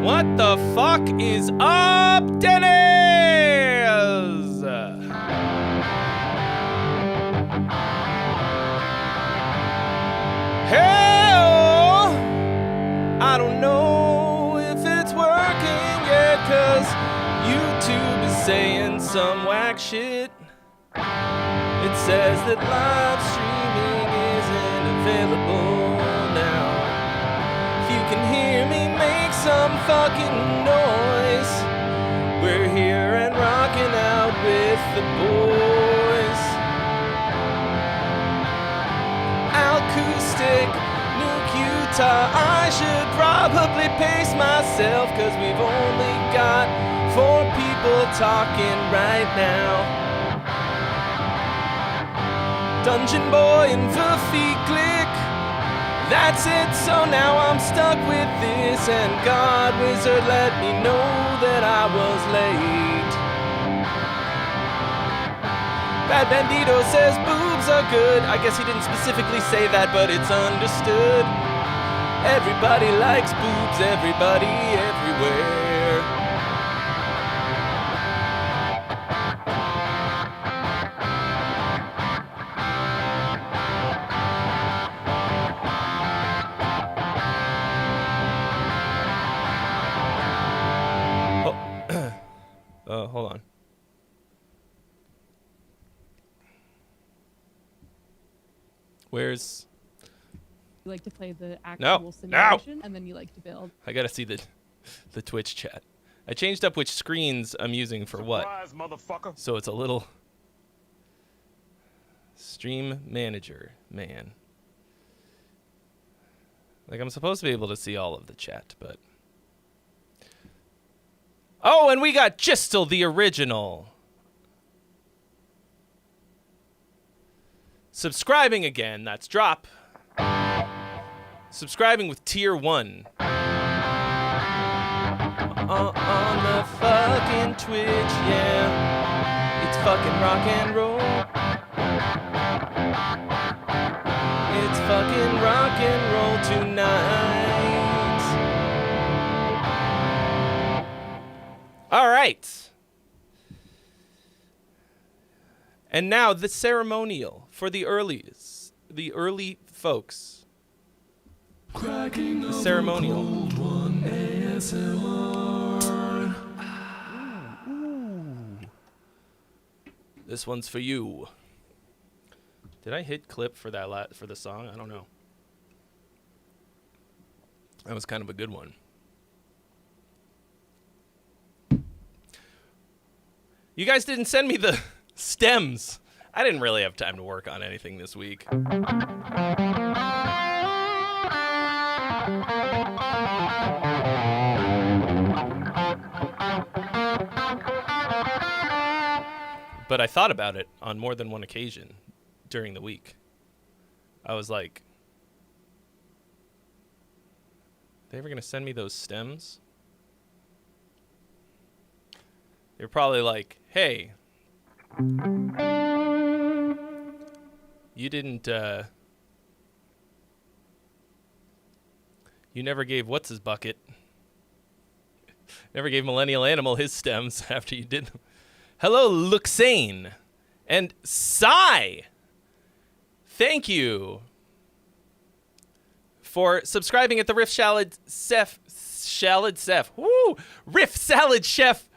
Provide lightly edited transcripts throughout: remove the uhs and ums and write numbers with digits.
What the fuck is up, Dennis? Hell, I don't know if it's working yet, cause YouTube is saying some whack shit. It says that live streaming isn't available now. If you can hear me, make some fucking noise. We're here and rocking out with the boys. Acoustic, Nuke Utah. I should probably pace myself, cause we've only got 4 people talking right now. Dungeon Boy and Vuffy Glick. That's it, so now I'm stuck with this. And God Wizard let me know that I was late. Bad Bandito says boobs are good. I guess he didn't specifically say that, but it's understood. Everybody likes boobs, everybody everywhere. Hold on. Where's... You like to play the actual simulation, and then you like to build. I gotta see the Twitch chat. I changed up which screens I'm using for what. Motherfucker. So it's a little... Stream manager, man. Like, I'm supposed to be able to see all of the chat, but... Oh, and we got Gistel the original. Subscribing again, that's drop. Subscribing with tier 1. On the fucking Twitch, yeah. It's fucking rock and roll. It's fucking rock and roll tonight. All right. And now the ceremonial for the early folks. The ceremonial. This one's for you. Did I hit clip for that for the song? I don't know. That was kind of a good one. You guys didn't send me the stems. I didn't really have time to work on anything this week. But I thought about it on more than one occasion during the week. I was like, they ever gonna send me those stems? They're probably like, hey, you didn't, you never gave what's his bucket. Never gave Millennial Animal his stems after you did them. Hello, Luxane and Sai. Thank you for subscribing at the Riff Salad Chef. Woo! Riff Salad Chef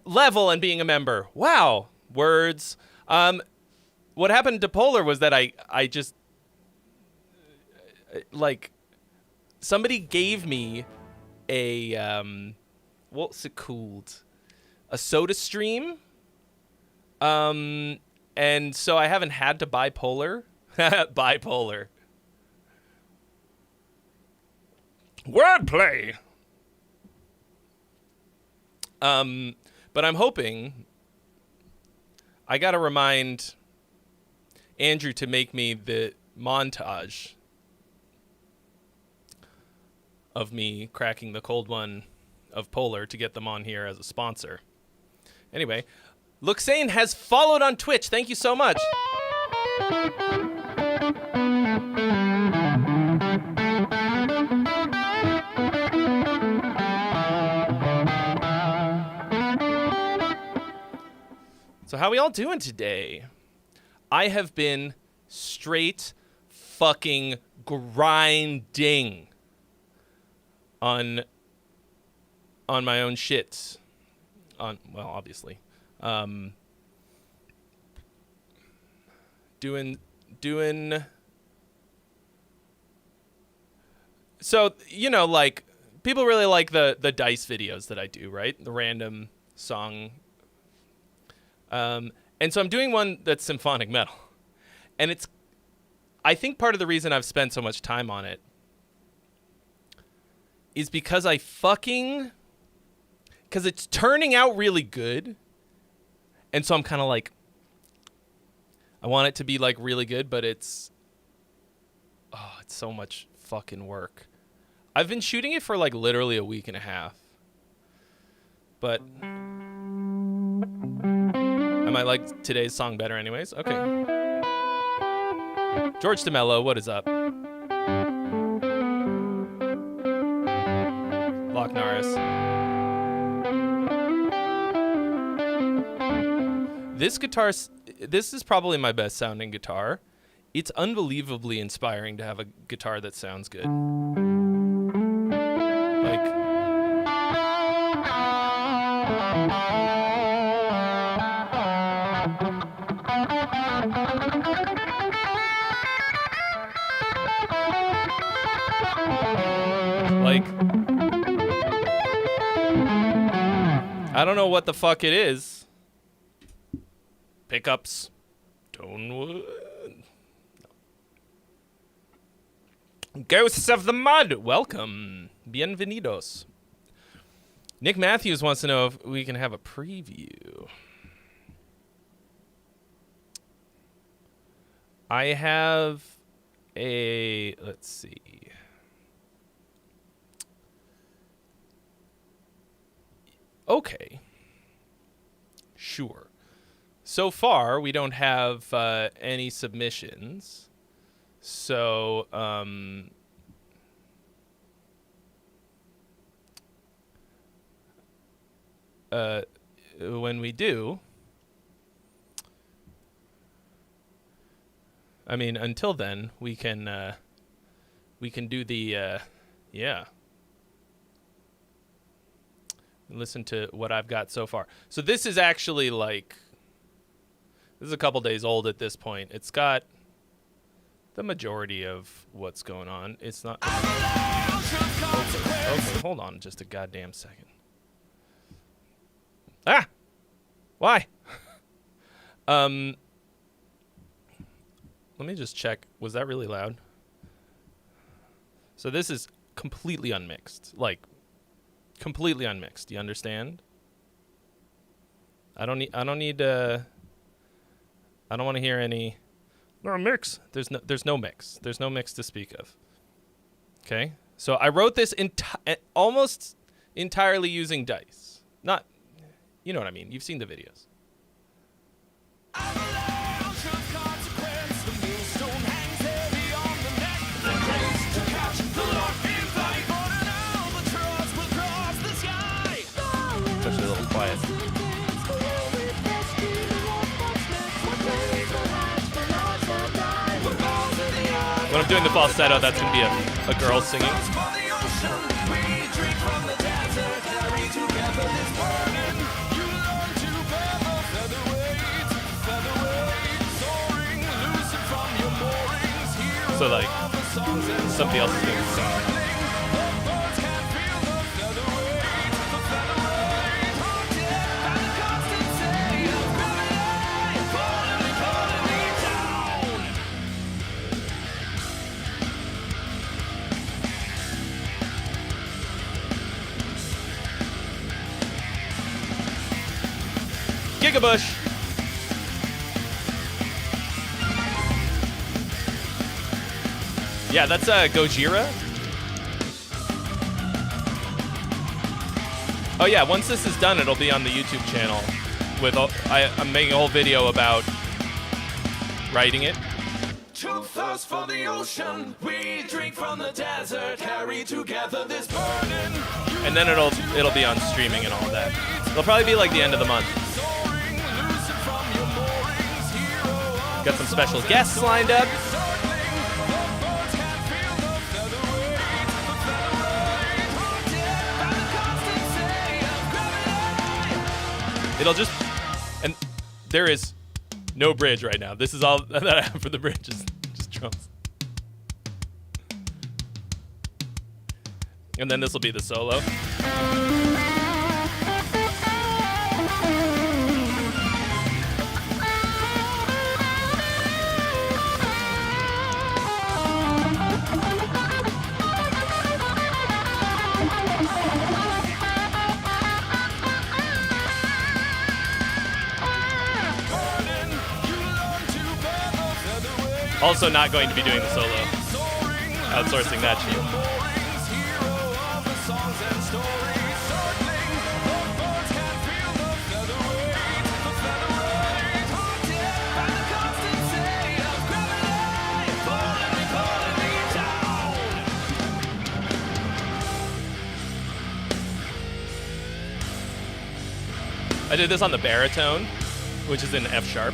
level and being a member. Wow. Words. What happened to Polar was that I just like somebody gave me a what's it called? A Soda Stream. And so I haven't had to buy Polar. Bipolar. Wordplay. But I'm hoping I gotta remind Andrew to make me the montage of me cracking the cold one of Polar to get them on here as a sponsor. Anyway, Luxane has followed on Twitch. Thank you so much. So how we all doing today? I have been straight fucking grinding on my own shit. Well, obviously. Doing so, you know, like, people really like the dice videos that I do, right? The random song. And so I'm doing one that's symphonic metal. And I think part of the reason I've spent so much time on it is because because it's turning out really good. And so I'm kind of like, I want it to be like really good, but it's so much fucking work. I've been shooting it for like literally a week and a half. But I might like today's song better anyways. Okay. George DeMello, what is up? Loch Norris. This is probably my best sounding guitar. It's unbelievably inspiring to have a guitar that sounds good. I don't know what the fuck it is. Pickups. Tonewood. Ghosts of the Mud. Welcome. Bienvenidos. Nick Matthews wants to know if we can have a preview. I have let's see. Okay. Sure. So far, we don't have any submissions. So, when we do, I mean, until then, we can do the, yeah. Listen to what I've got so far. So this is actually like, this is a couple days old at this point. It's got the majority of what's going on. It's not. Okay, hold on just a goddamn second. Ah! Why? Let me just check. Was that really loud? So this is completely unmixed. Like, completely unmixed. You understand? I don't want to hear any mix. There's no mix. There's no mix to speak of. Okay? So I wrote this almost entirely using dice. Not, you know what I mean. You've seen the videos. Especially a little quiet. When I'm doing the falsetto, that's going to be a girl singing. So, like, somebody else is going to sing. Gigabush. Yeah, that's Gojira. Oh yeah, once this is done, it'll be on the YouTube channel. I'm making a whole video about writing it. Too thirst for the ocean, we drink from the desert, carry together this burden. And then it'll be on streaming and all that. It'll probably be like the end of the month. Got some special guests lined up. It'll just, and there is no bridge right now. This is all that I have for the bridge, is just drums. And then this will be the solo. Also not going to be doing the solo. Outsourcing that shit. I did this on the baritone, which is in F sharp.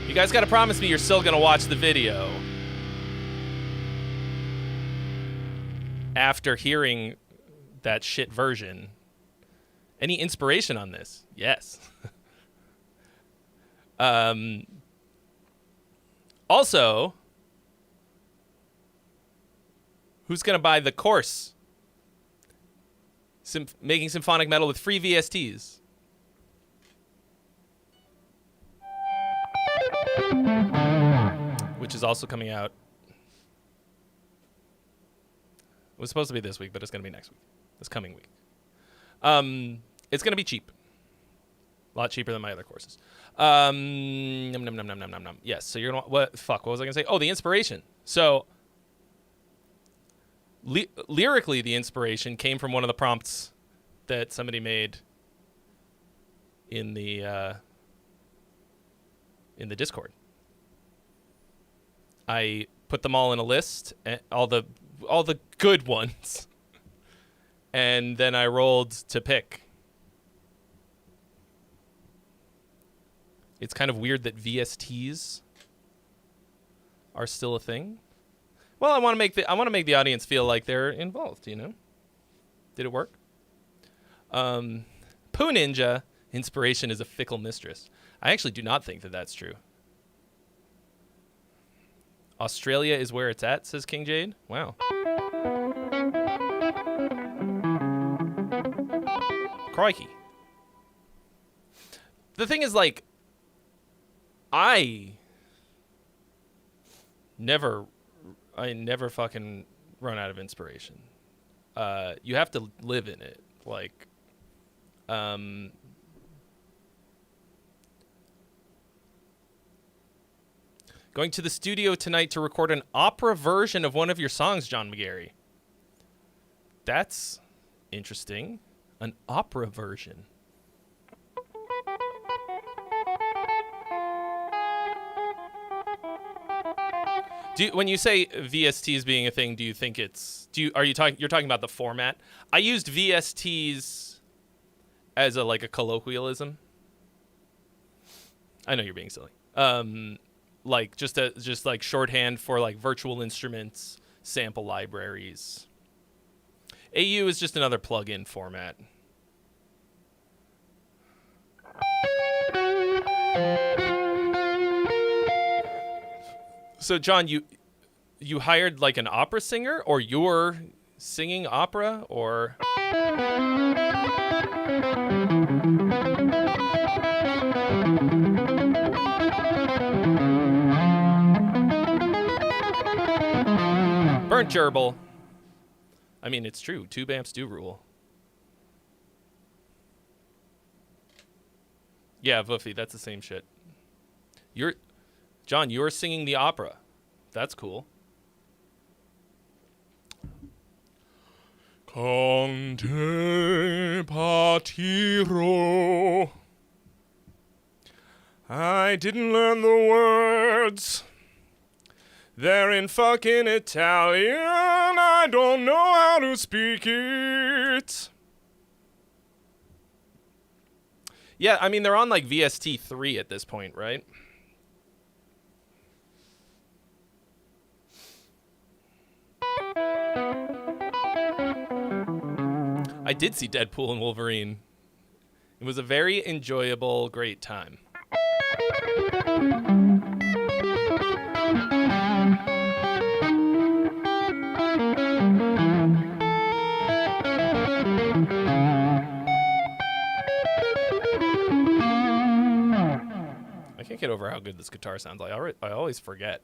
You guys gotta promise me you're still gonna watch the video after hearing that shit version. Any inspiration on this? Yes. Also, who's gonna buy the course? Making symphonic metal with free VSTs. Which is also coming out. It was supposed to be this week, but it's going to be next week. This coming week. It's going to be cheap. A lot cheaper than my other courses. Yes, so you're going to... What was I going to say? Oh, the inspiration. So, lyrically, the inspiration came from one of the prompts that somebody made in the Discord. I put them all in a list, all the good ones, and then I rolled to pick. It's kind of weird that VSTs are still a thing. Well, I want to make the audience feel like they're involved. You know, did it work? Poo Ninja, inspiration is a fickle mistress. I actually do not think that that's true. Australia is where it's at, says King Jade. Wow. Crikey. The thing is, like, I never fucking run out of inspiration. You have to live in it. Like, going to the studio tonight to record an opera version of one of your songs, John McGarry. That's interesting. An opera version. When you say VSTs being a thing, do you think it's... you're talking about the format? I used VSTs as a colloquialism. I know you're being silly. Like just like shorthand for like virtual instruments, sample libraries. AU is just another plug-in format. So John, you hired like an opera singer, or you're singing opera, or... Burnt gerbil. I mean, it's true. Tube amps do rule. Yeah, Voofy, that's the same shit. John, you're singing the opera. That's cool. Conte partiro. I didn't learn the words. They're in fucking Italian. I don't know how to speak it. Yeah, I mean, they're on like VST 3 at this point, right? I did see Deadpool and Wolverine. It was a very enjoyable, great time. I can't get over how good this guitar sounds. I always forget.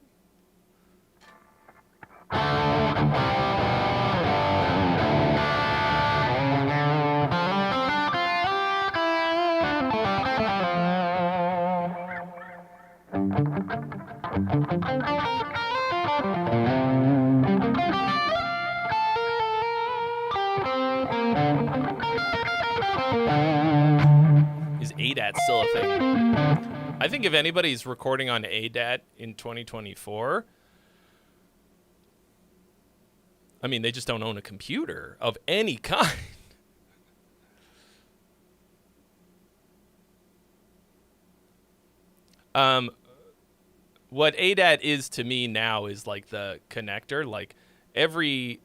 Is ADAT still a thing? I think if anybody's recording on ADAT in 2024, I mean, they just don't own a computer of any kind. What ADAT is to me now is like the connector. Like every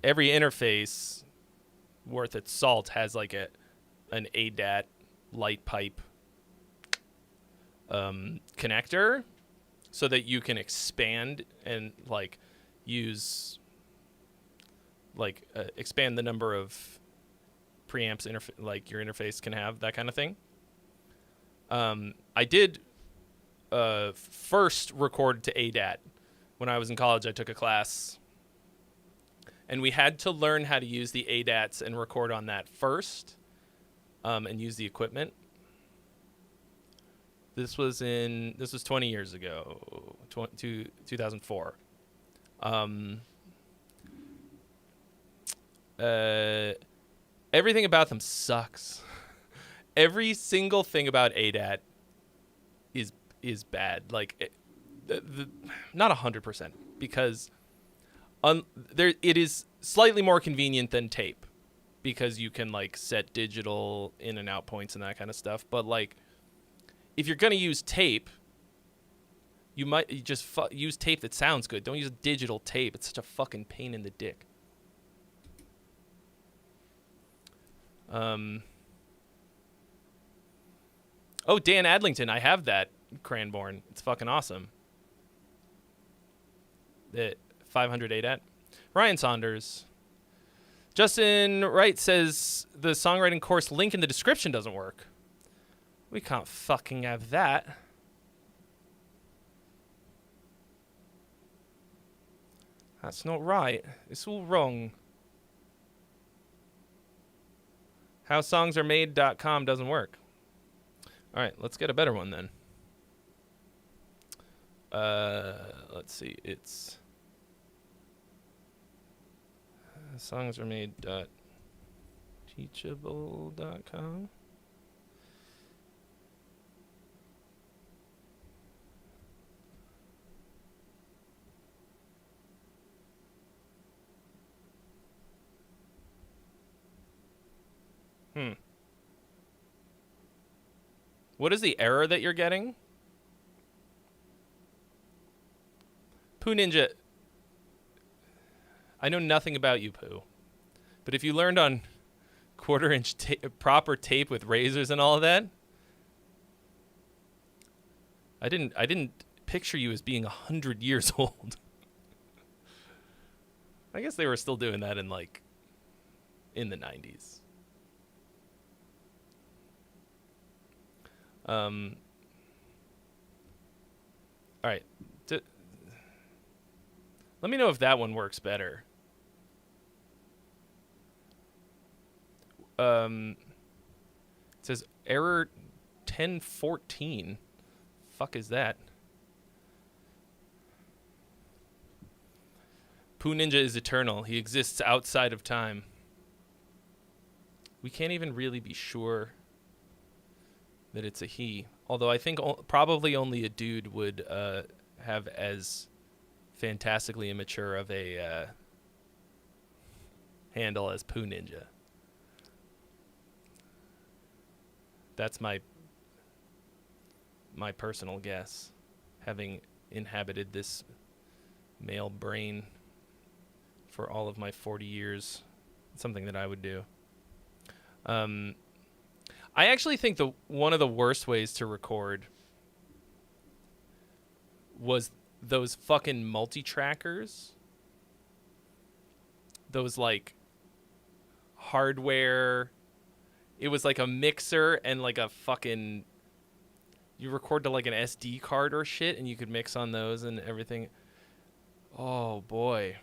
interface worth its salt has like an ADAT light pipe connector, so that you can expand and like use like expand the number of preamps like your interface can have, that kind of thing. I did first record to ADAT when I was in college. I took a class and we had to learn how to use the ADATs and record on that first, and use the equipment. This was 20 years ago, 2004. Everything about them sucks. Every single thing about ADAT is bad. Like, not 100%, because it is slightly more convenient than tape, because you can like set digital in and out points and that kind of stuff. But like, if you're gonna use tape, you just use tape that sounds good. Don't use digital tape. It's such a fucking pain in the dick. Oh, Dan Adlington, I have that Cranborn. It's fucking awesome. The 500 ADAT. Ryan Saunders. Justin Wright says the songwriting course link in the description doesn't work. We can't fucking have that. That's not right. It's all wrong. HowSongsAreMade.com doesn't work. All right, let's get a better one then. Let's see. It's songsaremade.teachable.com. What is the error that you're getting? Poo Ninja. I know nothing about you, Pooh. But if you learned on quarter-inch proper tape with razors and all of that, I didn't picture you as being 100 years old. I guess they were still doing that in the 90s. All right. Let me know if that one works better. It says error 1014. Fuck is that? Poo Ninja is eternal. He exists outside of time. We can't even really be sure that it's a he. Although I think probably only a dude would have as fantastically immature of a handle as Poo Ninja. That's my my personal guess, having inhabited this male brain for all of my 40 years. It's something that I would do. I actually think one of the worst ways to record was those fucking multi-trackers. Those, like, hardware. It was like a mixer and like a fucking... You record to like an SD card or shit, and you could mix on those and everything. Oh, boy.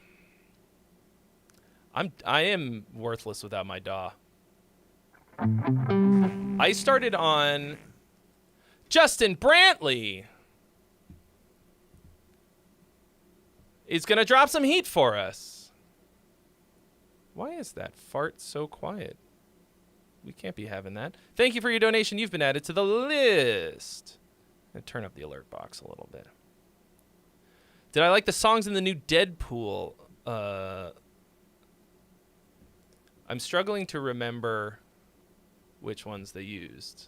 I am worthless without my DAW. I started on Justin Brantley is going to drop some heat for us. Why is that fart so quiet? We can't be having that. Thank you for your donation. You've been added to the list. I'm going to turn up the alert box a little bit. Did I like the songs in the new Deadpool? I'm struggling to remember which ones they used,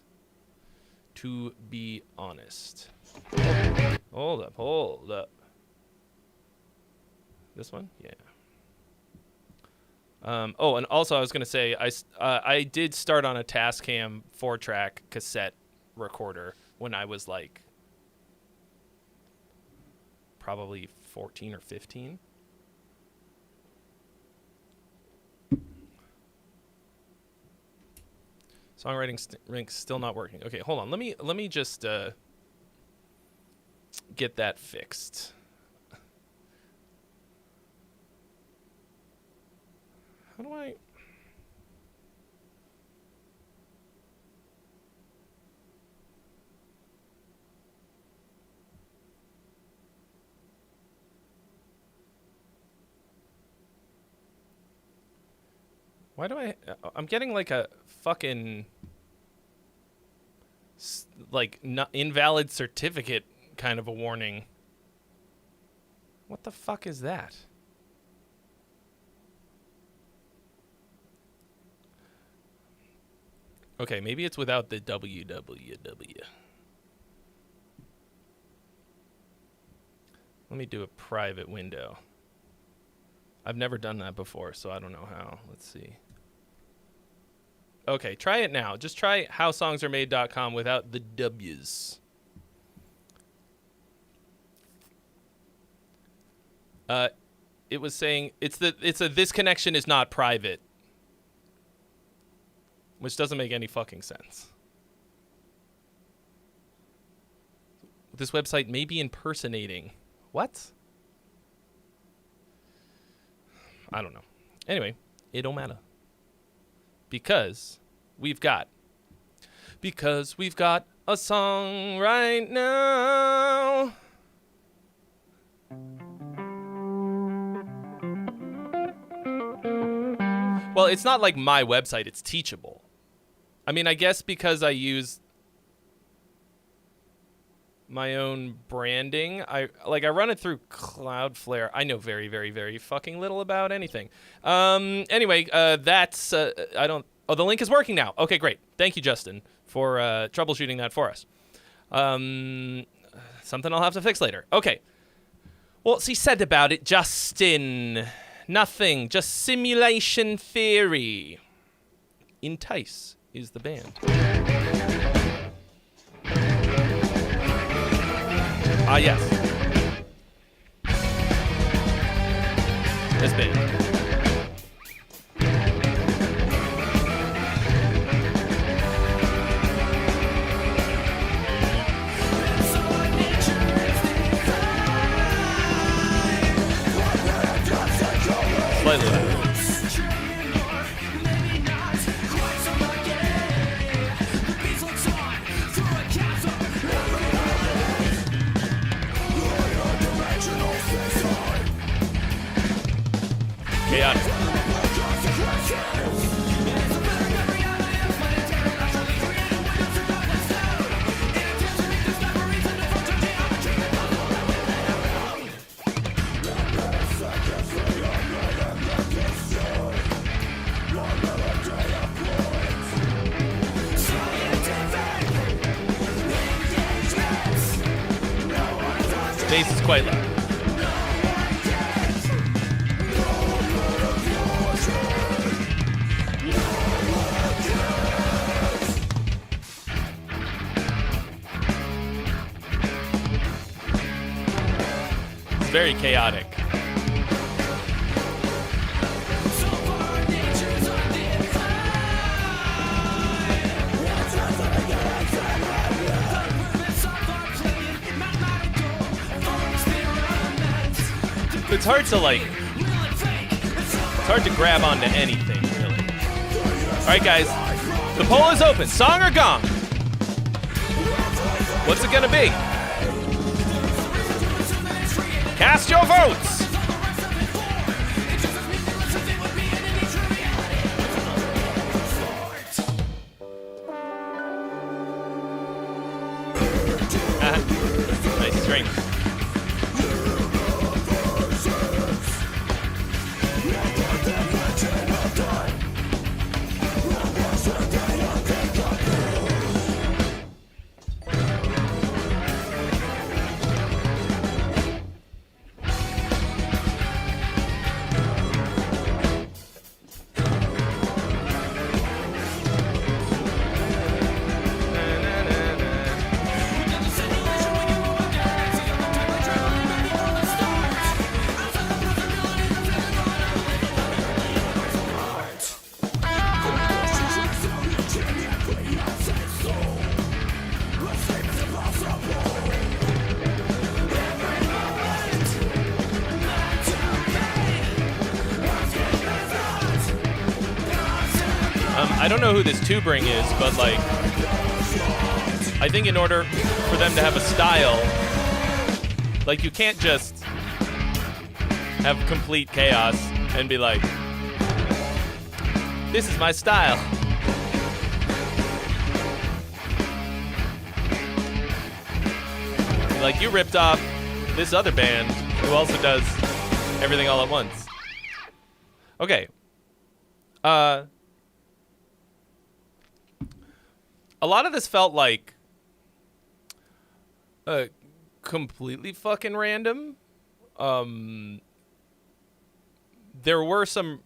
to be honest. Hold up. This one? Yeah. Oh, and also I was going to say, I did start on a Tascam 4-track cassette recorder when I was like probably 14 or 15. Songwriting rank's still not working. Okay, hold on. Let me just get that fixed. How do I... Why do I... I'm getting like a fucking... like invalid certificate kind of a warning. What the fuck is that? Okay, maybe it's without the www. Let me do a private window. I've never done that before, so I don't know how. Let's see. Okay, try it now. Just try howsongsaremade.com without the W's. It was saying this connection is not private. Which doesn't make any fucking sense. This website may be impersonating. What? I don't know. Anyway, it don't matter. Because we've got a song right now. Well, it's not like my website, it's Teachable. I mean, I guess because I use my own branding, I run it through Cloudflare. I know very, very, very fucking little about anything. Anyway, that's the link is working now. Okay, great. Thank you, Justin, for troubleshooting that for us. Something I'll have to fix later. Okay. What's he said about it, Justin? Nothing. Just simulation theory. Entice is the band. Ah, yes. This band. Slightly louder. Chaotic. quite loud. It's very chaotic. It's hard to it's hard to grab onto anything, really. All right, guys, the poll is open. Song or gong? What's it gonna be? Cast your votes. Nice string. I don't know who this tubering is, but like, I think in order for them to have a style, like you can't just have complete chaos and be like, this is my style. Like you ripped off this other band who also does everything all at once. Okay. A lot of this felt like completely fucking random. There were some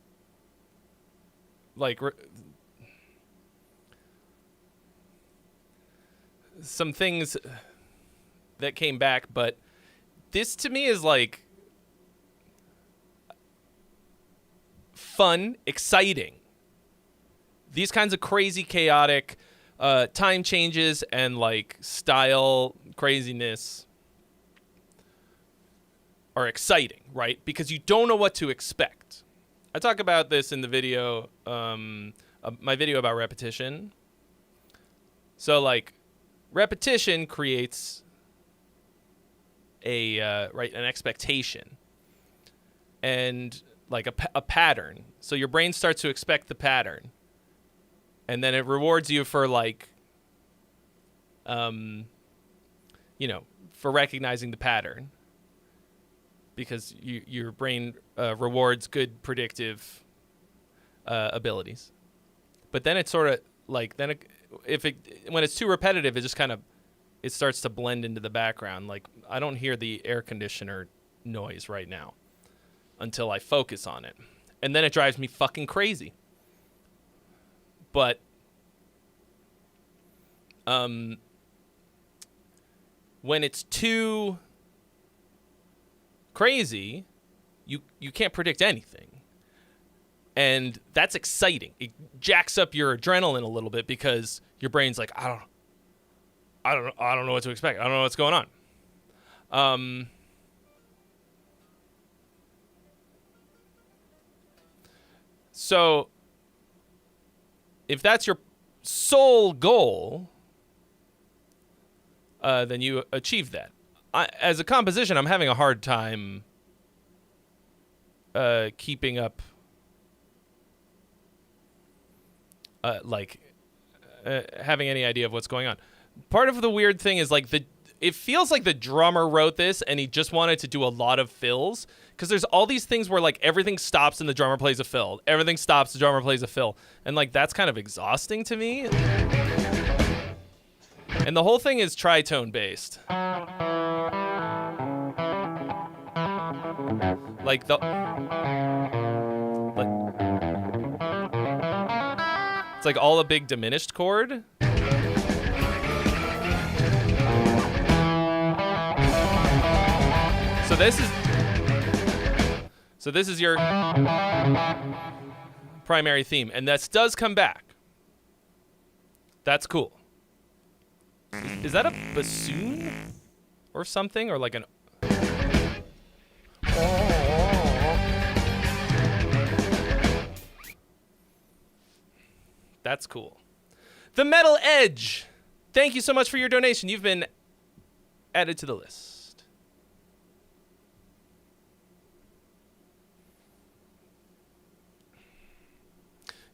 like some things that came back, but this to me is like fun, exciting. These kinds of crazy, chaotic time changes and like style craziness are exciting, right? Because you don't know what to expect. I talk about this in the video, my video about repetition. So like repetition creates an expectation and like a pattern. So your brain starts to expect the pattern. And then it rewards you for like, for recognizing the pattern, because your brain rewards good predictive abilities. But then it's sort of like when it's too repetitive, it just kind of it starts to blend into the background. Like I don't hear the air conditioner noise right now until I focus on it, and then it drives me fucking crazy. But when it's too crazy, you can't predict anything. And that's exciting. It jacks up your adrenaline a little bit because your brain's like, I don't know what to expect. I don't know what's going on. So if that's your sole goal, then you achieve that. As a composition, I'm having a hard time keeping up, having any idea of what's going on. Part of the weird thing is like it feels like the drummer wrote this and he just wanted to do a lot of fills, because there's all these things where like everything stops and the drummer plays a fill. Everything stops, the drummer plays a fill. And like that's kind of exhausting to me. And the whole thing is tritone based. Like the... It's like all a big diminished chord. So this is your primary theme, and that does come back. That's cool. Is that a bassoon or something, or like an... That's cool. The Metal Edge. Thank you so much for your donation. You've been added to the list.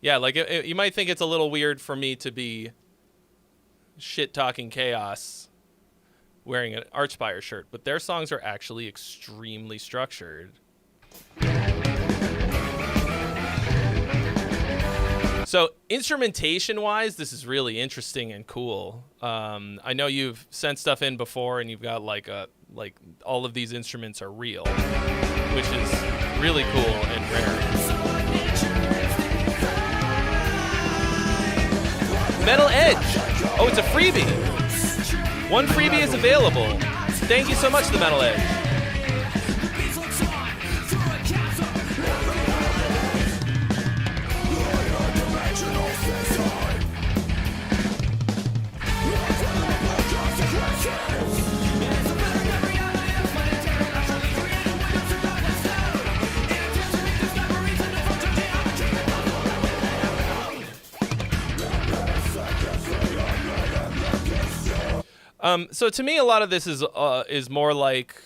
Yeah, like you might think it's a little weird for me to be shit-talking Chaos wearing an Archspire shirt, but their songs are actually extremely structured. So instrumentation-wise, this is really interesting and cool. I know you've sent stuff in before, and you've got like all of these instruments are real, which is really cool and rare. Metal Edge. Oh, it's a freebie. One freebie is available. Thank you so much, the Metal Edge. So to me, a lot of this is more like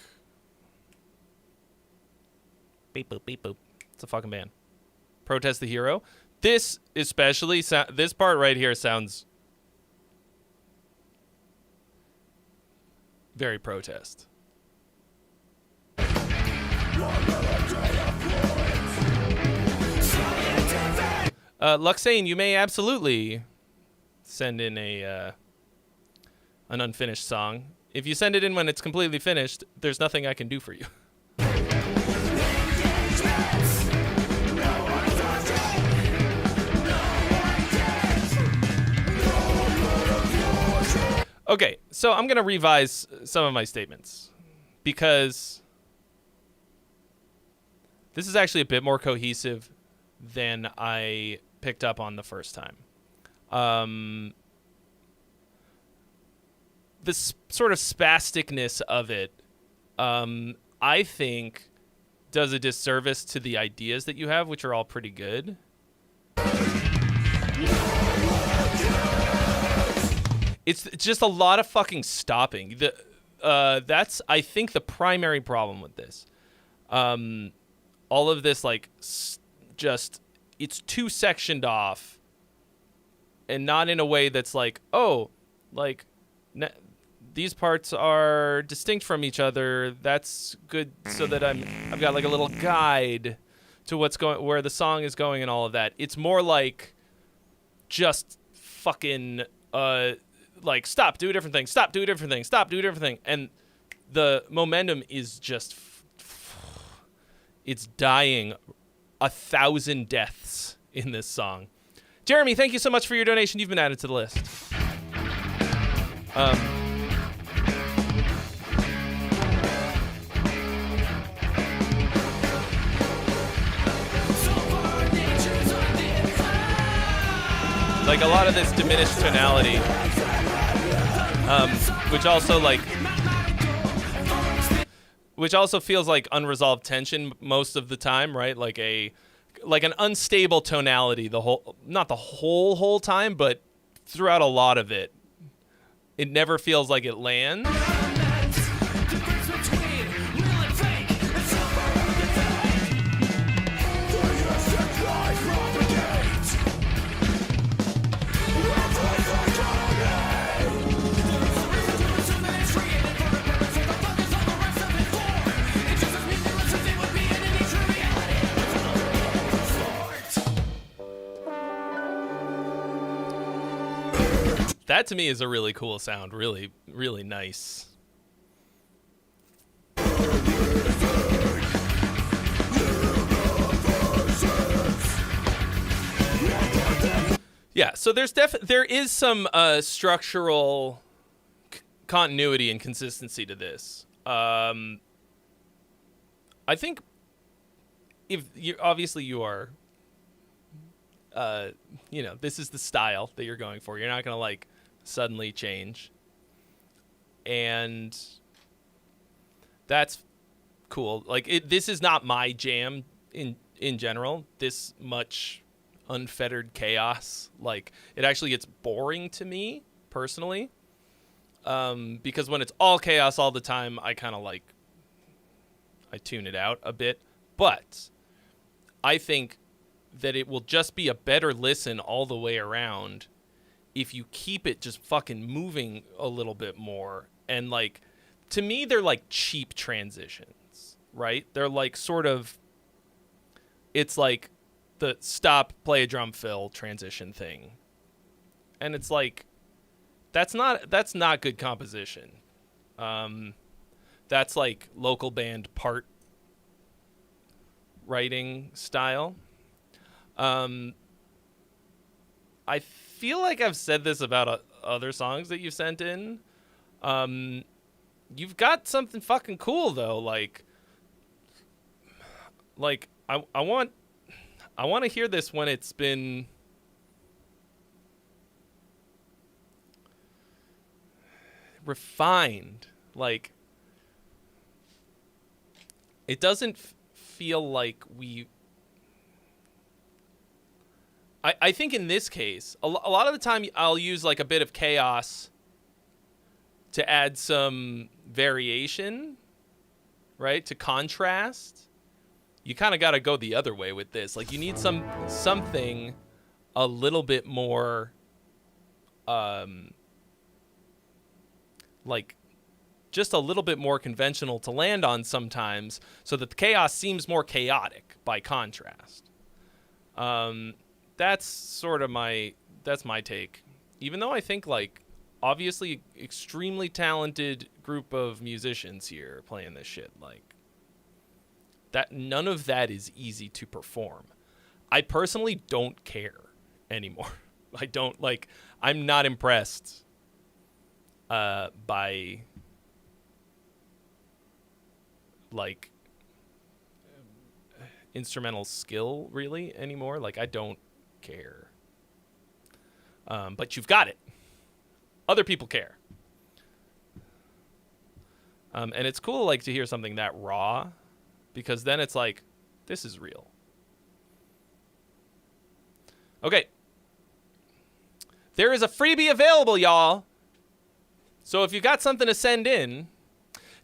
beep boop beep boop. It's a fucking band. Protest the Hero. This especially this part right here sounds very Protest. Luxane, you may absolutely send in an unfinished song. If you send it in when it's completely finished, there's nothing I can do for you. Okay, so I'm going to revise some of my statements because this is actually a bit more cohesive than I picked up on the first time. The sort of spasticness of it, I think, does a disservice to the ideas that you have, which are all pretty good. It's just a lot of fucking stopping. That's, I think, the primary problem with this. All of this, like, just, it's too sectioned off, and not in a way that's like, oh, like, these parts are distinct from each other. That's good, so that I've got like a little guide to where the song is going and all of that. It's more like just fucking like stop, do a different thing, stop, do a different thing, stop, do a different thing, and the momentum is just it's dying 1,000 deaths in this song. Jeremy, thank you so much for your donation. You've been added to the list. Like a lot of this diminished tonality, which also feels like unresolved tension most of the time, right? Like an unstable tonality not the whole time, but throughout a lot of it. It never feels like it lands. That to me is a really cool sound. Really, really nice. So there is some structural continuity and consistency to this. I think if you obviously you are, this is the style that you're going for. You're not gonna like suddenly change, and that's cool. Like this is not my jam in general. This much unfettered chaos, like it actually gets boring to me personally, because when it's all chaos all the time, I kind of like I tune it out a bit. But I think that it will just be a better listen all the way around if you keep it just fucking moving a little bit more. And like, to me, they're like cheap transitions, right? They're like sort of, it's like the stop, play a drum fill transition thing. And it's like, that's not good composition. That's like local band part writing style. I feel like I've said this about other songs that you've sent in. You've got something fucking cool though. Like I want to hear this when it's been refined. Like it doesn't feel like I think in this case, a lot of the time I'll use like a bit of chaos to add some variation, right? To contrast. You kind of got to go the other way with this. Like you need something a little bit more, like just a little bit more conventional to land on sometimes, so that the chaos seems more chaotic by contrast. That's sort of my take. Even though I think like obviously extremely talented group of musicians here playing this shit, like that none of that is easy to perform. I personally don't care anymore. I'm not impressed by like instrumental skill really anymore. Like I don't care. But you've got it. Other people care. And it's cool like to hear something that raw, because then it's like, this is real. Okay. There is a freebie available, y'all. So if you got something to send in,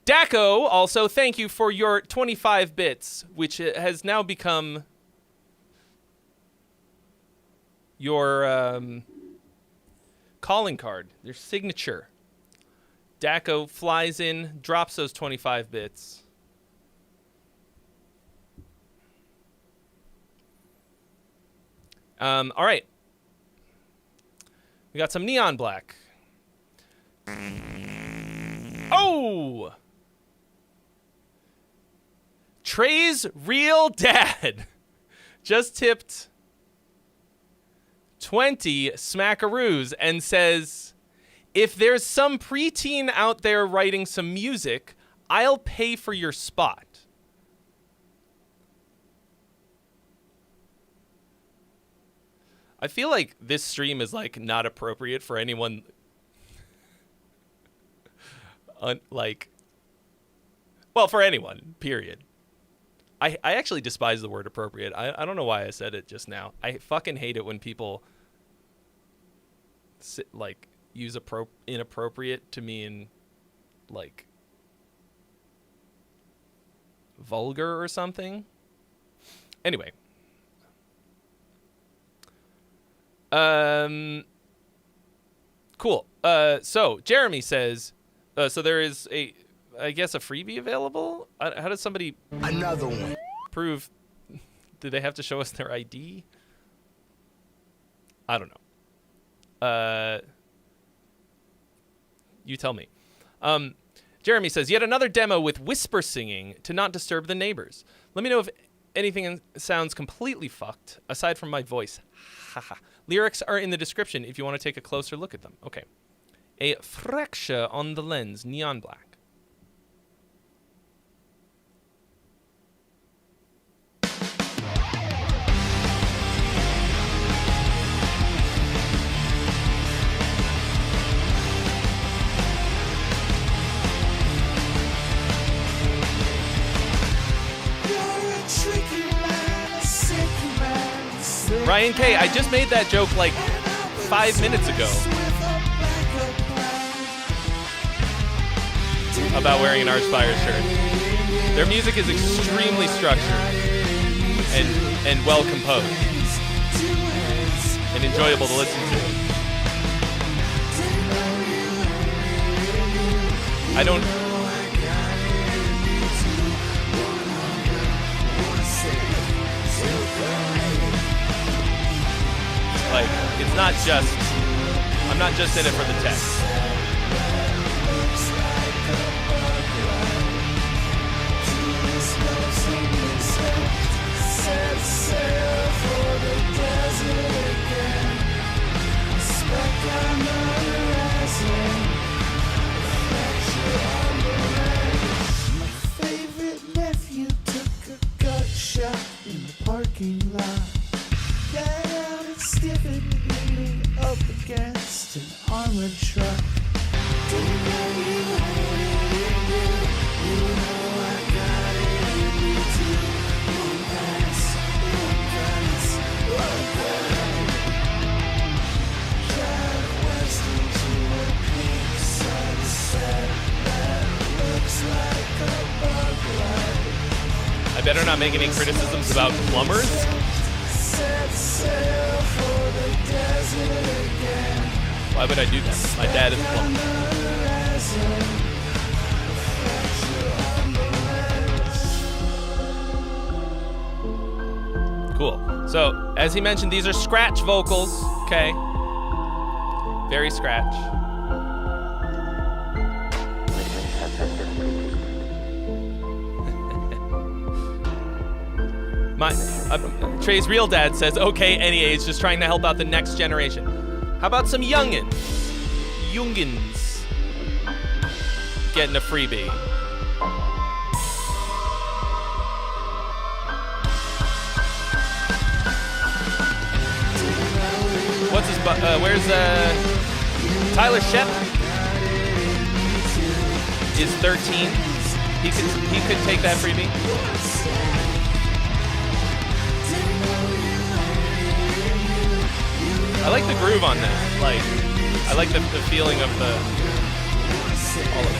Daco, also, thank you for your 25 bits, which has now become your calling card, your signature. Daco flies in, drops those 25 bits. All right. We got some Neon Black. Oh! Trey's real dad just tipped 20 smackaroos and says, if there's some preteen out there writing some music, I'll pay for your spot. I feel like this stream is like not appropriate for anyone for anyone, period. I actually despise the word appropriate. I don't know why I said it just now. I fucking hate it when people use inappropriate to mean like vulgar or something. Anyway. Cool. So Jeremy says, so there is I guess a freebie available? How does somebody another one prove? Do they have to show us their ID? I don't know. You tell me. Jeremy says, yet another demo with whisper singing to not disturb the neighbors. Let me know if anything sounds completely fucked, aside from my voice. Haha. Lyrics are in the description if you want to take a closer look at them. Okay. A fracture on the lens, neon black. Ryan K, I just made that joke like 5 minutes ago about wearing an Archspire shirt. Their music is extremely structured and well composed and enjoyable to listen to. I don't. Like, it's not just, I'm not just in it for the text. My favorite nephew took a gut shot in the parking lot. Stiffened, leaning up against an armored truck. Didn't know you had it in you. You know I got it in me too. One pass, one pass, one pass. Drive west into a pink sunset that looks like a bug light. I better not make any criticisms about plumbers. Set sail for the desert again. Why would I do that? My dad is a plumber. Cool. So, as he mentioned, these are scratch vocals, okay? Very scratch. Trey's real dad says, okay, any age, just trying to help out the next generation. How about some youngins? Youngins. Getting a freebie. What's his where's Tyler Shep is 13. He could take that freebie. I like the groove on this. Like, I like the feeling of all of it.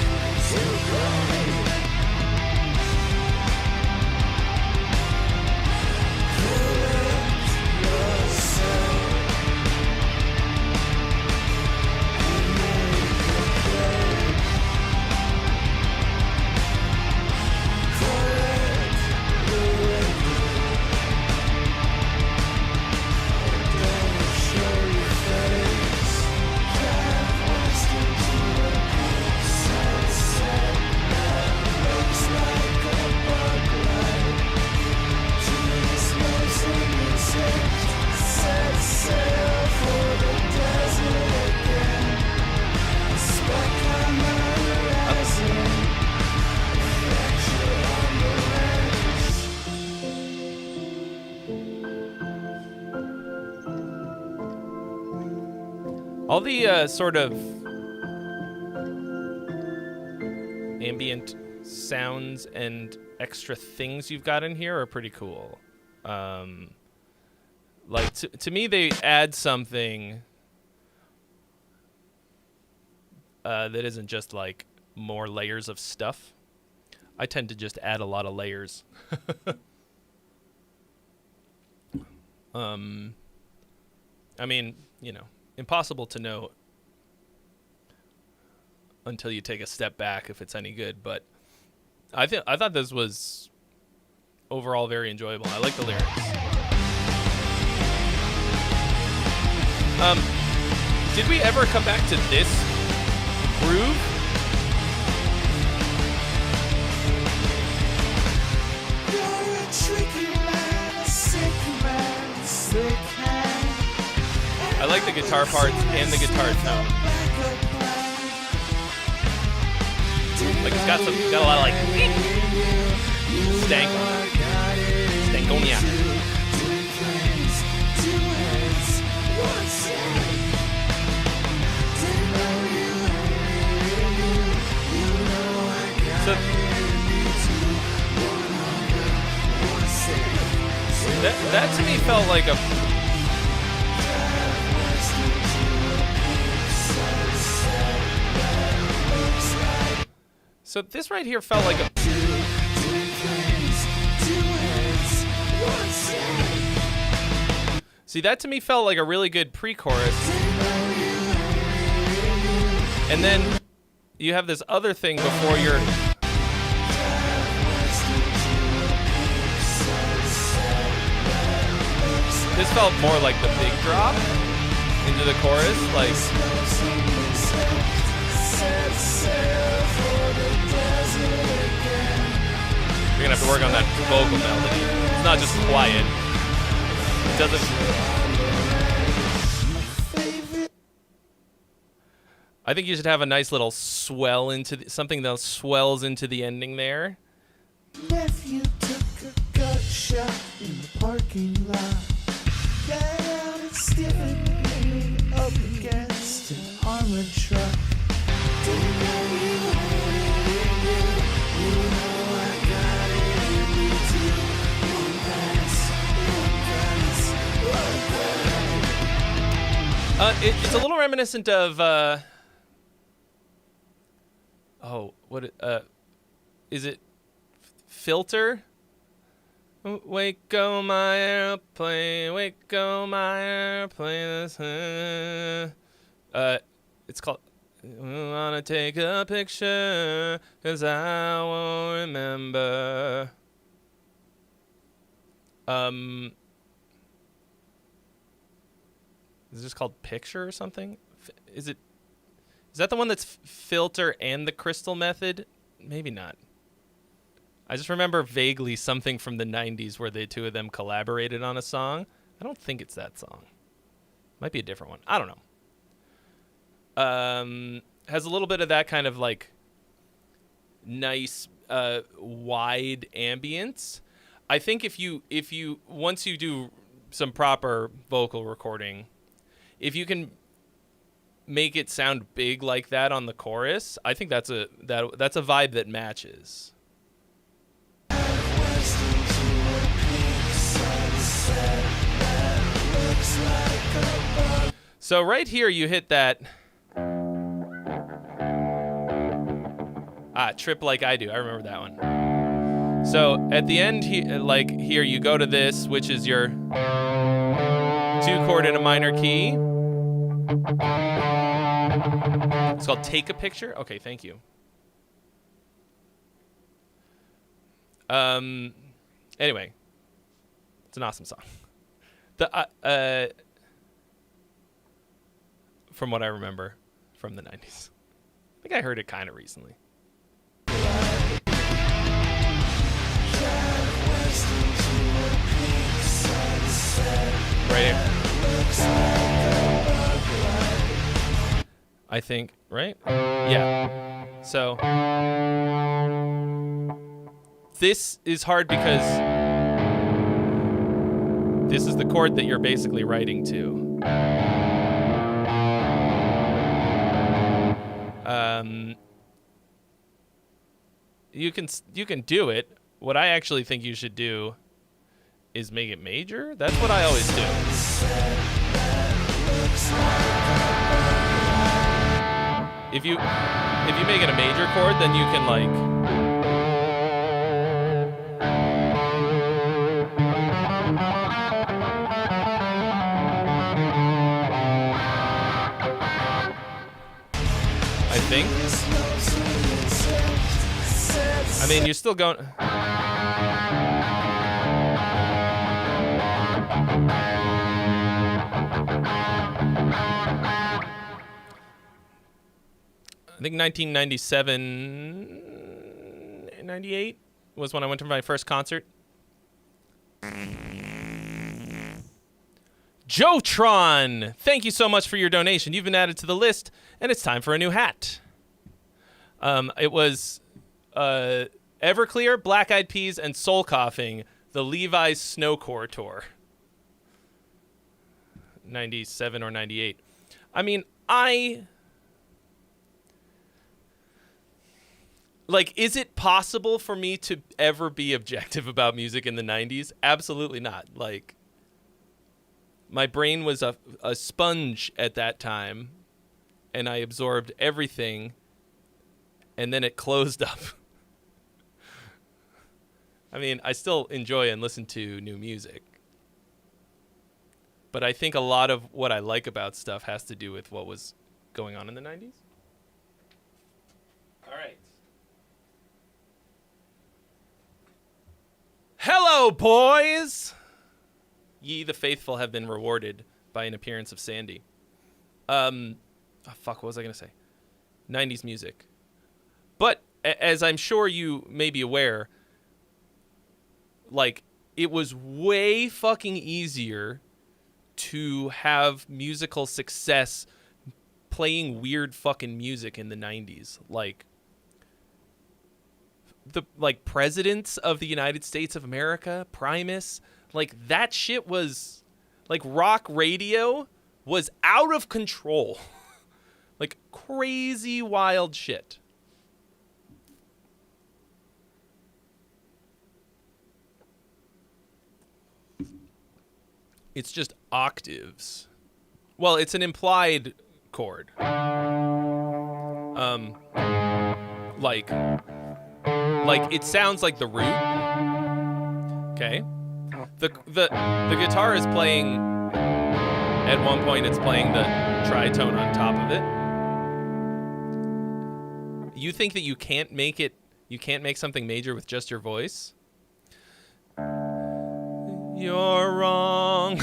All the sort of ambient sounds and extra things you've got in here are pretty cool. Like, to me, they add something that isn't just, like, more layers of stuff. I tend to just add a lot of layers. I mean, you know, impossible to know until you take a step back if it's any good, but I thought this was overall very enjoyable. I like the lyrics. Did we ever come back to this groove? You're a tricky like the guitar parts and the guitar tone. Like it's got a lot of like stank on it. Stankonia. So that to me felt like a So this right here felt like a See, that to me felt like a really good pre-chorus. And then you have this other thing before you're This felt more like the big drop into the chorus, like you're gonna have to work on that vocal melody. It's not just quiet. It doesn't. I think you should have a nice little swell into something that swells into the ending there. Nephew took a gut shot in the parking lot. Got out and stiffened me up against an armored truck. Didn't know you had it in you. You know I got it in me too. One pass, one pass. It's a little reminiscent of is it Filter? Wake go my airplane, wake go my airplane. It's called I wanna take a picture, 'cause I won't remember. Is this called Picture or something? Is that the one that's Filter and the Crystal Method? Maybe not. I just remember vaguely something from the 90s where the two of them collaborated on a song. I don't think it's that song. Might be a different one. I don't know. Has a little bit of that kind of like nice wide ambience. I think if you once you do some proper vocal recording, if you can make it sound big like that on the chorus, I think that's a vibe that matches. So right here you hit that trip like I do. I remember that one. So at the end here you go to this, which is your 2-chord in a minor key. It's called Take a Picture. Okay, thank you. Anyway, it's an awesome song. From what I remember from the 90s. I think I heard it kind of recently. Right here. I think, right? Yeah. So this is hard because this is the chord that you're basically writing to. You can do it. What I actually think you should do is make it major. That's what I always do. If you make it a major chord, then you can like I think. I mean, you're still going. I think 1997, 98 was when I went to my first concert. Jotron, thank you so much for your donation. You've been added to the list, and it's time for a new hat. It was Everclear, Black Eyed Peas, and Soul Coughing, the Levi's Snowcore Tour. 97 or 98. I mean, like, is it possible for me to ever be objective about music in the 90s? Absolutely not. Like, my brain was a sponge at that time, and I absorbed everything, and then it closed up. I mean, I still enjoy and listen to new music. But I think a lot of what I like about stuff has to do with what was going on in the 90s. All right. Hello, boys! Ye the faithful have been rewarded by an appearance of Sandy. What was I going to say? 90s music. But, as I'm sure you may be aware, like, it was way fucking easier to have musical success playing weird fucking music in the 90s. Like, the presidents of the United States of America, Primus, like, that shit was, like, rock radio was out of control. Like, crazy wild shit. It's just octaves. Well, it's an implied chord. Like it sounds like the root. Okay. The guitar is playing. At one point, it's playing the tritone on top of it. You think that you can't make it? You can't make something major with just your voice? You're wrong.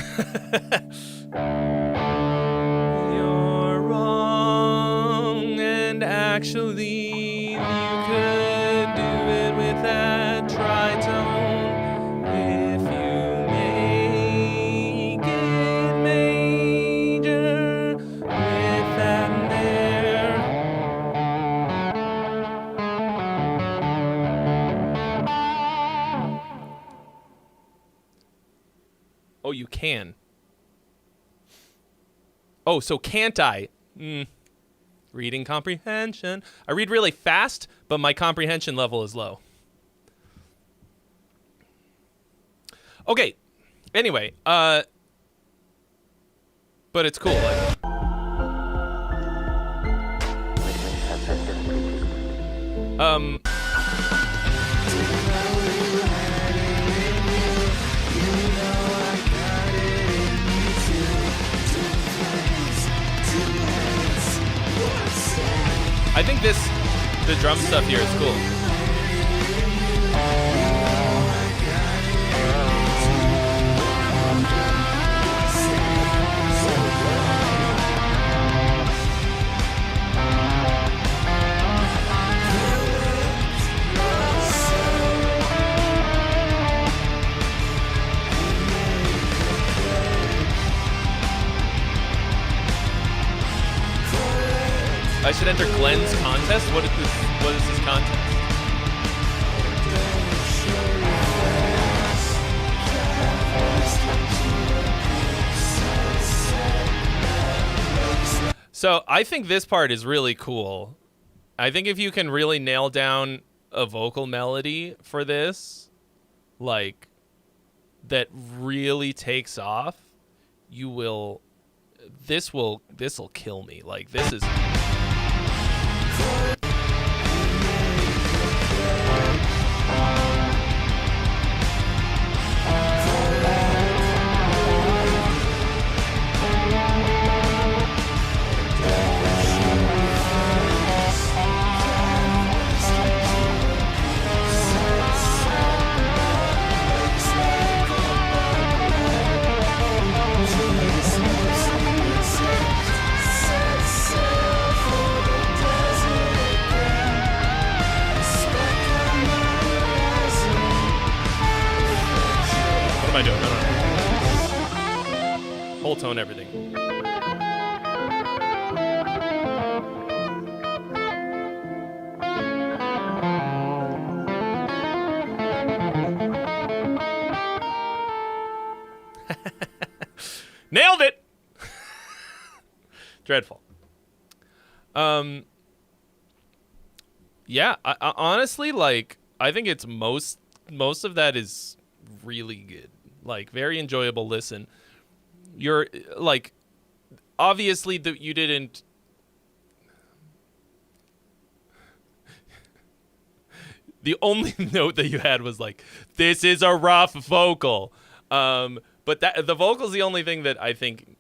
You're wrong. And actually, you could do it with that tritone if you make it major with that there. Oh, you can. Oh, so can't I? Reading comprehension. I read really fast, but my comprehension level is low. Okay. Anyway, but it's cool. I think the drum stuff here is cool. I should enter Glenn's contest? What is this contest? So I think this part is really cool. I think if you can really nail down a vocal melody for this, like, that really takes off, this'll kill me. Like, this is... What am I doing? I don't know. Whole tone, everything. Nailed it. Dreadful. Yeah, I honestly, like, I think it's most of that is really good. Like, very enjoyable listen. You're like, obviously that you didn't. The only note that you had was like, this is a rough vocal. But that the vocal's the only thing that I think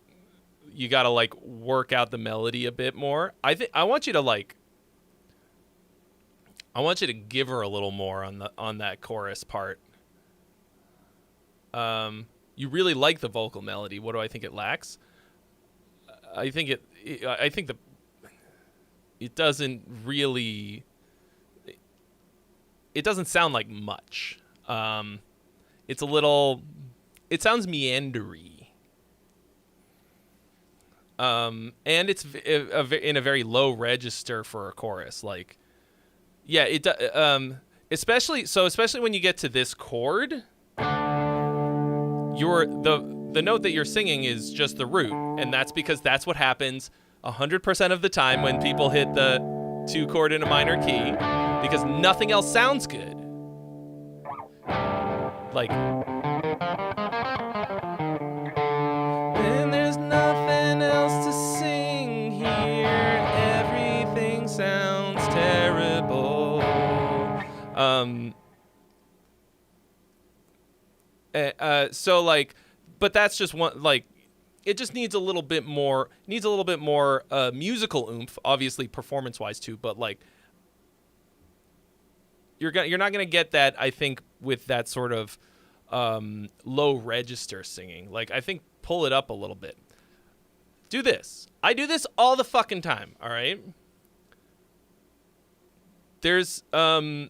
you gotta like work out the melody a bit more. I want you to give her a little more on that chorus part. You really like the vocal melody. What do I think it lacks? I think it doesn't really. It doesn't sound like much. It's a little. It sounds meandery. And it's in a very low register for a chorus. Like, yeah, especially when you get to this chord, the note that you're singing is just the root, and that's because that's what happens 100% of the time when people hit the 2 chord in a minor key, because nothing else sounds good. Like, and there's nothing else to sing here. Everything sounds terrible. So like, but that's just one, like, it just needs a little bit more musical oomph, obviously performance wise too, but like, you're not going to get that, I think, with that sort of low register singing. Like, I think pull it up a little bit. Do this. I do this all the fucking time, all right? There's no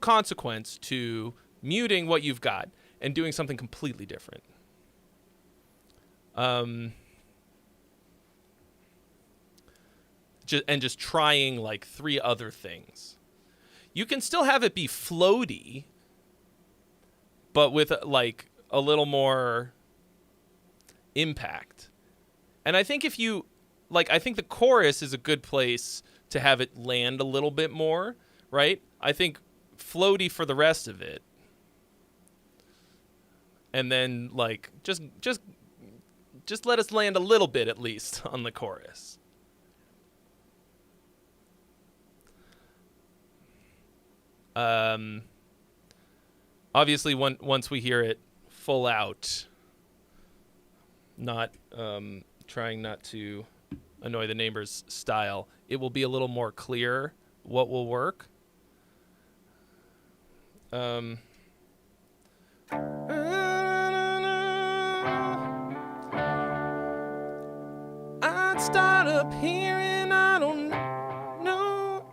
consequence to muting what you've got and doing something completely different. Just trying like 3 other things. You can still have it be floaty, but with like a little more impact. And I think if you like, I think the chorus is a good place to have it land a little bit more, right? I think floaty for the rest of it. And then like just let us land a little bit at least on the chorus. Obviously once we hear it full out, not trying not to annoy the neighbors style, it will be a little more clear what will work. I'd start up here and I don't know.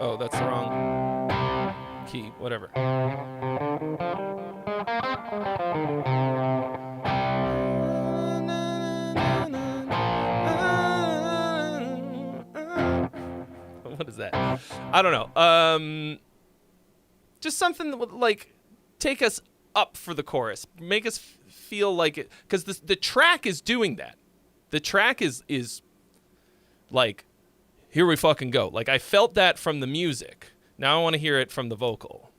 Oh, that's the wrong key. Whatever. What is that? I don't know. Just something that would, like, take us up for the chorus. Make us feel like it. Because the track is doing that. The track is like, here we fucking go. Like, I felt that from the music. Now I want to hear it from the vocal.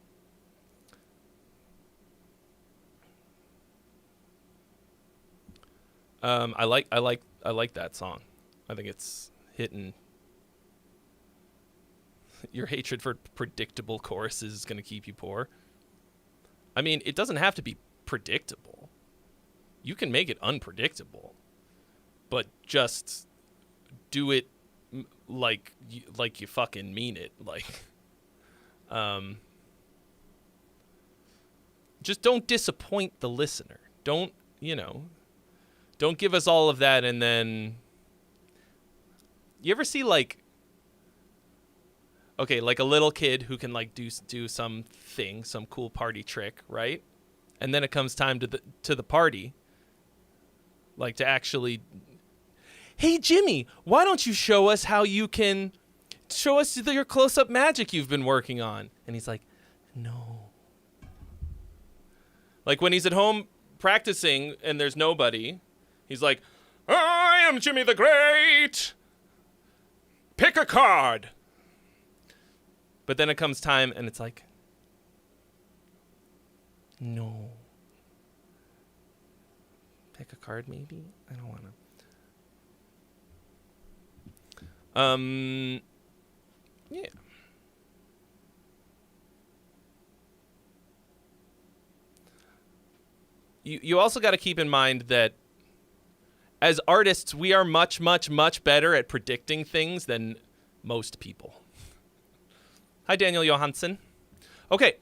I like that song. I think it's hitting. Your hatred for predictable choruses is going to keep you poor. I mean, it doesn't have to be predictable. You can make it unpredictable, but just do it like you fucking mean it. Like, just don't disappoint the listener. Don't give us all of that and then. You ever see like okay, like a little kid who can like do some cool party trick, right? And then it comes time to the party, like to actually, hey Jimmy, why don't you show us how you can show us your close-up magic you've been working on? And he's like, no. Like when he's at home practicing and there's nobody, he's like, I am Jimmy the Great. Pick a card. But then it comes time and it's like, no. Pick a card maybe? I don't want to. Yeah. You also got to keep in mind that as artists, we are much, much, much better at predicting things than most people. Hi, Daniel Johansson. Okay.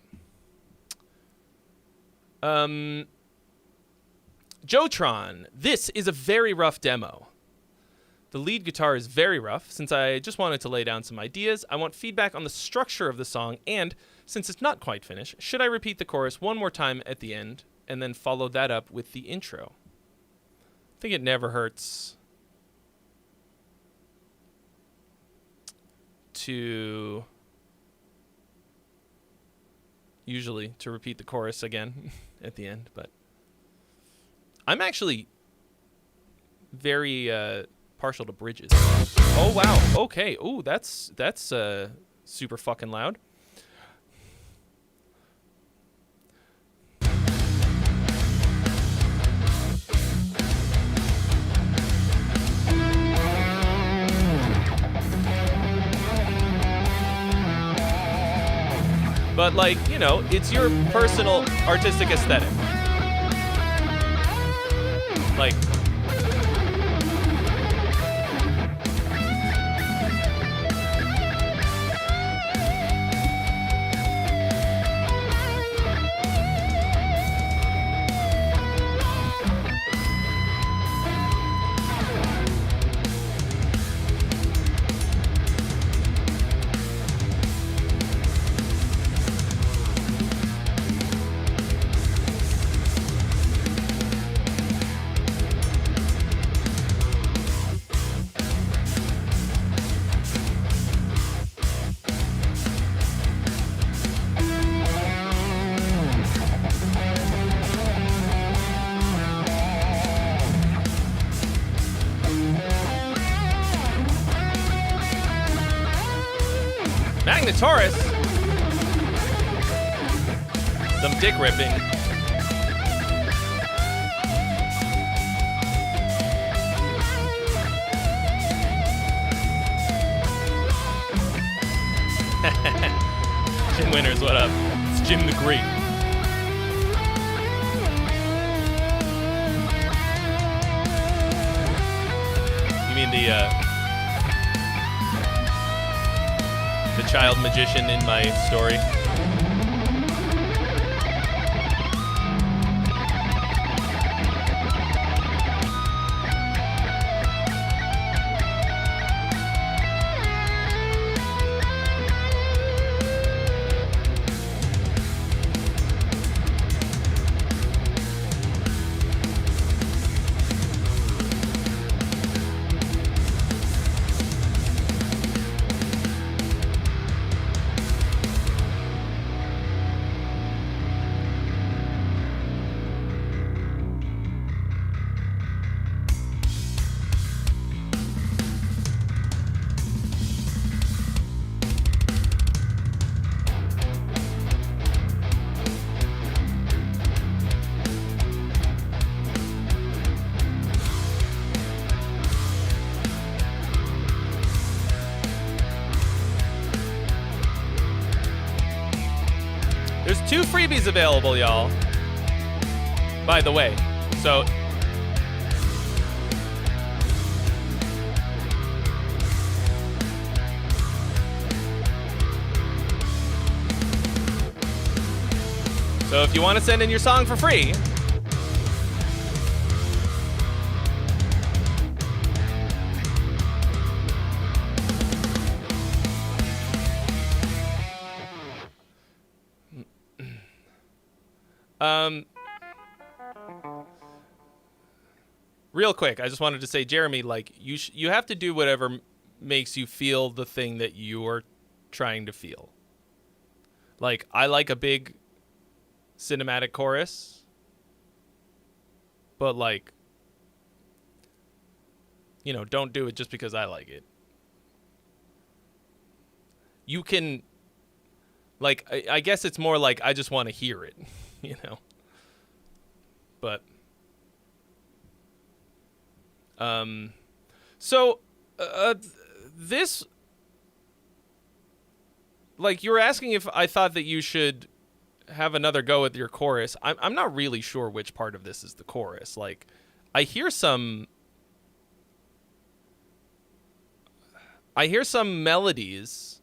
Jotron, this is a very rough demo. The lead guitar is very rough. Since I just wanted to lay down some ideas, I want feedback on the structure of the song, and since it's not quite finished, should I repeat the chorus one more time at the end and then follow that up with the intro? I think it never hurts to repeat the chorus again at the end, but I'm actually very partial to bridges. Oh wow, okay. Ooh, that's super fucking loud. But like, you know, it's your personal artistic aesthetic. Like, Magnetoris. Some dick ripping. Jim Winters, what up? It's Jim the Great. You mean the child magician in my story? There's 2 freebies available, y'all. By the way, so if you want to send in your song for free, Real quick, I just wanted to say, Jeremy, like you have to do whatever makes you feel the thing that you are trying to feel. Like, I like a big cinematic chorus, but like, you know, don't do it just because I like it. You can, like, I guess it's more like I just want to hear it, you know. But this, like, you were asking if I thought that you should have another go at your chorus. I'm not really sure which part of this is the chorus. Like, I hear some melodies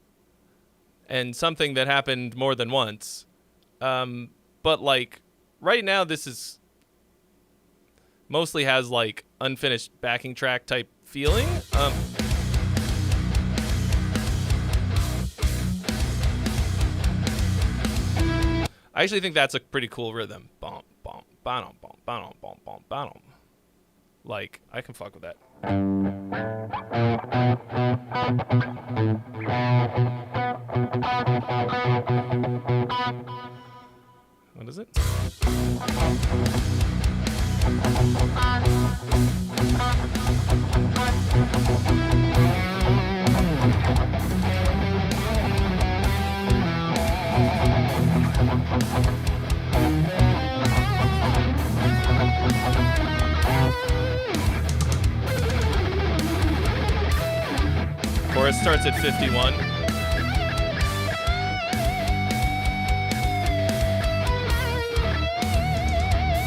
and something that happened more than once. But like right now this is mostly has like unfinished backing track type feeling. I actually think that's a pretty cool rhythm. Bom, bom, ba-dum, bom, ba-dum, bom, bom, ba-dum. Like, I can fuck with that. What is it? Chorus starts at 51.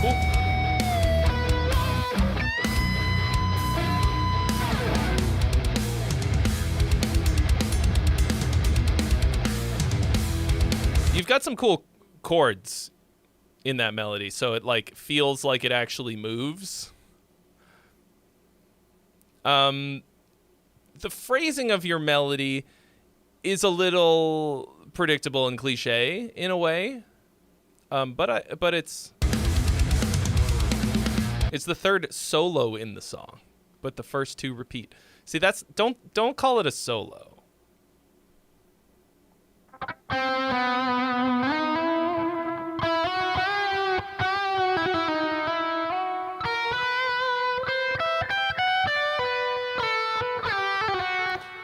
Cool. You've got some cool chords in that melody, so it like feels like it actually moves. The phrasing of your melody is a little predictable and cliche in a way, but it's the third solo in the song, but the first two repeat. See, that's don't call it a solo.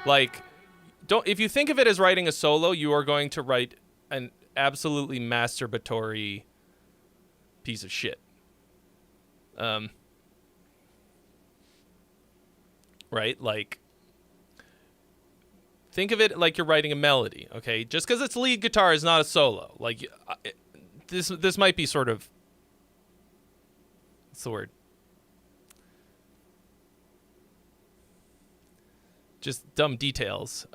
Like, if you think of it as writing a solo, you are going to write an absolutely masturbatory piece of shit. Right? Like, think of it like you're writing a melody, okay? Just because it's lead guitar is not a solo. Like, this might be sort of, what's the word? Just dumb details.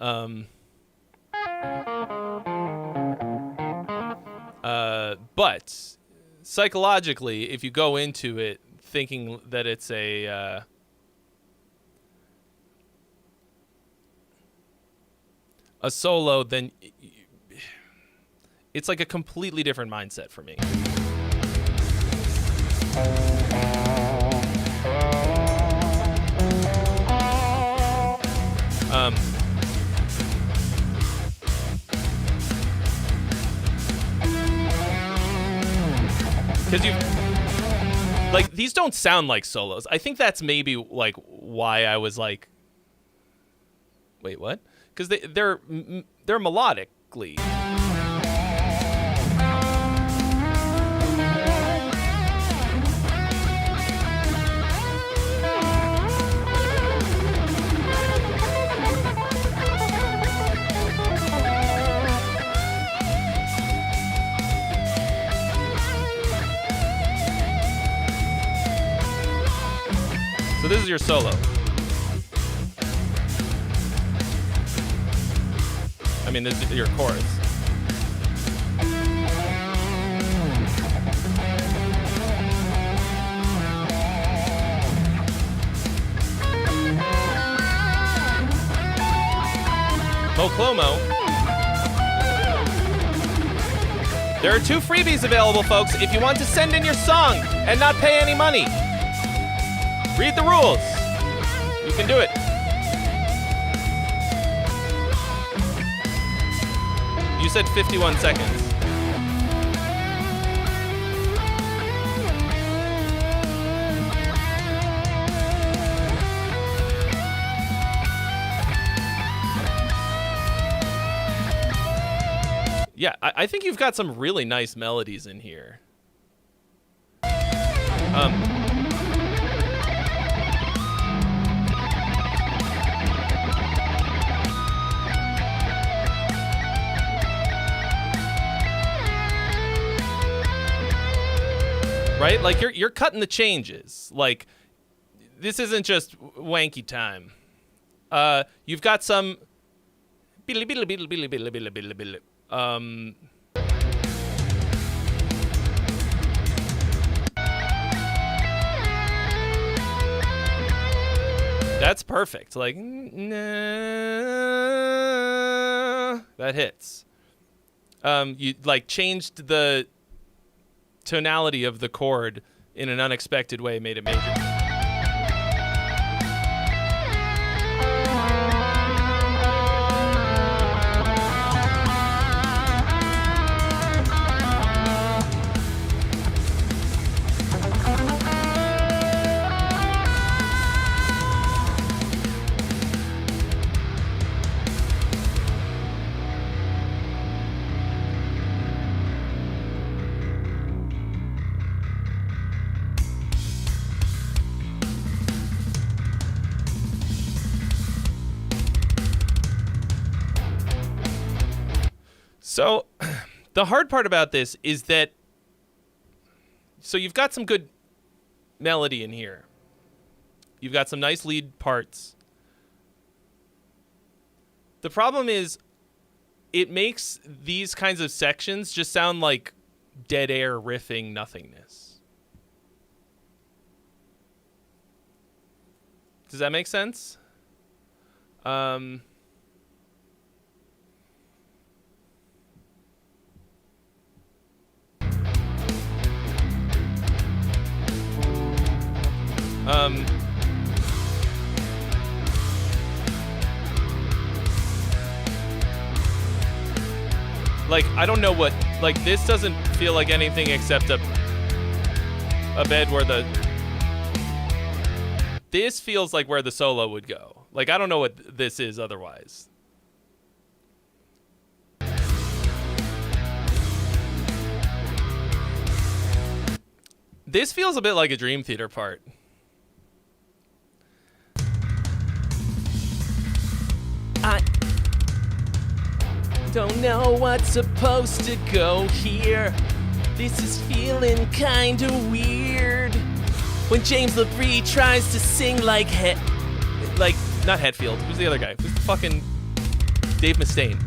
But psychologically, if you go into it thinking that it's a solo, then it's like a completely different mindset for me. Because like, these don't sound like solos. I think that's maybe like why I was like, wait, what? Because they're melodically. So this is your solo. I mean, this is your chorus. Mo Clomo. There are 2 freebies available, folks, if you want to send in your song and not pay any money. Read the rules. You can do it. You said 51 seconds. Yeah, I think you've got some really nice melodies in here. Right? Like you're cutting the changes. Like this isn't just wanky time. You've got some that's perfect. Like that hits. You like changed the tonality of the chord in an unexpected way, made it major. So the hard part about this is that, so you've got some good melody in here. You've got some nice lead parts. The problem is it makes these kinds of sections just sound like dead air riffing nothingness. Does that make sense? Like, I don't know what, like, this doesn't feel like anything except a bed where this feels like where the solo would go. Like, I don't know what this is otherwise. This feels a bit like a Dream Theater part. I don't know what's supposed to go here. This is feeling kinda weird. When James LaBrie tries to sing like not Hetfield. Who's the other guy? Who's the fucking Dave Mustaine?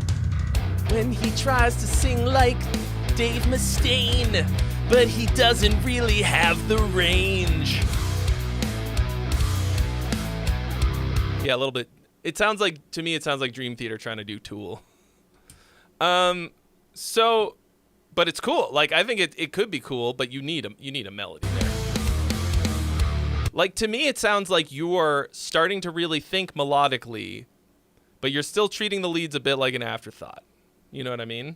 When he tries to sing like Dave Mustaine, but he doesn't really have the range. Yeah, a little bit. It sounds like, to me, it sounds like Dream Theater trying to do Tool. So, but it's cool. Like, I think it could be cool, but you need a melody there. Like, to me, it sounds like you're starting to really think melodically, but you're still treating the leads a bit like an afterthought. You know what I mean?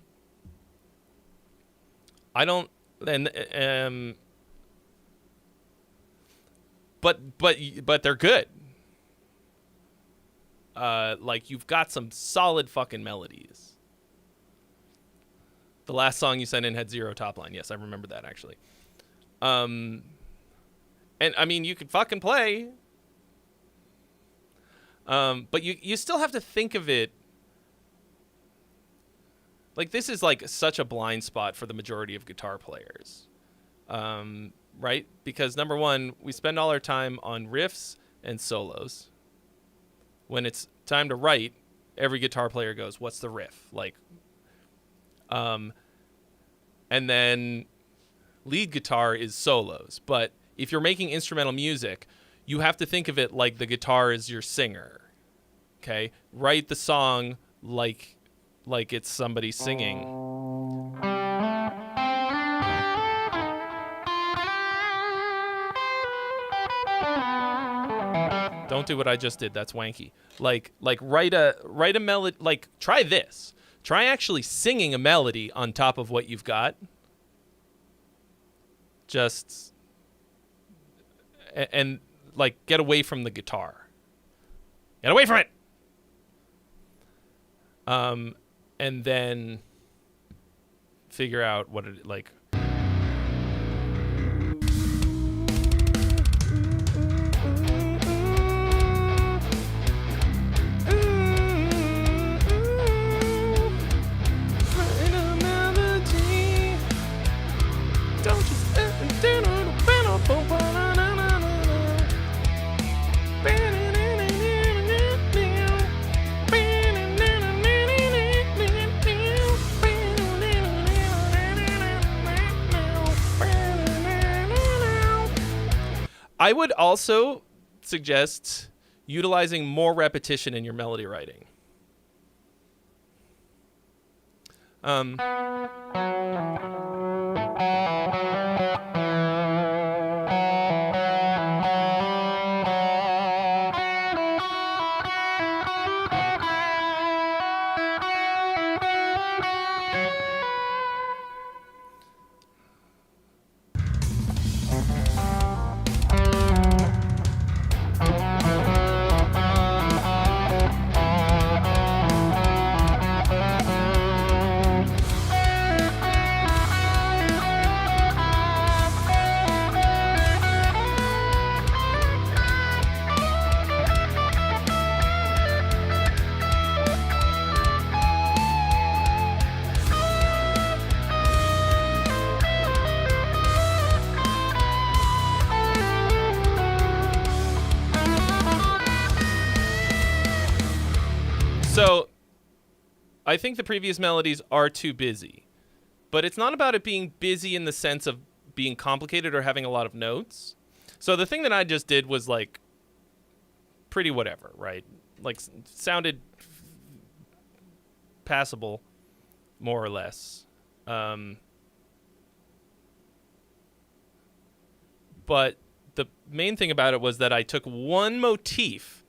I don't, and but they're good. Like, you've got some solid fucking melodies. The last song you sent in had 0 top line. Yes, I remember that, actually. And, I mean, you could fucking play. But you still have to think of it. Like, this is, like, such a blind spot for the majority of guitar players. Right? Because, number one, we spend all our time on riffs and solos. When it's time to write, every guitar player goes, what's the riff? Like, and then lead guitar is solos. But if you're making instrumental music, you have to think of it like the guitar is your singer. Okay? Write the song like it's somebody singing. Don't do what I just did. That's wanky. Like write a melody. Like try this. Try actually singing a melody on top of what you've got. Just and like get away from the guitar. Get away from it. And then figure out what it like. I would also suggest utilizing more repetition in your melody writing. So I think the previous melodies are too busy, but it's not about it being busy in the sense of being complicated or having a lot of notes. So the thing that I just did was like pretty whatever, right? Like sounded passable, more or less. But the main thing about it was that I took one motif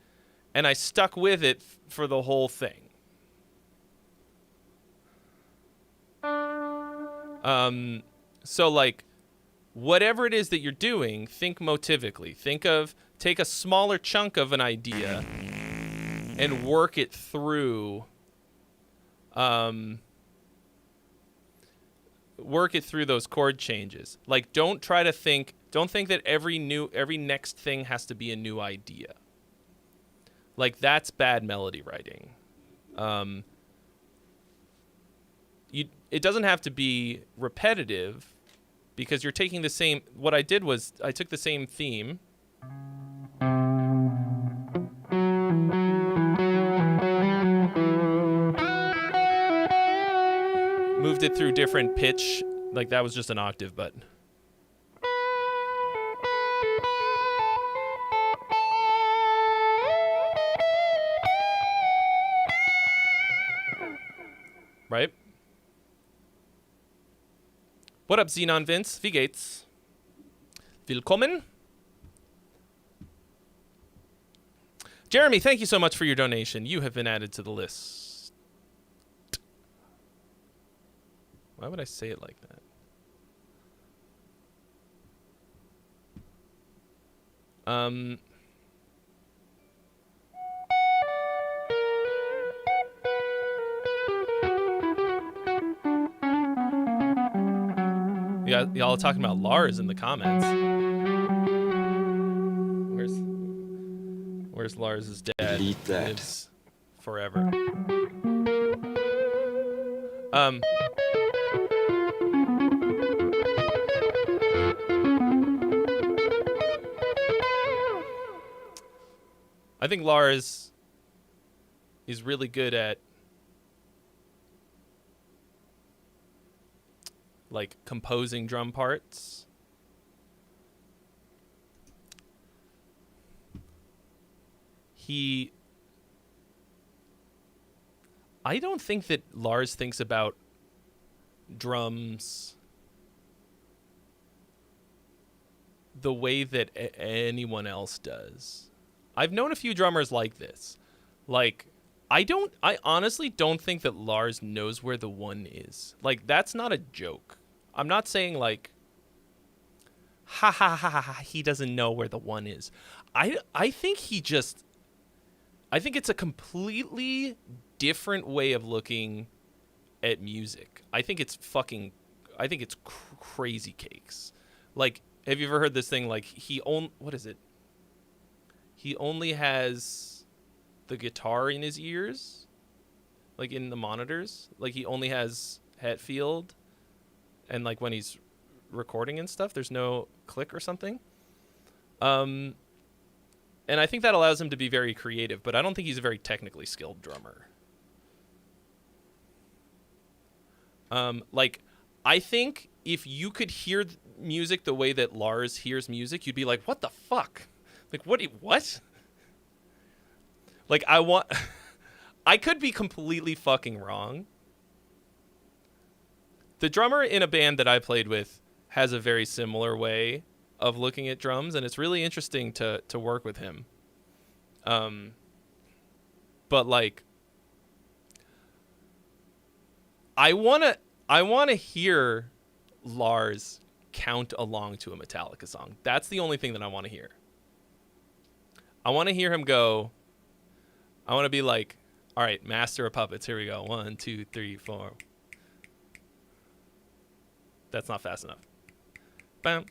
and I stuck with it for the whole thing. So like, whatever it is that you're doing, think motivically. Take a smaller chunk of an idea and work it through. Work it through those chord changes. Like, don't think that every next thing has to be a new idea. Like, that's bad melody writing. It doesn't have to be repetitive because you're taking the same. What I did was I took the same theme. Moved it through different pitch. Like, that was just an octave, but. Right? What up, Xenon Vince? Wie geht's? Willkommen. Jeremy, thank you so much for your donation. You have been added to the list. Why would I say it like that? Y'all are talking about Lars in the comments. Where's Lars's dad? Delete that. Lives forever. I think Lars is really good at like composing drum parts. I don't think that Lars thinks about drums the way that anyone else does. I've known a few drummers like this. Like, I honestly don't think that Lars knows where the one is. Like, that's not a joke. I'm not saying like, ha ha ha ha, he doesn't know where the one is. I think I think it's a completely different way of looking at music. I think it's crazy cakes. Like, have you ever heard this thing like what is it? He only has the guitar in his ears, like in the monitors. Like he only has Hetfield, and like when he's recording and stuff, there's no click or something. And I think that allows him to be very creative, but I don't think he's a very technically skilled drummer. Like, I think if you could hear music the way that Lars hears music, you'd be like, what the fuck? Like, what? Like, I could be completely fucking wrong. The drummer in a band that I played with has a very similar way of looking at drums, and it's really interesting to work with him. But like, I wanna hear Lars count along to a Metallica song. That's the only thing that I want to hear. I want to hear him go. I want to be like, all right, Master of Puppets. Here we go. 1, 2, 3, 4. That's not fast enough. Bam,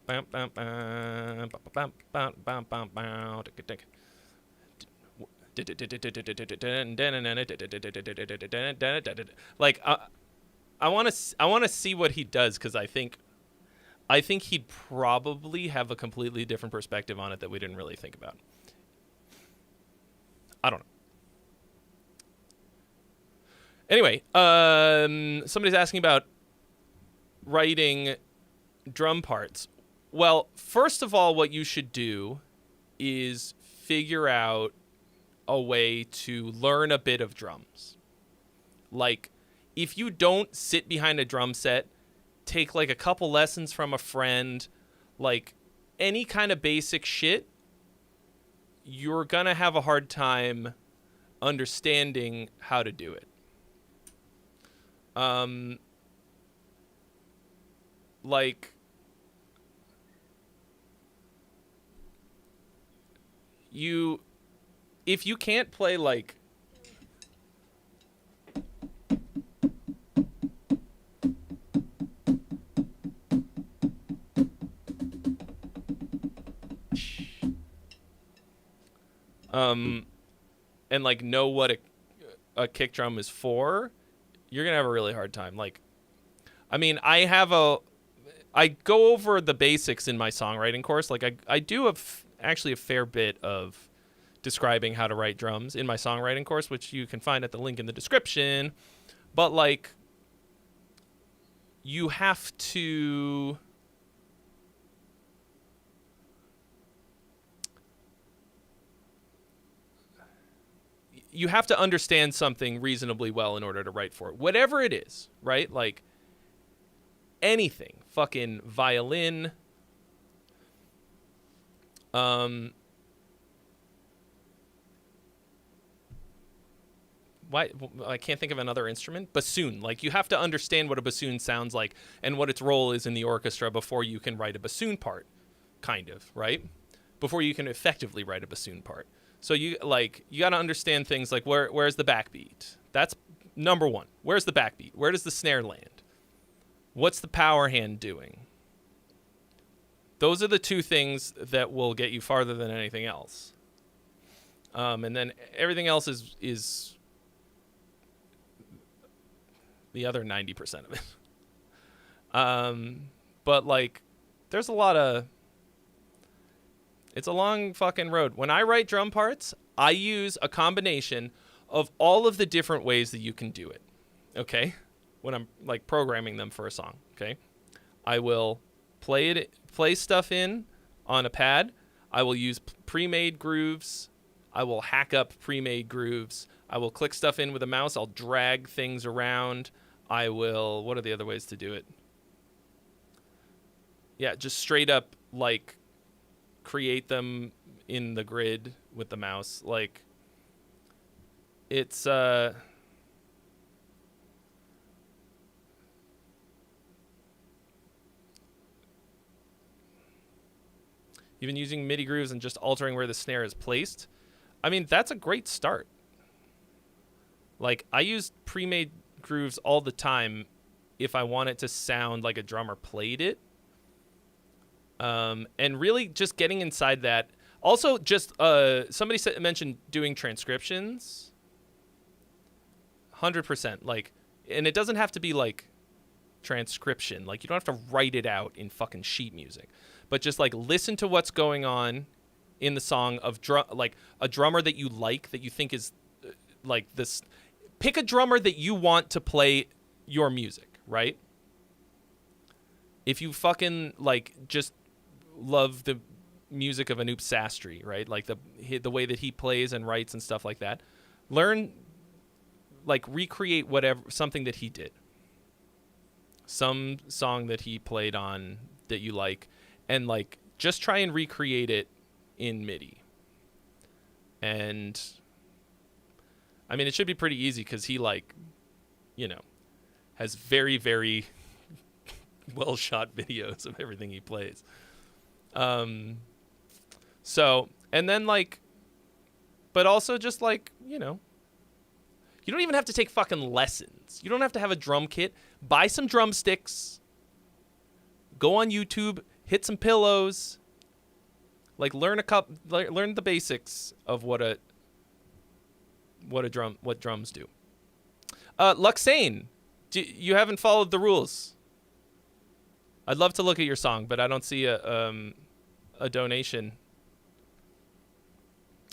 bam, bam, bam, bam, bam, bam, bam, bam. Like, I want to see what he does, because I think he'd probably have a completely different perspective on it that we didn't really think about. I don't know. Anyway, somebody's asking about writing drum parts. Well, first of all, what you should do is figure out a way to learn a bit of drums. Like, if you don't sit behind a drum set, take like a couple lessons from a friend, like any kind of basic shit, you're gonna have a hard time understanding how to do it. Like, if you can't play like and like know what a kick drum is for, you're gonna have a really hard time. Like, I mean, I go over the basics in my songwriting course. Like, I do actually a fair bit of describing how to write drums in my songwriting course, which you can find at the link in the description. But like, you have to understand something reasonably well in order to write for it. Whatever it is, right? Like, anything. Fucking violin. Why? I can't think of another instrument. Bassoon. Like, you have to understand what a bassoon sounds like and what its role is in the orchestra before you can write a bassoon part, kind of, right? Before you can effectively write a bassoon part. So you got to understand things like where's the backbeat? That's number one. Where's the backbeat? Where does the snare land? What's the power hand doing? Those are the two things that will get you farther than anything else. And then everything else is the other 90% of it. But like, there's a lot of, it's a long fucking road. When I write drum parts, I use a combination of all of the different ways that you can do it. Okay? When I'm like programming them for a song, okay? I will play stuff in on a pad. I will use pre-made grooves. I will hack up pre-made grooves. I will click stuff in with a mouse. I'll drag things around. I will, what are the other ways to do it? Yeah, just straight up like create them in the grid with the mouse. Like, it's even using MIDI grooves and just altering where the snare is placed. I mean, that's a great start. Like, I use pre-made grooves all the time if I want it to sound like a drummer played it. And really just getting inside that. Also, just somebody mentioned doing transcriptions. 100%. Like, and it doesn't have to be like transcription. Like, you don't have to write it out in fucking sheet music. But just like listen to what's going on in the song of like a drummer that you like, that you think is like this. Pick a drummer that you want to play your music, right? If you fucking like just love the music of Anup Sastry, right? Like the way that he plays and writes and stuff like that. Learn, like, recreate something that he did. Some song that he played on that you like, and like just try and recreate it in MIDI. And I mean, it should be pretty easy because he, like, you know, has very, very well shot videos of everything he plays. So, and then like, but also just like, you know, you don't even have to take fucking lessons. You don't have to have a drum kit. Buy some drumsticks. Go on YouTube. Hit some pillows. Like, learn the basics of what drums do. Luxane, you haven't followed the rules. I'd love to look at your song, but I don't see a donation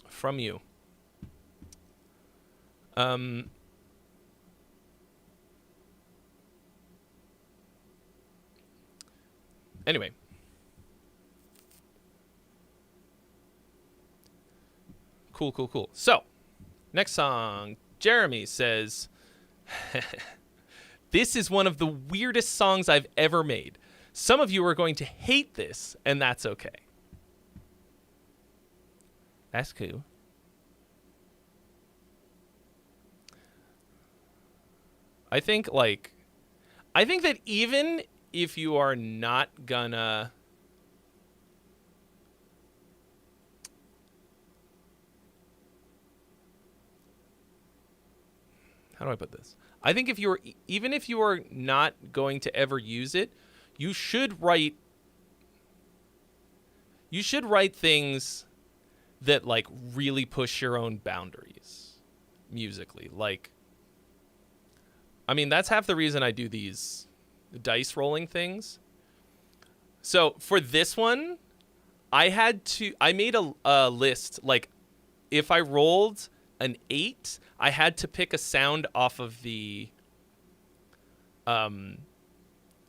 from you. Anyway. Cool. So, next song. Jeremy says, this is one of the weirdest songs I've ever made. Some of you are going to hate this, and that's okay. That's cool. I think that even if you are not gonna... How do I put this? I think even if you are not going to ever use it, you should write things that like really push your own boundaries musically. Like, I mean, that's half the reason I do these dice rolling things. So for this one, I made a list. Like, if I rolled an 8, I had to pick a sound off of the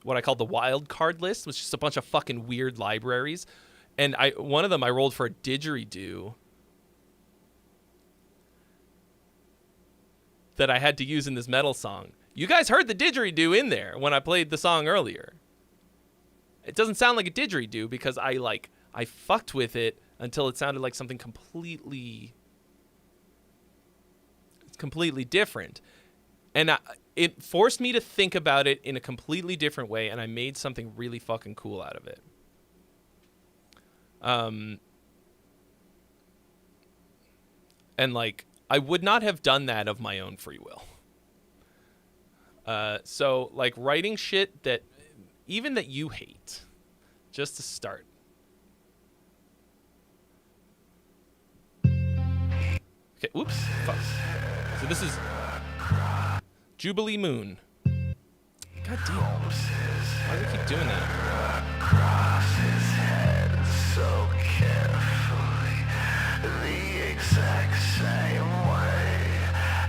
what I called the wild card list, which is just a bunch of fucking weird libraries. And one of them I rolled for a didgeridoo that I had to use in this metal song. You guys heard the didgeridoo in there when I played the song earlier. It doesn't sound like a didgeridoo because I fucked with it until it sounded like something completely different. And it forced me to think about it in a completely different way, and I made something really fucking cool out of it. And like, I would not have done that of my own free will. So like, writing shit that you hate, just to start. Okay, oops, fuck. So this is Jubilee Moon. God damn. Why do we keep doing that? Across his head so carefully, the exact same way,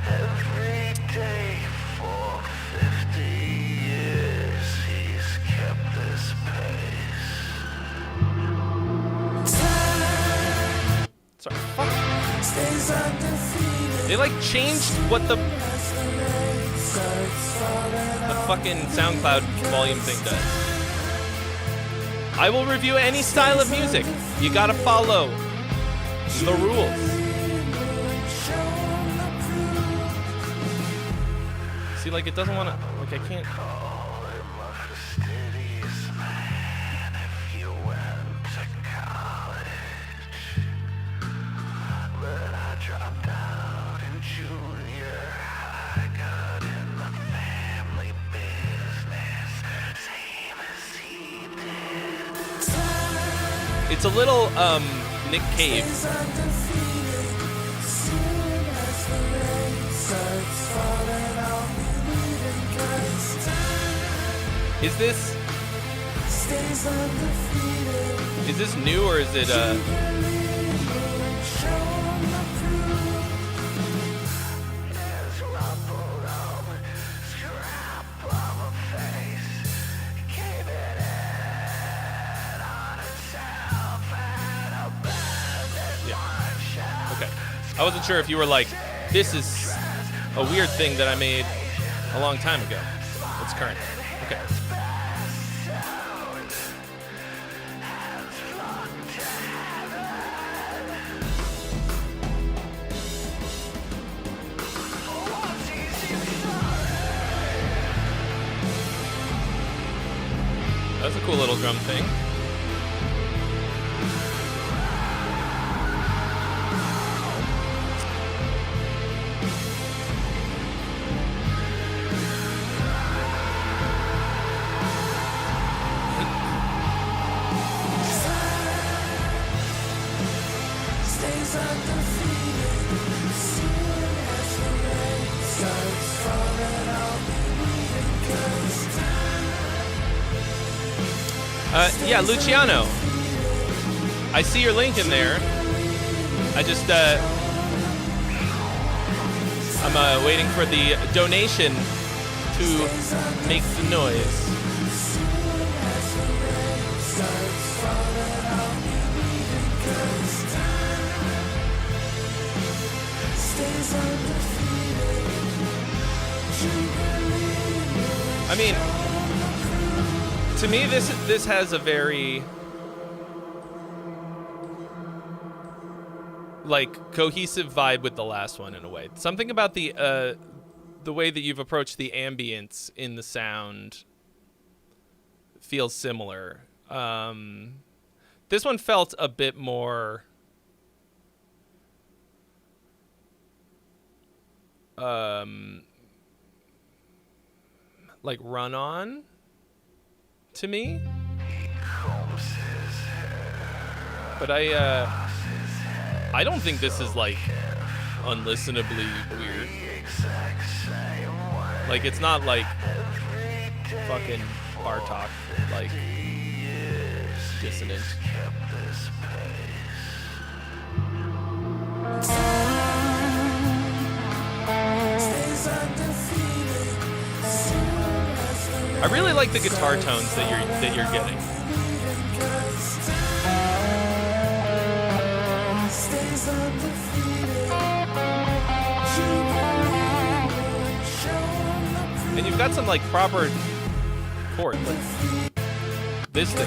every day for 50 years he's kept this pace. Time Sorry, fuck. stays undefeated. They like changed what the fucking SoundCloud volume thing does. I will review any style of music. You gotta follow the rules. See, like, it doesn't want to, like, I can't. It's a little Nick Cave. Is this new or is it I wasn't sure if you were like, this is a weird thing that I made a long time ago. It's current. Okay. That's a cool little drum thing. Yeah, Luciano. I see your link in there. I just, I'm waiting for the donation to make the noise. I mean, to me, this has a very like cohesive vibe with the last one in a way. Something about the way that you've approached the ambience in the sound feels similar. This one felt a bit more like run on to me, but I don't think this is like unlistenably weird. Like, it's not like fucking Bartok, like dissonant. I really like the guitar tones that you're getting. And you've got some like proper chords, like this thing.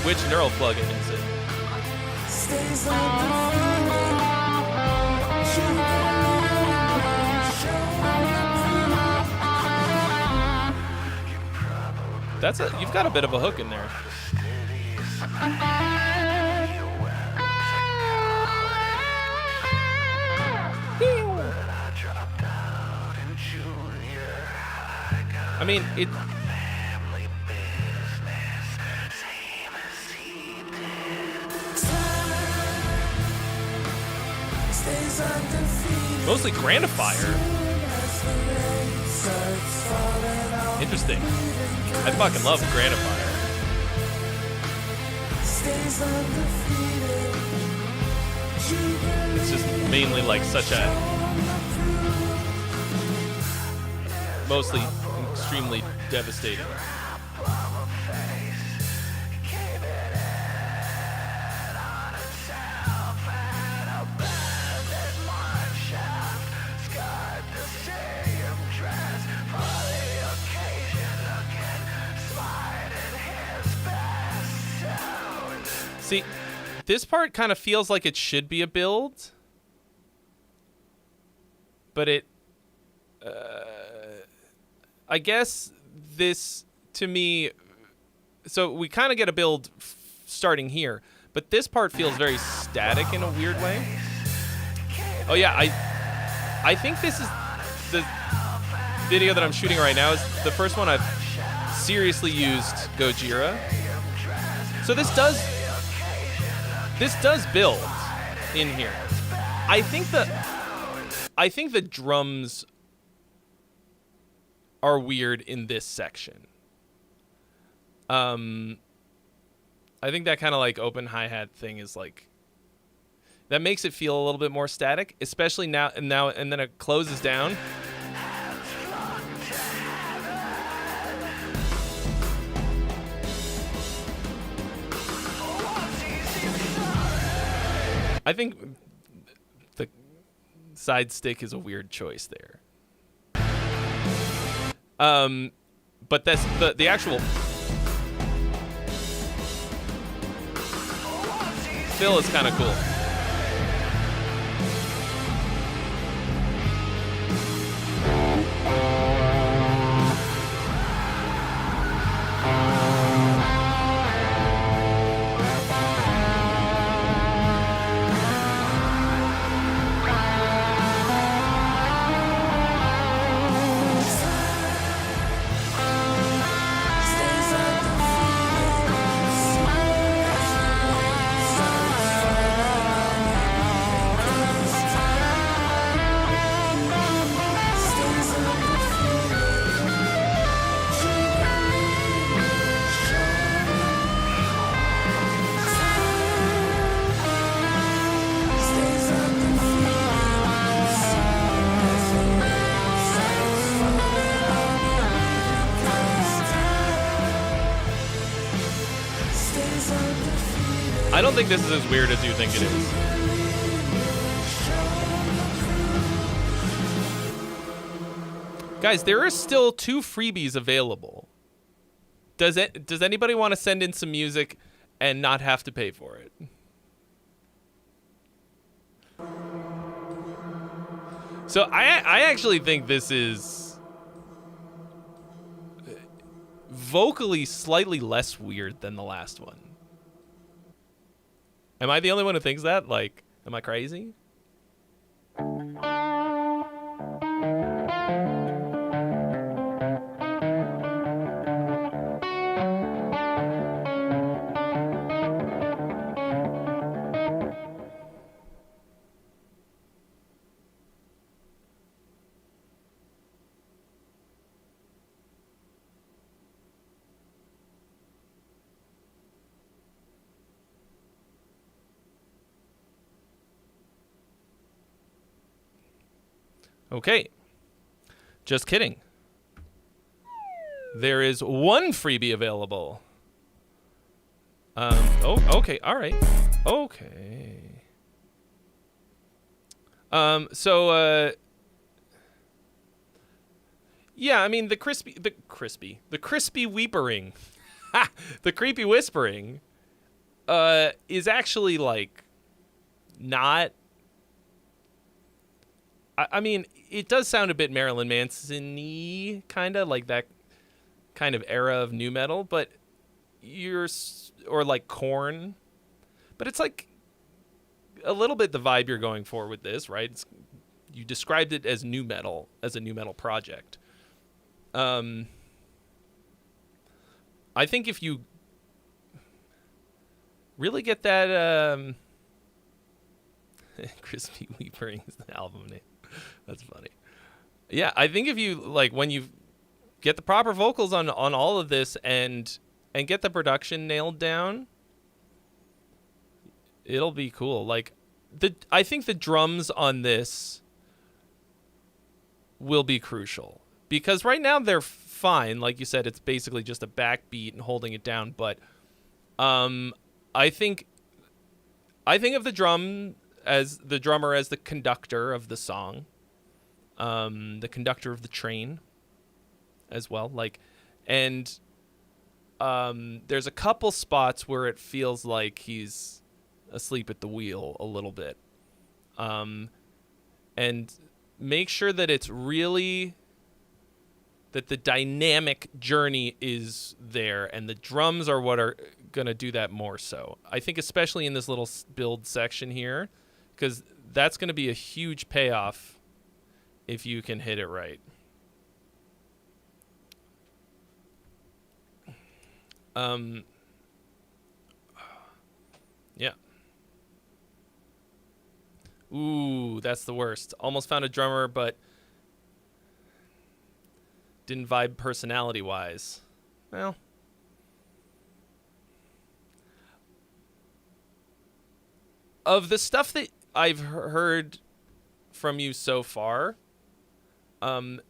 Which neural plugin is it? You've got a bit of a hook in there. I mean, it. Mostly Grandifier. Interesting. I fucking love Grandifier. It's just mainly like such a mostly extremely devastating. See, this part kind of feels like it should be a build, but it, I guess this, to me, so we kind of get a build starting here, but this part feels very static in a weird way. Oh yeah, I think this is the video that I'm shooting right now is the first one I've seriously used Gojira. So this does build in here. I think the drums are weird in this section. I think that kind of like open hi-hat thing is like, that makes it feel a little bit more static, especially now and then it closes down. I think the side stick is a weird choice there. But that's the actual fill is kind of cool. I don't think this is as weird as you think it is. Guys, there are still 2 freebies available. Does anybody want to send in some music and not have to pay for it? So I actually think this is vocally slightly less weird than the last one. Am I the only one who thinks that? Like, am I crazy? Okay. Just kidding. There is 1 freebie available. Oh, okay, all right. Okay. Yeah, I mean, the crispy weepering, the creepy whispering, is actually, like, not, I mean, it does sound a bit Marilyn Manson-y, kind of, like that kind of era of nu metal, but or like Korn, but it's like a little bit the vibe you're going for with this, right? You described it as nu metal, as a nu metal project. I think if you really get that, Crispy Weepering is the album name. That's funny. Yeah, I think if you, like, when you get the proper vocals on all of this and get the production nailed down, it'll be cool. Like, I think the drums on this will be crucial, because right now they're fine. Like you said, it's basically just a backbeat and holding it down. But I think of the drummer as the conductor of the song, the conductor of the train as well. Like, and there's a couple spots where it feels like he's asleep at the wheel a little bit. And make sure that it's really, that the dynamic journey is there, and the drums are what are going to do that more so. I think especially in this little build section here, because that's going to be a huge payoff if you can hit it right. Yeah. Ooh, that's the worst. Almost found a drummer, but didn't vibe personality-wise. Well, of the stuff that I've heard from you so far, none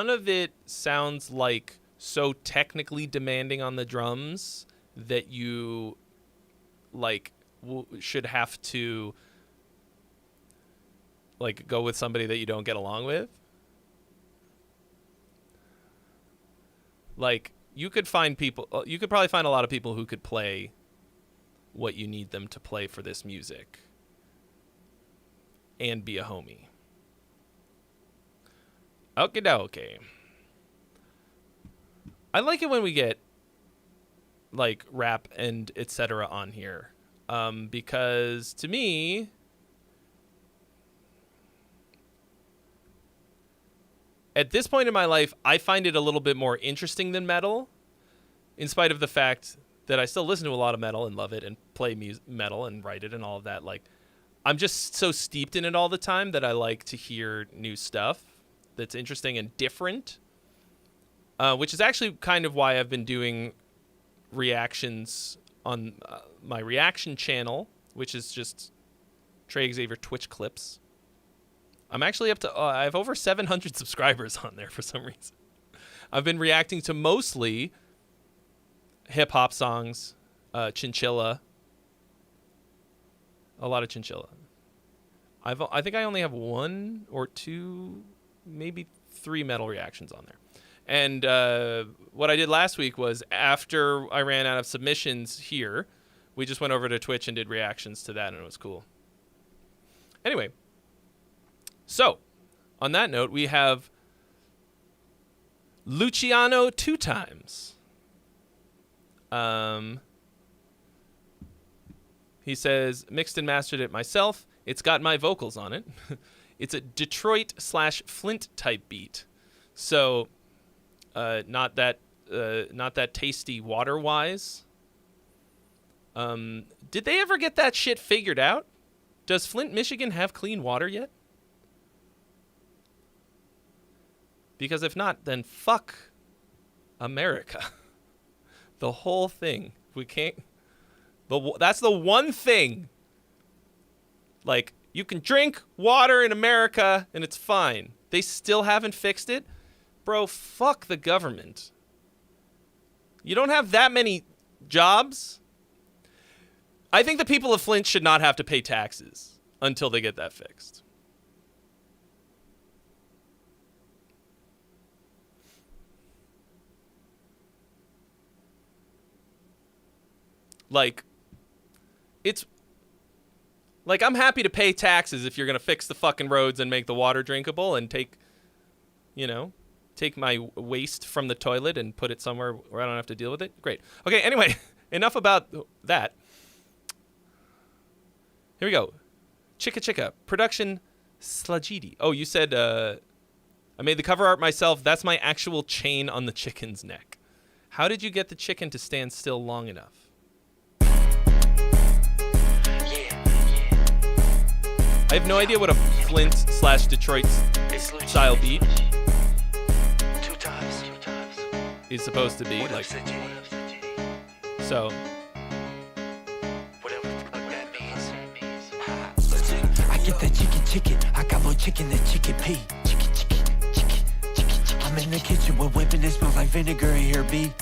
of it sounds like so technically demanding on the drums that you like should have to like go with somebody that you don't get along with. Like you could probably find a lot of people who could play what you need them to play for this music and be a homie. Okie dokie. I like it when we get like rap and etc. on here, because to me, at this point in my life, I find it a little bit more interesting than metal, in spite of the fact that I still listen to a lot of metal and love it and play metal and write it and all of that. Like, I'm just so steeped in it all the time that I like to hear new stuff that's interesting and different, which is actually kind of why I've been doing reactions on my reaction channel, which is just Trey Xavier Twitch clips. I'm actually up to, I have over 700 subscribers on there for some reason. I've been reacting to mostly hip-hop songs, Chinchilla, a lot of Chinchilla. I think I only have 1 or 2, maybe 3 metal reactions on there. And what I did last week was, after I ran out of submissions here, we just went over to Twitch and did reactions to that, and it was cool. Anyway, so on that note, we have Luciano 2 times. He says, mixed and mastered it myself. It's got my vocals on it. It's a Detroit/Flint type beat. So, not that tasty water-wise. Did they ever get that shit figured out? Does Flint, Michigan have clean water yet? Because if not, then fuck America. The whole thing. We can't... That's the one thing. Like, you can drink water in America and it's fine. They still haven't fixed it? Bro, fuck the government. You don't have that many jobs? I think the people of Flint should not have to pay taxes until they get that fixed. Like, it's... Like, I'm happy to pay taxes if you're going to fix the fucking roads and make the water drinkable and take, you know, take my waste from the toilet and put it somewhere where I don't have to deal with it. Great. Okay, anyway, enough about that. Here we go. Chicka Chicka. Production Slagidi. Oh, you said, I made the cover art myself. That's my actual chain on the chicken's neck. How did you get the chicken to stand still long enough? I have no idea what a Flint/Detroit style beat is supposed to be. Like, so. I get that chicken. I got more chicken than chicken pea. Chicken. I'm in the kitchen with whipping. It smells like vinegar in here, B.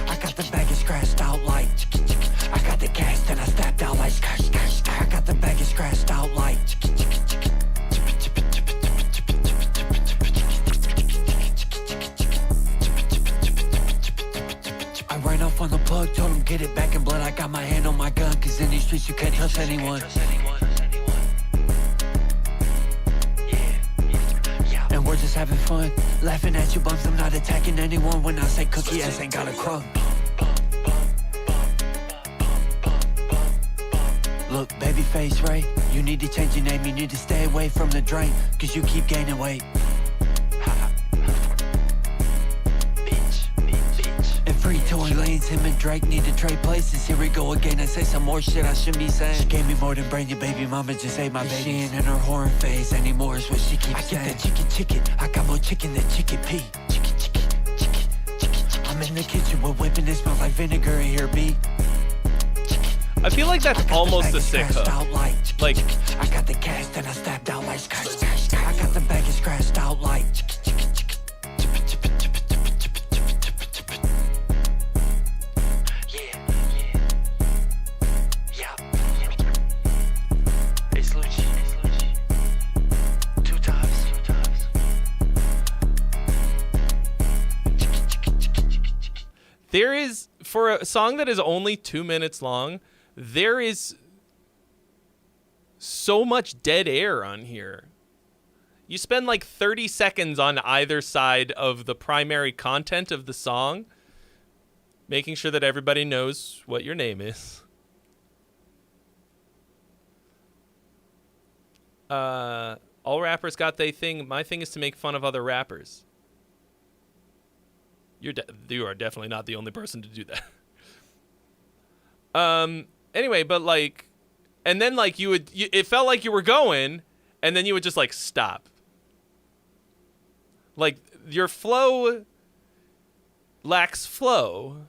I got the bag scratched out like. I got the gas and I snapped out like. I got the bag scratched out like. streets you can't trust anyone. And we're just having fun, laughing at you bums. I'm not attacking anyone when I say cookie ass ain't got a crumb. Look, babyface Ray, you need to change your name. You need to stay away from the drain, cause you keep gaining weight. And free Tory Lanes, him and Drake need to trade places. Here we go again, I say some more shit I shouldn't be saying. She gave me more than brain, your baby mama just ate my baby. She ain't in her horn phase anymore is what she keeps saying. I get that chicken, I got more chicken than chicken pea. I'm in the kitchen, we're whipping, it smells like vinegar in here, B. I feel like that's almost a sick hook. Like, I got the cash, then I stepped out like I got the bag scratched out like. there is, for a song that is only 2 minutes long, there is so much dead air on here. You spend like 30 seconds on either side of the primary content of the song, making sure that everybody knows what your name is. All rappers got their thing. My thing is to make fun of other rappers. You are definitely not the only person to do that. Anyway, but like, and then like it felt like you were going, and then you would just like stop. Like your flow lacks flow.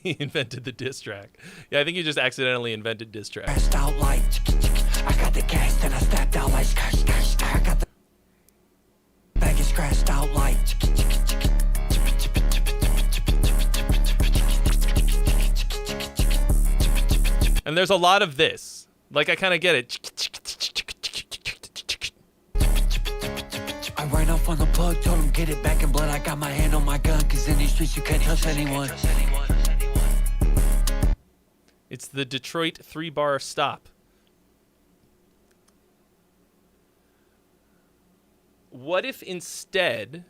He invented the diss track. Yeah, I think you just accidentally invented diss track. Out like, I got the gas, then I stepped out like, I got the bag is scratched out like. And there's a lot of this. Like, I kind of get it. I ran off on the plug, told him get it back in blood. I got my hand on my gun, cause in these streets you can't trust anyone. It's the Detroit 3-bar stop. What if instead...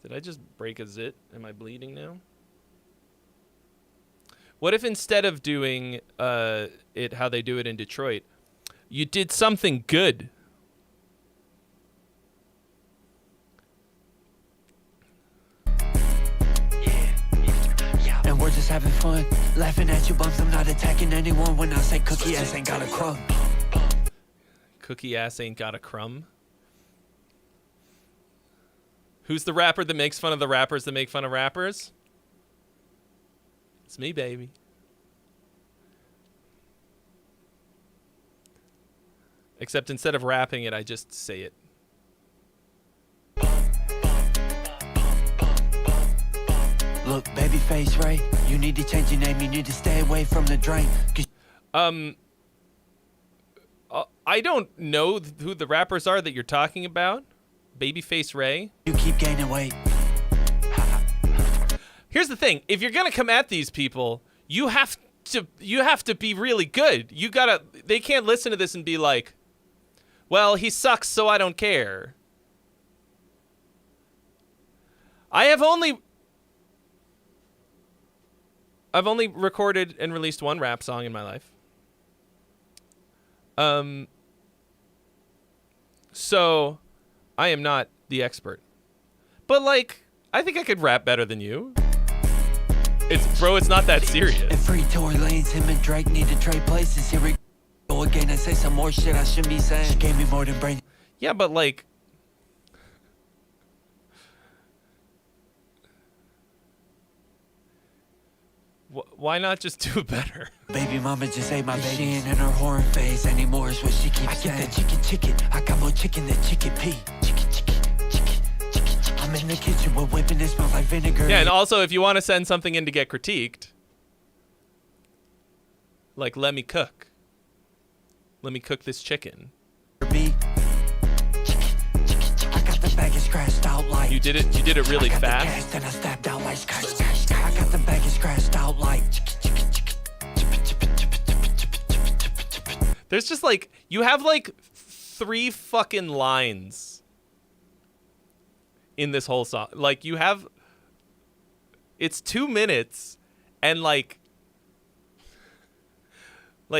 Did I just break a zit? Am I bleeding now? What if instead of doing it how they do it in Detroit, you did something good? And we're just having fun, laughing at you bums. I'm not attacking anyone when I say cookie ass ain't got a crumb. Cookie ass ain't got a crumb? Who's the rapper that makes fun of the rappers that make fun of rappers? It's me, baby. Except instead of rapping it, I just say it. Look, babyface Ray, you need to change your name. You need to stay away from the drain. I don't know who the rappers are that you're talking about. Babyface Ray. You keep gaining weight. Here's the thing: if you're gonna come at these people, you have to be really good. They can't listen to this and be like, "Well, he sucks, so I don't care." I've only recorded and released one rap song in my life. So I am not the expert. But like, I think I could rap better than you. It's not that serious. And free Tory Lanes, him and Drake need to trade places. Here we go again. I say some more shit I shouldn't be saying. She gave me more than brain. Yeah, but like, why not just do it better? Baby mama just ate my baby. She ain't in her horn phase anymore is what she keeps saying. I get that chicken. I got more chicken than chicken pea. I'm in the kitchen, we're whipping, it smells like vinegar. Yeah, and also if you want to send something in to get critiqued, like let me cook this chicken. I got the bag scratched out like. You did it really fast. Then I stepped out like I got the baggage scratched out like. There's just like, you have like 3 fucking lines in this whole song. Like you have, it's 2 minutes and like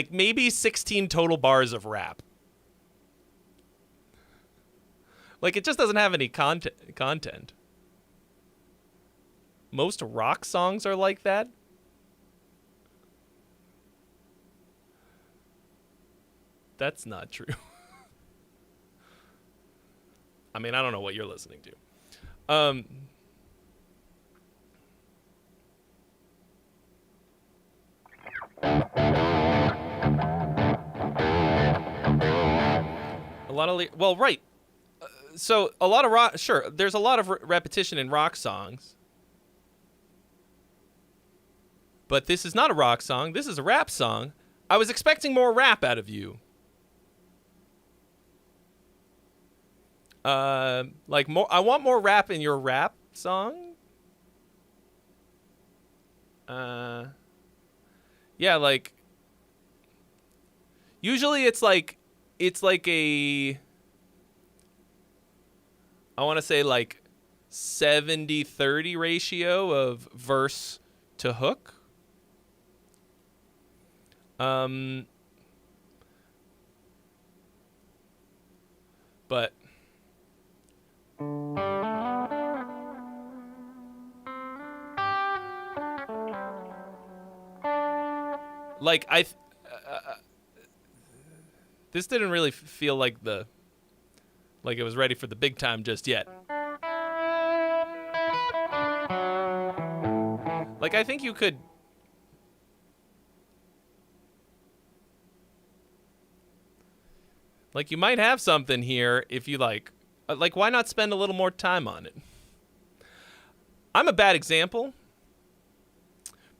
maybe 16 total bars of rap. Like it just doesn't have any content. Most rock songs are like that. That's not true. I mean, I don't know what you're listening to. A lot of well, right. So a lot of rock. Sure, there's a lot of repetition in rock songs, but this is not a rock song. This is a rap song. I was expecting more rap out of you. Like more. I want more rap in your rap song. Yeah, like. Usually it's like a. I want to say like 70-30 ratio of verse to hook. But like this didn't really feel like it was ready for the big time just yet. Like I think you could you might have something here if you like why not spend a little more time on it? I'm a bad example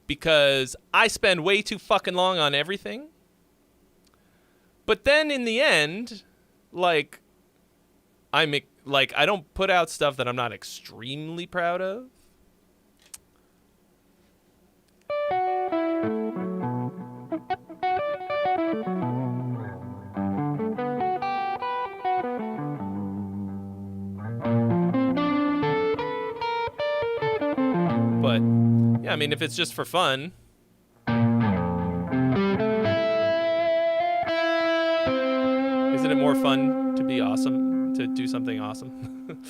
because I spend way too fucking long on everything. But then in the end, I don't put out stuff that I'm not extremely proud of. But yeah, I mean, if it's just for fun. Isn't it more fun to be awesome, to do something awesome?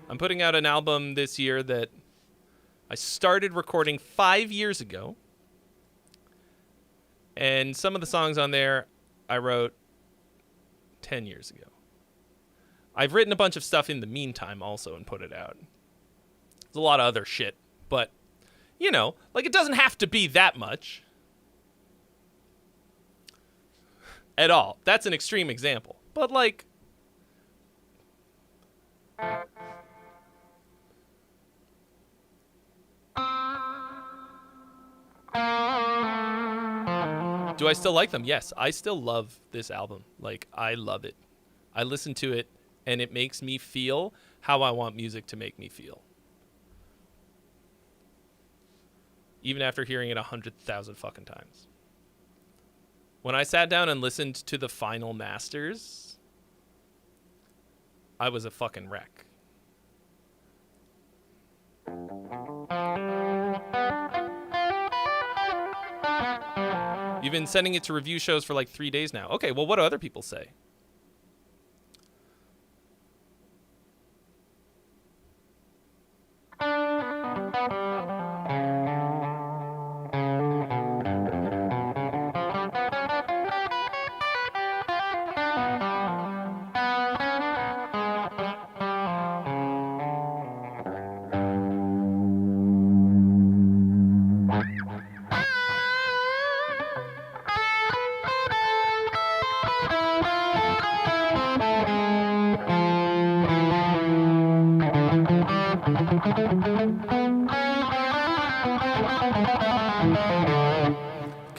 I'm putting out an album this year that I started recording 5 years ago. And some of the songs on there I wrote 10 years ago. I've written a bunch of stuff in the meantime also and put it out. There's a lot of other shit, but, you know, like it doesn't have to be that much. At all. That's an extreme example. But, like... Do I still like them? Yes, I still love this album. Like, I love it. I listen to it, and it makes me feel how I want music to make me feel. Even after hearing it 100,000 fucking times. When I sat down and listened to the final masters, I was a fucking wreck. You've been sending it to review shows for like 3 days now. Okay, well, what do other people say?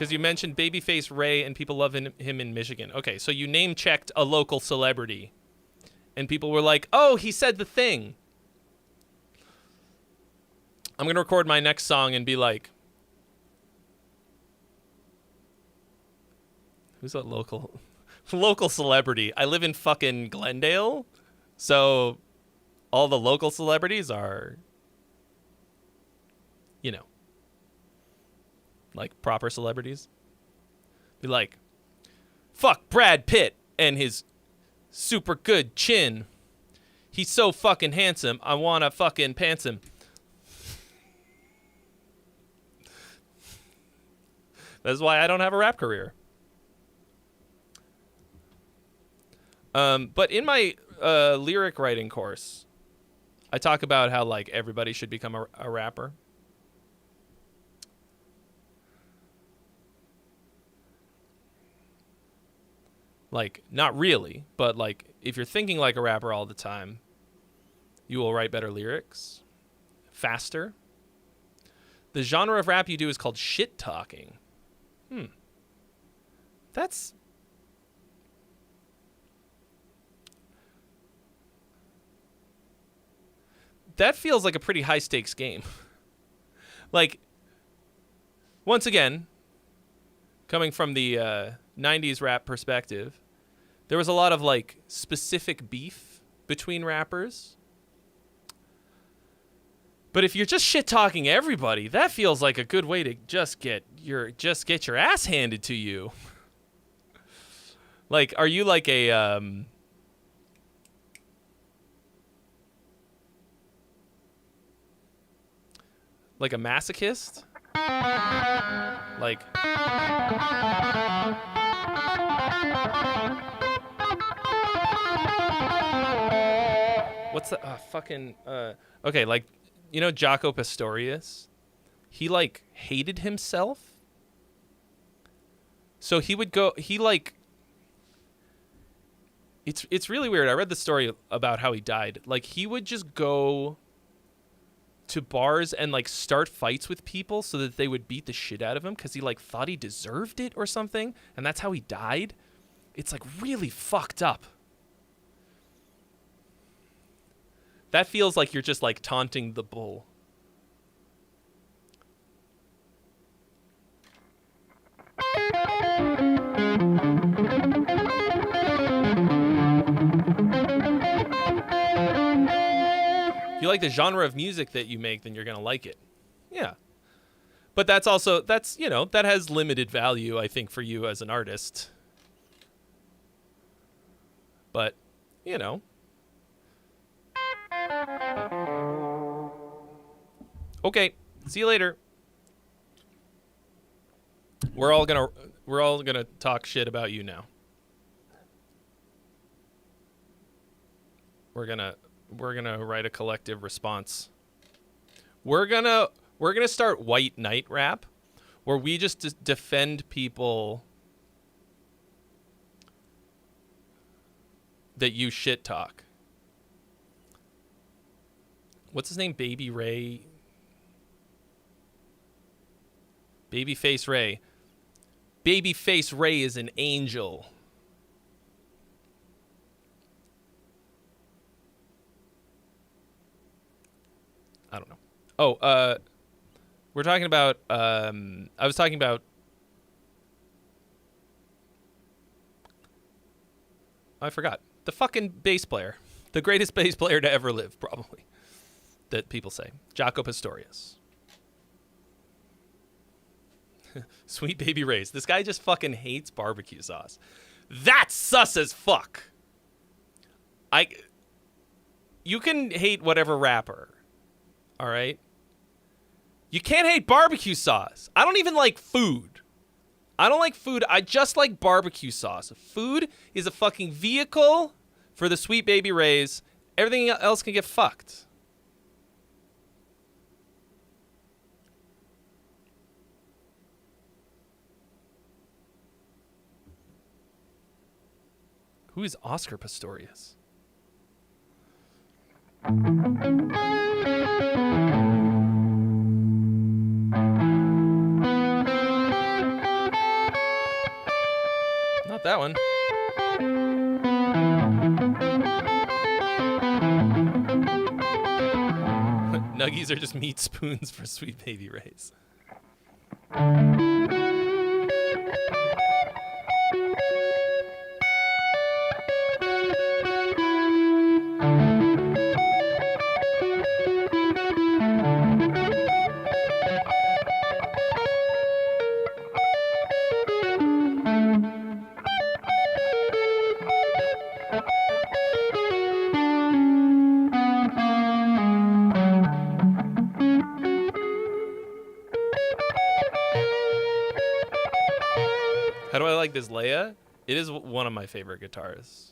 because you mentioned Babyface Ray and people love him in Michigan. Okay, so you name-checked a local celebrity, and people were like, oh, he said the thing. I'm going to record my next song and be like, who's that local celebrity? I live in fucking Glendale, so all the local celebrities are, you know, like proper celebrities. Be like, fuck Brad Pitt and his super good chin. He's so fucking handsome. I wanna fucking pants him. That's why I don't have a rap career. But in my lyric writing course, I talk about how like everybody should become a rapper. Like, not really, but like if you're thinking like a rapper all the time, you will write better lyrics, faster. The genre of rap you do is called shit talking. That feels like a pretty high stakes game. Like, once again, coming from the 90s rap perspective, there was a lot of like specific beef between rappers. But if you're just shit talking everybody, that feels like a good way to just get your ass handed to you. Like, are you like a masochist? Like, what's the fucking okay, like, you know Jaco Pastorius? He like hated himself. So he would go, he like, it's really weird. I read the story about how he died. Like, he would just go to bars and like start fights with people so that they would beat the shit out of him because he like thought he deserved it or something, and that's how he died. It's like really fucked up. That feels like you're just like taunting the bull. If you like the genre of music that you make, then you're going to like it. Yeah. But that's also, you know, that has limited value, I think, for you as an artist. But, you know. Okay, see you later. We're all gonna talk shit about you now. We're gonna write a collective response. We're gonna start White Knight rap, where we just defend people that you shit talk. What's his name? Baby Ray. Babyface Ray. Babyface Ray is an angel. I don't know. Oh, we're talking about, I was talking about, I forgot. The fucking bass player. The greatest bass player to ever live, probably. That people say. Jaco Pastorius. Sweet Baby Ray's. This guy just fucking hates barbecue sauce. That's sus as fuck. You can hate whatever rapper. All right? You can't hate barbecue sauce. I don't even like food. I don't like food. I just like barbecue sauce. Food is a fucking vehicle for the Sweet Baby Ray's. Everything else can get fucked. Who is Oscar Pistorius? Got that one. Nuggies are just meat spoons for Sweet Baby Ray's. How do I like this Leia? It is one of my favorite guitars.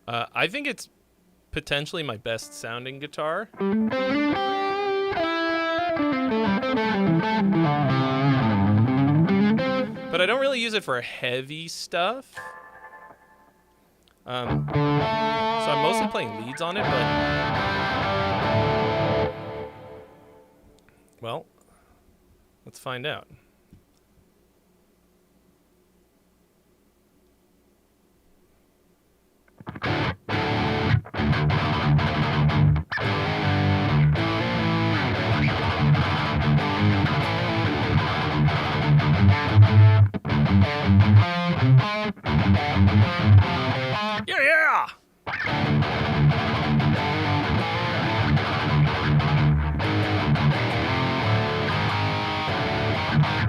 I think it's potentially my best sounding guitar. But I don't really use it for heavy stuff. So I'm mostly playing leads on it, but... Well, let's find out. Yeah, yeah!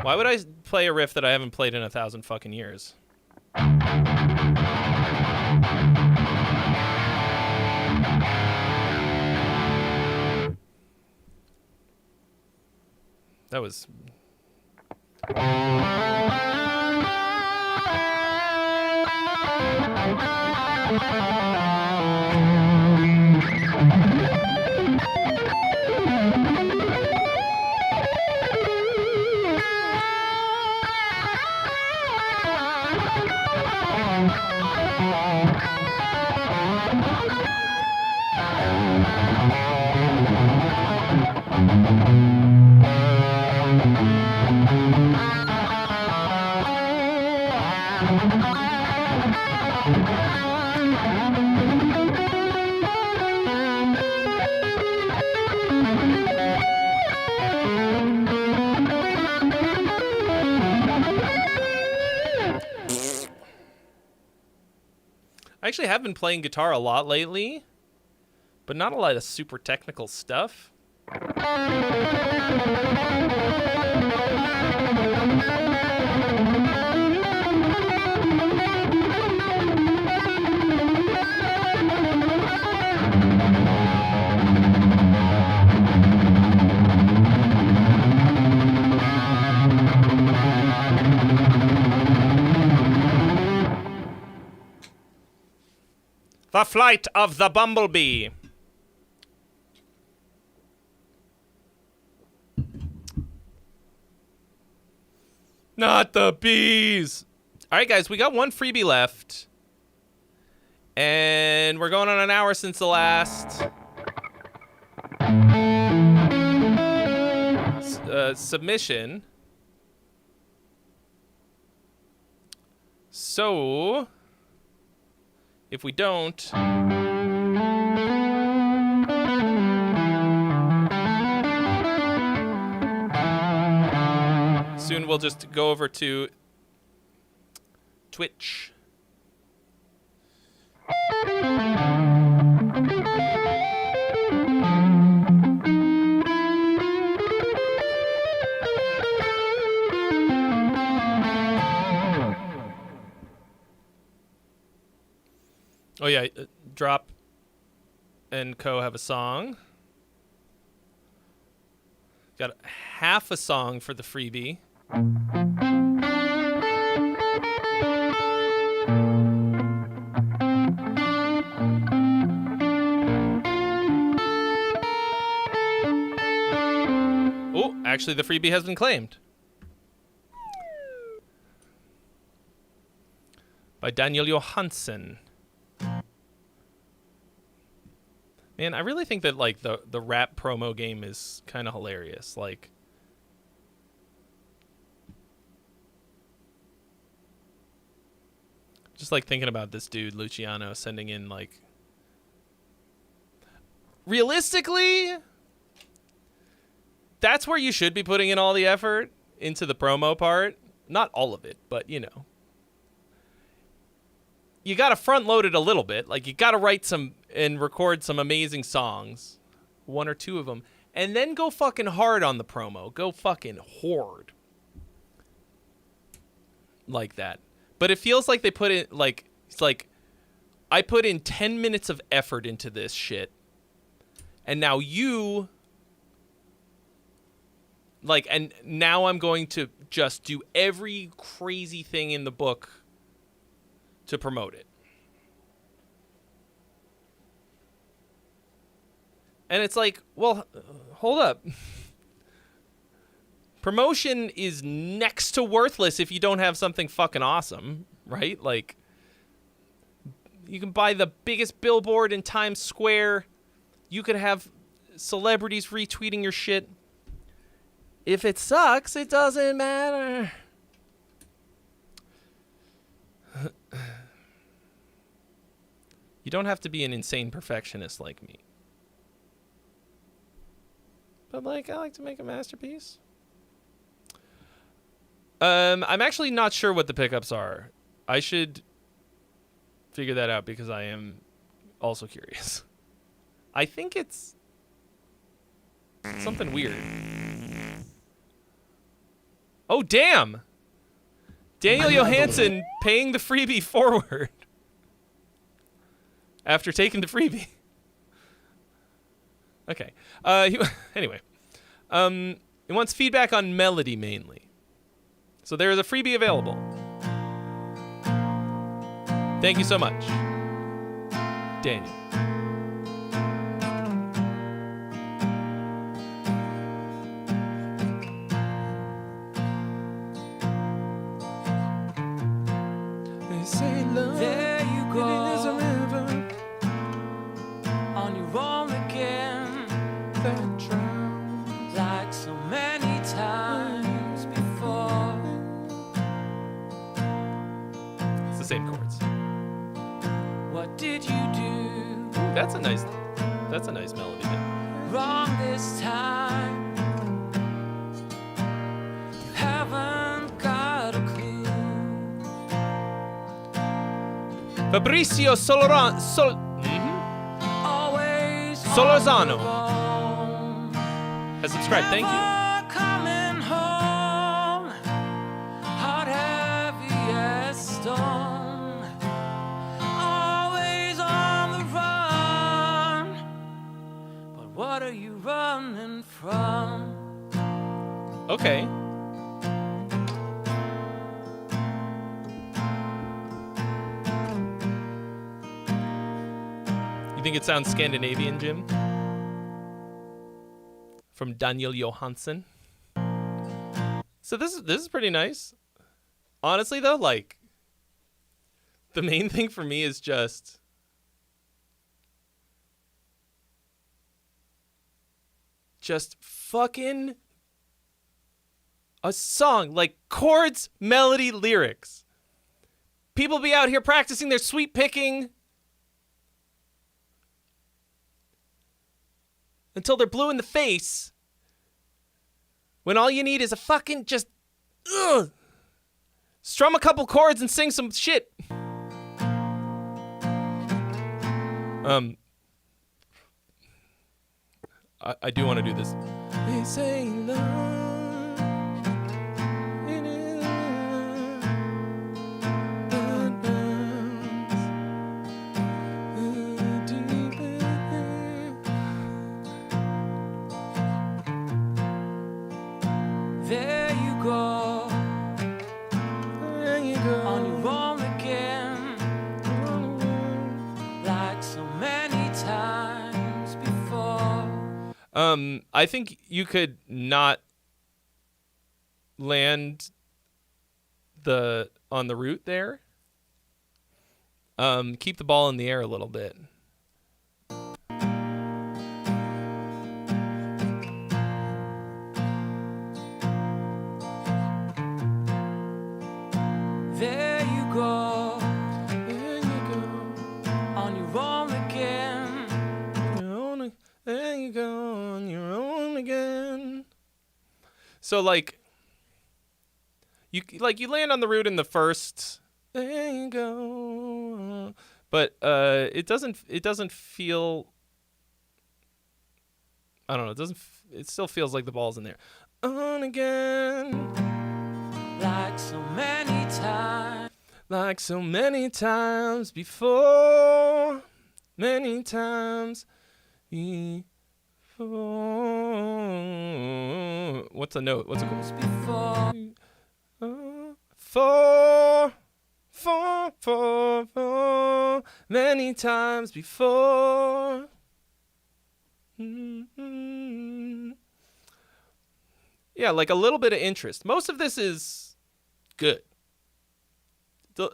Why would I play a riff that I haven't played in 1,000 fucking years? That was... I actually have been playing guitar a lot lately, but not a lot of super technical stuff. The Flight of the Bumblebee. Not the bees. All right, guys, we got one freebie left. And we're going on an hour since the last submission. So... if we don't, soon we'll just go over to Twitch. Oh yeah, Drop and Co have a song. Got half a song for the freebie. Oh, actually the freebie has been claimed. By Daniel Johansson. Man, I really think that like the rap promo game is kind of hilarious. Like, just like thinking about this dude Luciano sending in like, realistically, that's where you should be putting in all the effort into the promo part. Not all of it, but you know, you got to front load it a little bit. Like, you got to write some and record some amazing songs, 1 or 2 of them, and then go fucking hard on the promo. Go fucking hard. Like that. But it feels like they put in, like, it's like, I put in 10 minutes of effort into this shit, and now you, like, and now I'm going to just do every crazy thing in the book to promote it. And it's like, well, hold up. Promotion is next to worthless if you don't have something fucking awesome, right? Like, you can buy the biggest billboard in Times Square. You could have celebrities retweeting your shit. If it sucks, it doesn't matter. You don't have to be an insane perfectionist like me. But, like, I like to make a masterpiece. I'm actually not sure what the pickups are. I should figure that out because I am also curious. I think it's something weird. Oh, damn! Daniel Johansson paying the freebie forward after taking the freebie. Okay. Anyway. He wants feedback on melody mainly. So there is a freebie available. Thank you so much, Daniel. They say love, There you go. it is a river On your own again, that drowns. like so many times before. It's the same chords. What did you do That's a nice melody bit. wrong this time? You haven't got a clue. Fabrizio Always Solorzano on the road. has subscribed. Thank you. Never coming home. Heart heavy as stone. Always on the run. But what are you running from? Okay. You think it sounds Scandinavian, Jim? From Daniel Johansson. So this is pretty nice. Honestly though, like, the main thing for me is just fucking a song, like chords, melody, lyrics. People be out here practicing their sweet picking until they're blue in the face, when all you need is a fucking just strum a couple chords and sing some shit. I do want to do this. They say love, it is that burns deep in. There you go. There you go. On your own again, like so many times before. I think you could not land on the root there. Keep the ball in the air a little bit. There you go on your own again. So like you land on the root in the first. There you go. But it doesn't feel. I don't know. It still feels like the ball's in there. On again. Like so many times. Like so many times before. Many times before. What's a note? What's a chorus? Before. For many times before. Mm-hmm. Yeah, like a little bit of interest. Most of this is good.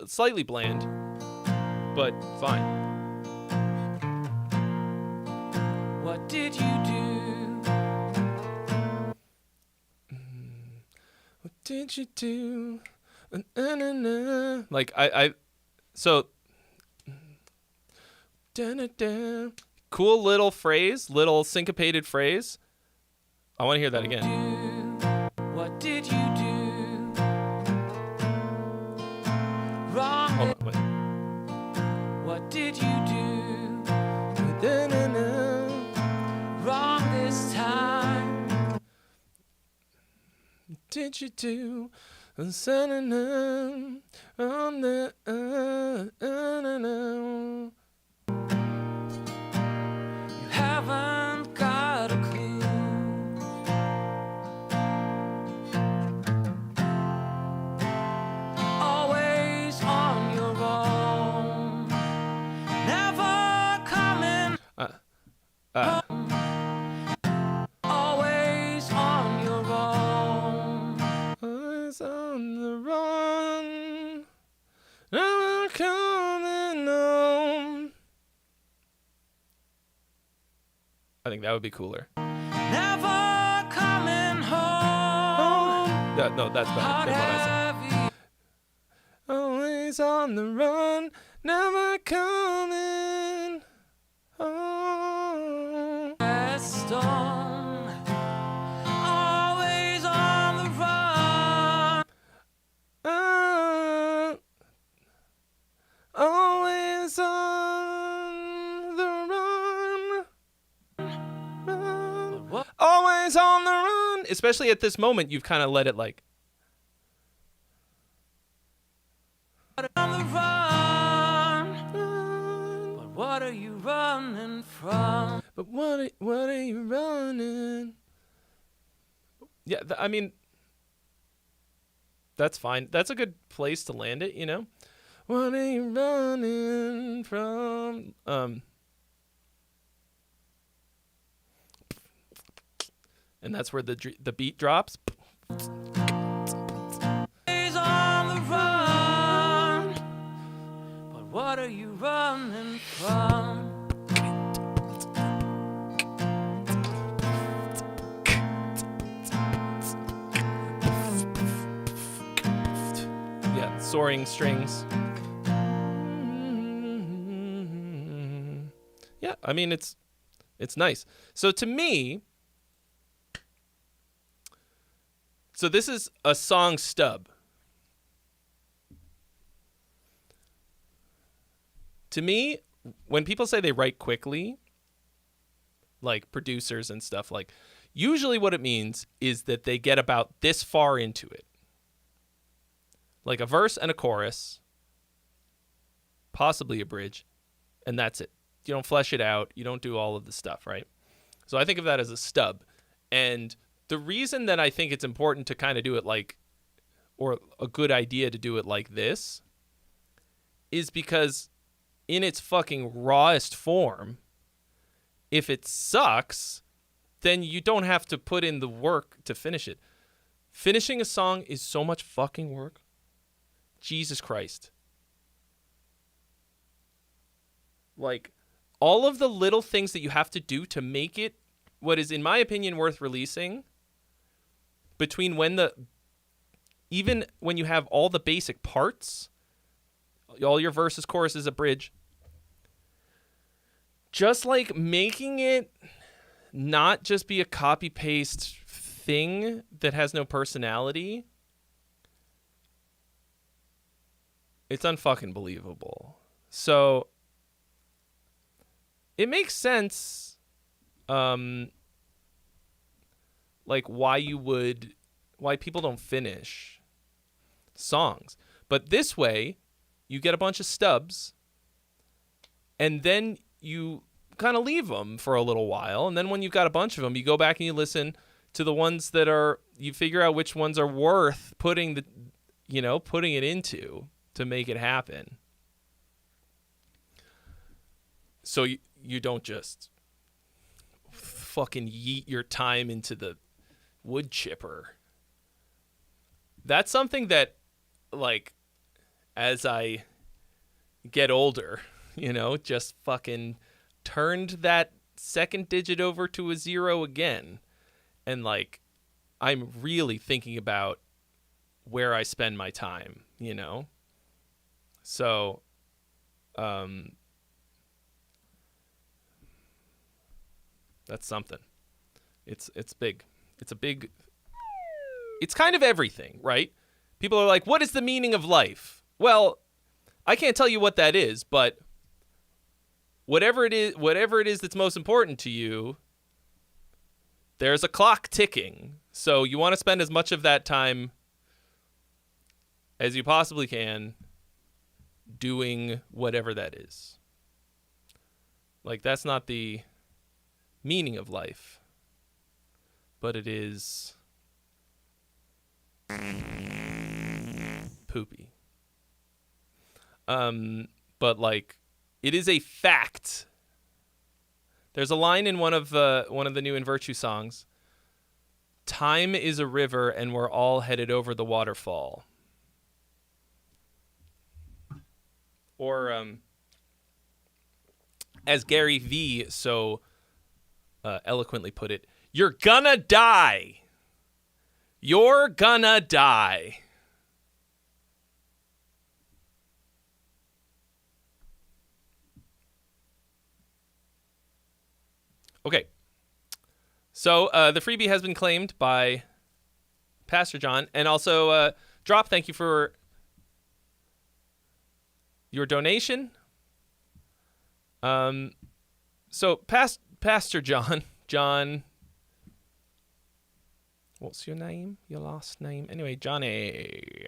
Slightly bland, but fine. What did you do? What did you do? Like so cool little phrase, little syncopated phrase. I want to hear that again. What did you do? Wrong. Hold on, wait. What did you do? Wrong this time. What did you do? On the You haven't got a clue. Always on your own. Never coming home. Always on your own. Always on the run. Never coming home. I think that would be cooler. Never coming home. No, that's better than what I said. Always on the run, never coming home. Stone. Always on the run. Always on the run. Always on the run. Especially at this moment, you've kind of let it like. On the run. But what are you running from? But what are you running? Yeah, I mean, that's fine. That's a good place to land it, you know? What are you running from? And that's where the beat drops. Always on the run. But what are you running from? Yeah, soaring strings. Yeah, I mean it's nice. So to me, so this is a song stub. To me, when people say they write quickly, like producers and stuff, like usually what it means is that they get about this far into it. Like a verse and a chorus, possibly a bridge, and that's it. You don't flesh it out. You don't do all of the stuff, right? So I think of that as a stub. And the reason that I think it's important to kind of do it like, or a good idea to do it like this, is because in its fucking rawest form, if it sucks, then you don't have to put in the work to finish it. Finishing a song is so much fucking work. Jesus Christ. Like, all of the little things that you have to do to make it what is, in my opinion, worth releasing, between even when you have all the basic parts, all your verses, choruses, a bridge, just like making it not just be a copy paste thing that has no personality, it's unfucking believable. So it makes sense, like why people don't finish songs. But this way, you get a bunch of stubs, and then you kind of leave them for a little while, and then when you've got a bunch of them, you go back and you listen to the ones that are, you figure out which ones are worth putting it into to make it happen. So you don't just fucking yeet your time into the wood chipper. That's something that, like, as I get older, just fucking turned that second digit over to a 0 again. And, like, I'm really thinking about where I spend my time, So, that's something. It's big. It's kind of everything, right? People are like, what is the meaning of life? Well, I can't tell you what that is, but whatever it is that's most important to you, there's a clock ticking. So you want to spend as much of that time as you possibly can doing whatever that is. Like, that's not the meaning of life, but it is poopy. But, like, it is a fact. There's a line in one of the New In Virtue songs. Time is a river and we're all headed over the waterfall. Or, as Gary V so eloquently put it, you're gonna die. You're gonna die. Okay. So the freebie has been claimed by Pastor John. And also, Drop, thank you for your donation. So Pastor John, what's your name? Your last name? Anyway, Johnny.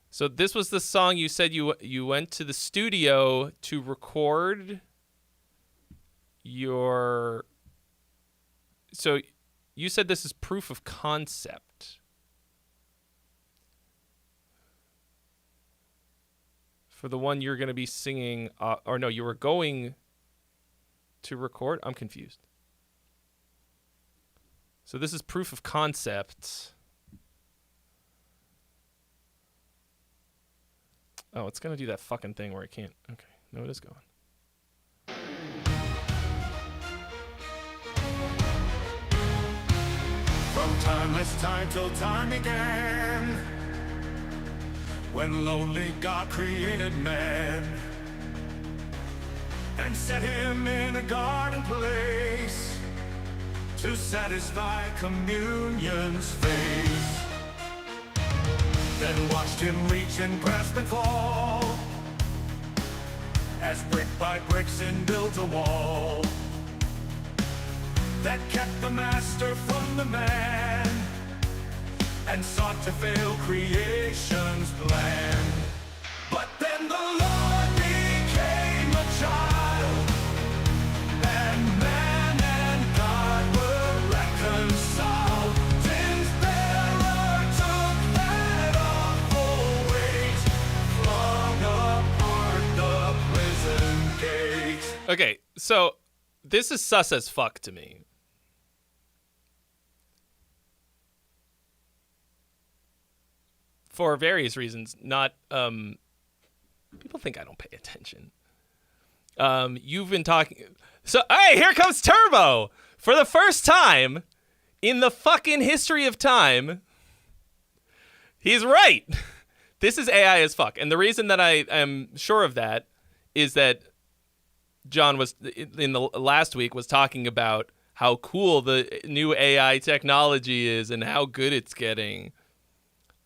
So this was the song you said you went to the studio to record your... So you said this is proof of concept for the one you're going to be singing, or no, you were going to record? I'm confused. So this is proof of concept. Oh, it's going to do that fucking thing where I can't. Okay, no, it is going. From timeless time till time began, when lonely God created man and set him in a garden place to satisfy communion's face. Then watched him reach and grasp and fall, as brick by brick sin built a wall that kept the master from the man and sought to fail creation's plan. But then the Lord became a child, and man and God were reconciled. Sin's bearer took that awful weight, flung apart the prison gate. Okay, so this is sus as fuck to me. For various reasons, not, people think I don't pay attention. You've been talking, so, hey, here comes Turbo! For the first time in the fucking history of time, he's right! This is AI as fuck. And the reason that I am sure of that is that John was, in the last week, was talking about how cool the new AI technology is and how good it's getting.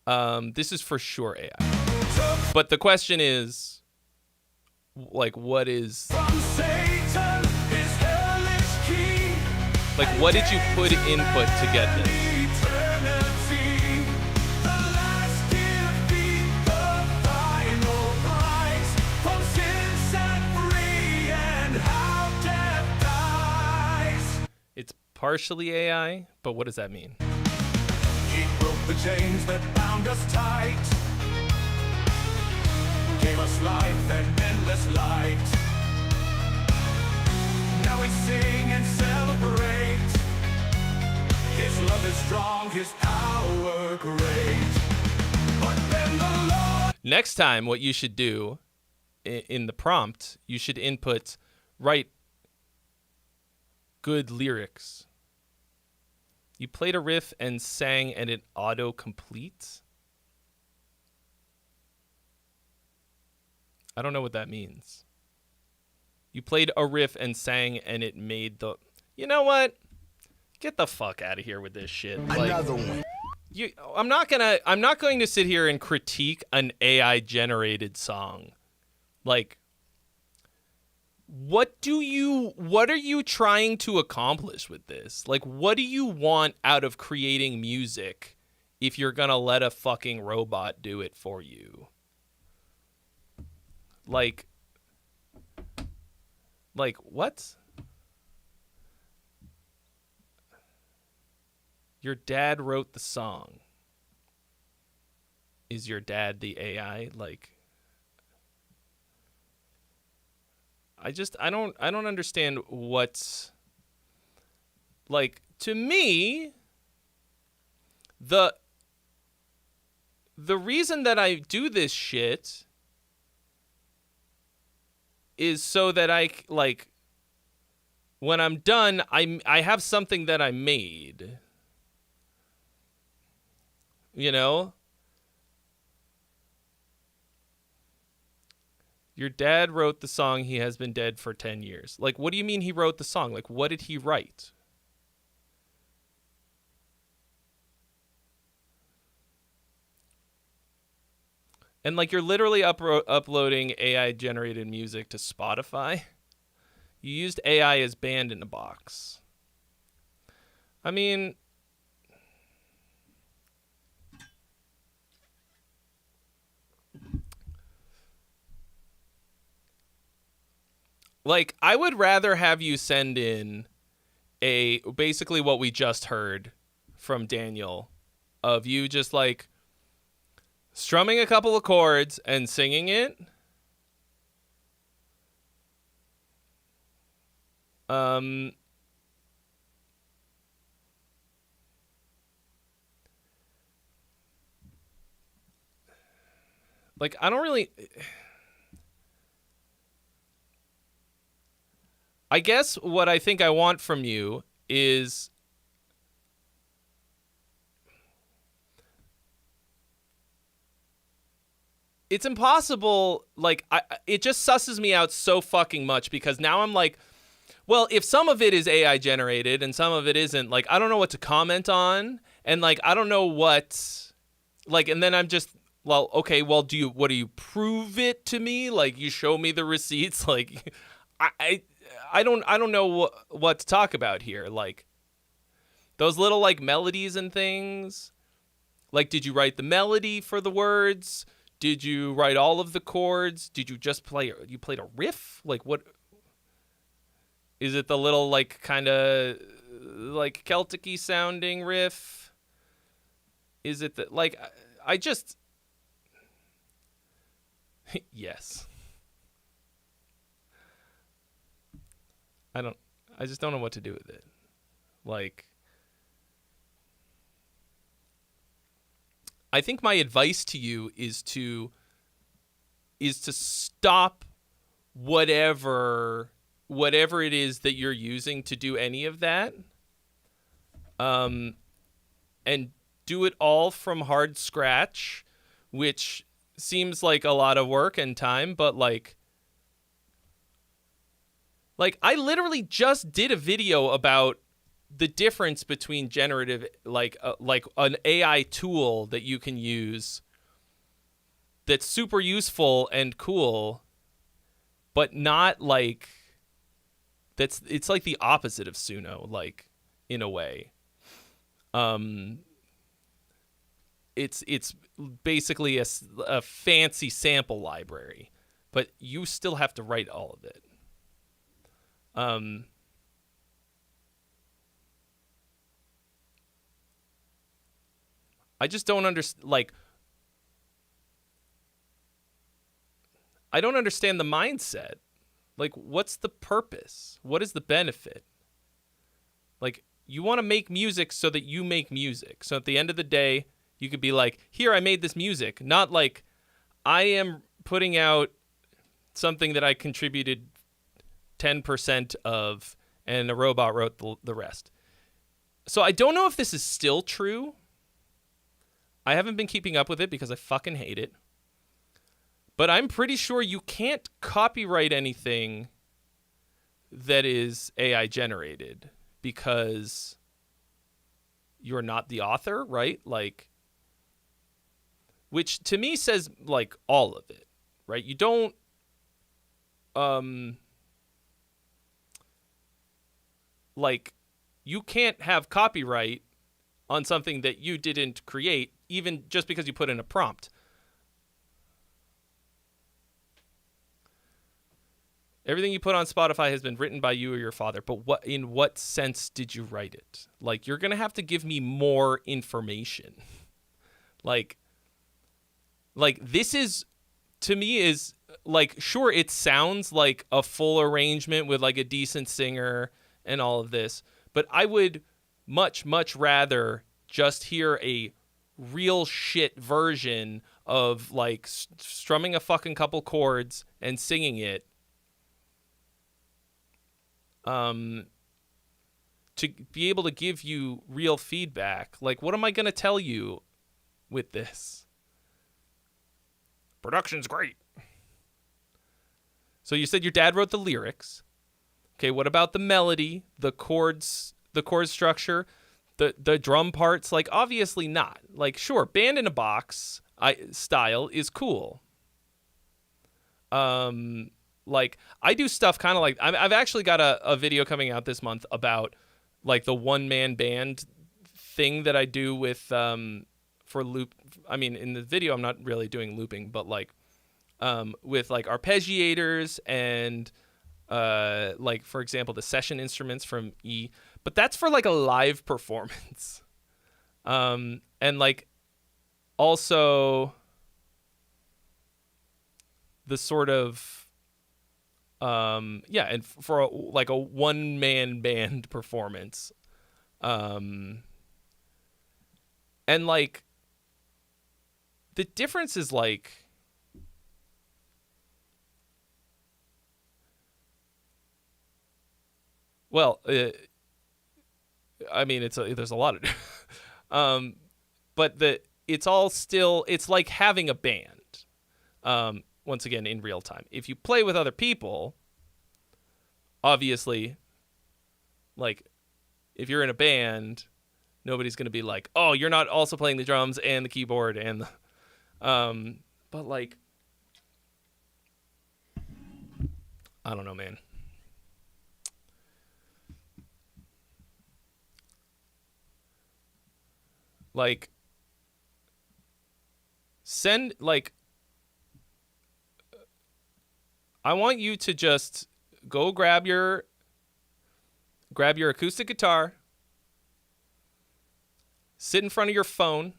This is for sure AI. But the question is, like, what is... Like, what did you put input to get this? It's partially AI, but what does that mean? He broke the chains that bound us tight, gave us life and endless light. Now we sing and celebrate. His love is strong, his power great. But then the Lord... Next time, what you should do in the prompt, you should input, write good lyrics. You played a riff and sang and it auto-completes? I don't know what that means. You played a riff and sang and it made the... You know what? Get the fuck out of here with this shit. Another one. I'm not going to sit here and critique an AI generated song. Like, what are you trying to accomplish with this? Like, what do you want out of creating music if you're gonna let a fucking robot do it for you? Like what? Your dad wrote the song. Is your dad the AI? Like, I don't understand what's, like, to me, the reason that I do this shit is so that I, like, when I'm done, I have something that I made. You know? Your dad wrote the song, he has been dead for 10 years. Like, what do you mean he wrote the song? Like, what did he write? And, like, you're literally uploading AI-generated music to Spotify. You used AI as band in the box. I mean... Like, I would rather have you send in basically what we just heard from Daniel, of you just, like, strumming a couple of chords and singing it. Like, I don't really... I guess what I think I want from you is... It's impossible, like, it just susses me out so fucking much, because now I'm like, well, if some of it is AI generated and some of it isn't, like, I don't know what to comment on, and, like, I don't know what, like, and then I'm just, well, okay, well, what do you prove it to me? Like, you show me the receipts, like, I don't know what to talk about here. Like, those little, like, melodies and things, like, did you write the melody for the words? Did you write all of the chords? Did you just you played a riff? Like, what? Is it the little, like, kind of, like, Celtic-y sounding riff? Is it the, like, I just... Yes. I just don't know what to do with it. Like, I think my advice to you is to stop whatever it is that you're using to do any of that, and do it all from hard scratch, which seems like a lot of work and time, but like I literally just did a video about the difference between generative, like an AI tool that you can use that's super useful and cool, but not like it's like the opposite of Suno, like in a way. It's basically a fancy sample library, but you still have to write all of it. I just don't understand, like, I don't understand the mindset. Like, what's the purpose? What is the benefit? Like, you want to make music so that you make music. So at the end of the day, you could be like, here, I made this music. Not like, I am putting out something that I contributed 10% of, and a robot wrote the rest. So I don't know if this is still true. I haven't been keeping up with it because I fucking hate it. But I'm pretty sure you can't copyright anything that is AI generated because you're not the author, right? Like, which to me says like all of it, right? You don't, like, you can't have copyright on something that you didn't create, even just because you put in a prompt. Everything you put on Spotify has been written by you or your father, but in what sense did you write it? Like, you're going to have to give me more information. Like this is, to me, is like, sure, it sounds like a full arrangement with like a decent singer and all of this, but I would much, much rather just hear a real shit version of like strumming a fucking couple chords and singing it, to be able to give you real feedback. Like, what am I going to tell you with this? Production's great. So you said your dad wrote the lyrics. Okay, what about the melody, the chords, the chord structure, the drum parts? Like, obviously not. Like, sure, Band in a Box style is cool. Like, I do stuff kind of like, I've actually got a video coming out this month about like the one-man band thing that I do with for loop. I mean, in the video I'm not really doing looping, but like with like arpeggiators and like, for example, the session instruments from E, but that's for like a live performance. And like also the sort of and for like a one-man band performance. And like the difference is like, well, I mean, there's a lot of, but it's all still, it's like having a band. Once again, in real time. If you play with other people, obviously, like, if you're in a band, nobody's going to be like, oh, you're not also playing the drums and the keyboard and the, but like, I don't know, man. Like, I want you to just go grab your acoustic guitar, sit in front of your phone,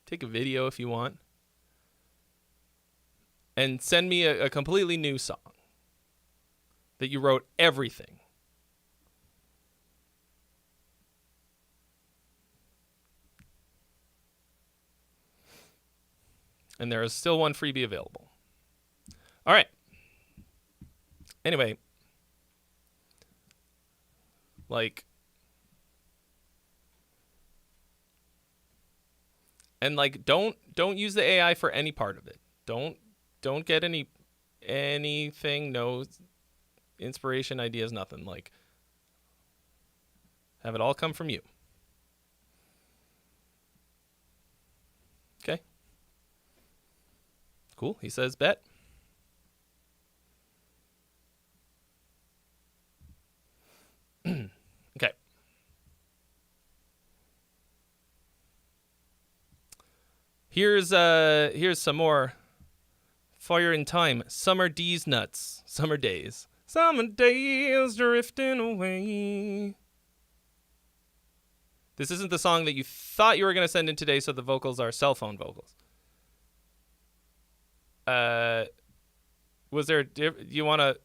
take a video if you want, and send me a completely new song that you wrote everything. And there is still one freebie available. All right. Anyway, like, and like, don't use the AI for any part of it. Don't get anything, no inspiration, ideas, nothing. Like, Have it all come from you. Okay. Cool. He says bet. Okay. Here's some more Fire in Time. Summer D's Nuts. Summer Days. Summer days drifting away. This isn't the song that you thought you were going to send in today, so the vocals are cell phone vocals. Was there... You want to...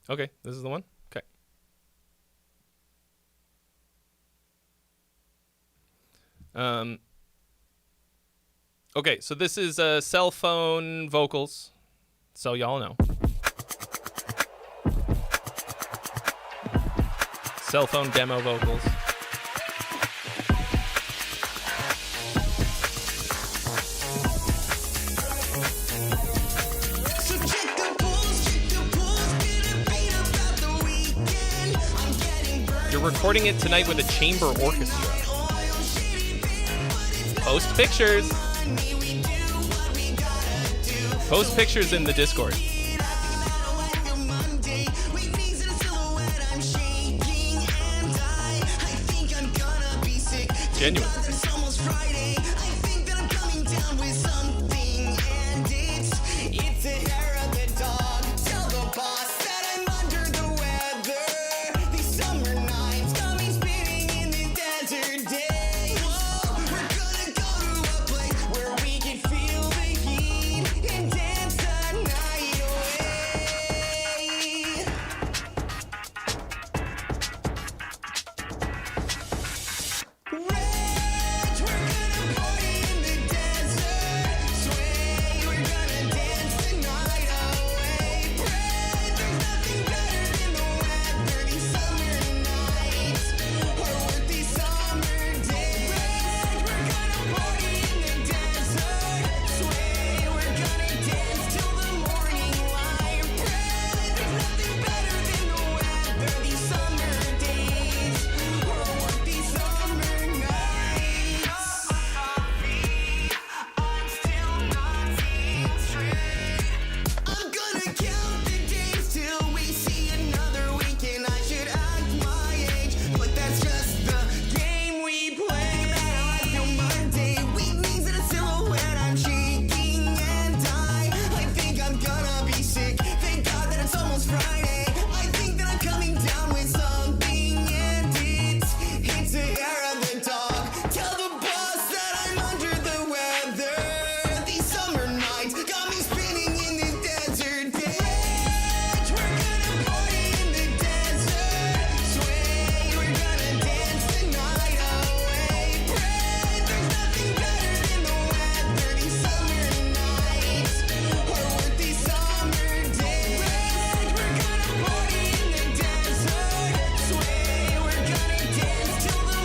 Okay, this is the one? Okay. Okay, so this is cell phone vocals, so y'all know. Cell phone demo vocals. You're recording it tonight with a chamber orchestra. Post pictures. Post pictures in the Discord. Genuine.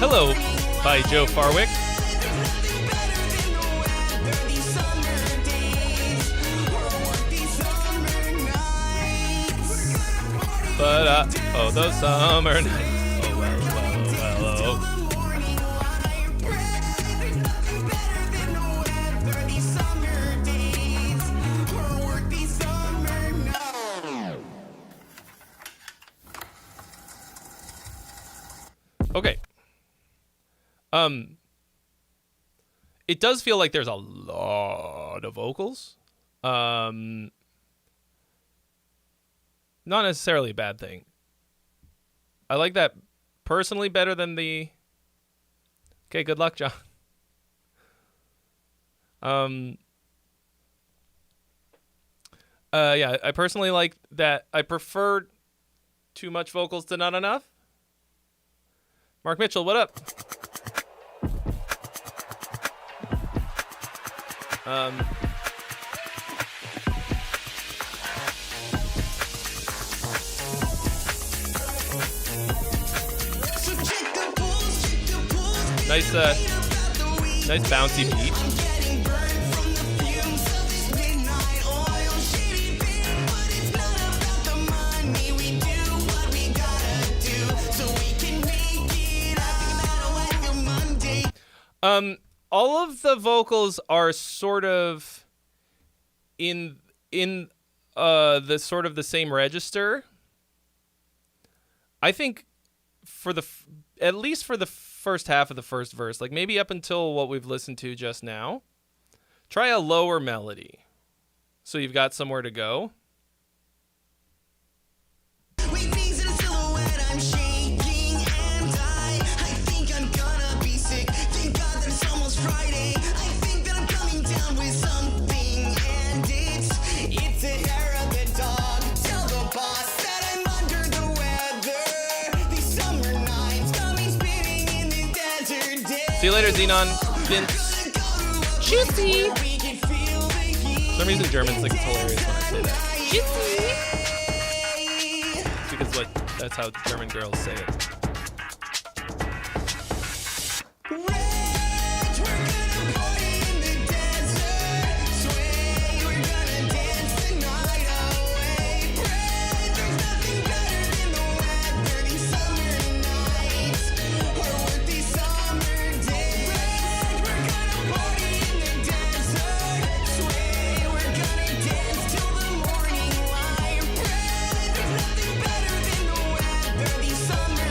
Hello by Joe Farwick. But oh, those summer nights. Oh, well, well, well, oh. Okay. It does feel like there's a lot of vocals. Not necessarily a bad thing. I like that personally better than the... Okay, good luck, John. Yeah, I personally like that. I prefer too much vocals to not enough. Mark Mitchell, what up? Nice bouncy beat. All of the vocals are sort of in the sort of the same register. I think at least for the first half of the first verse, like maybe up until what we've listened to just now, try a lower melody so you've got somewhere to go. See you later, Xenon. Vince. Juicy. For some reason, Germans think it's hilarious when I say that. Juicy. Because that's how German girls say it.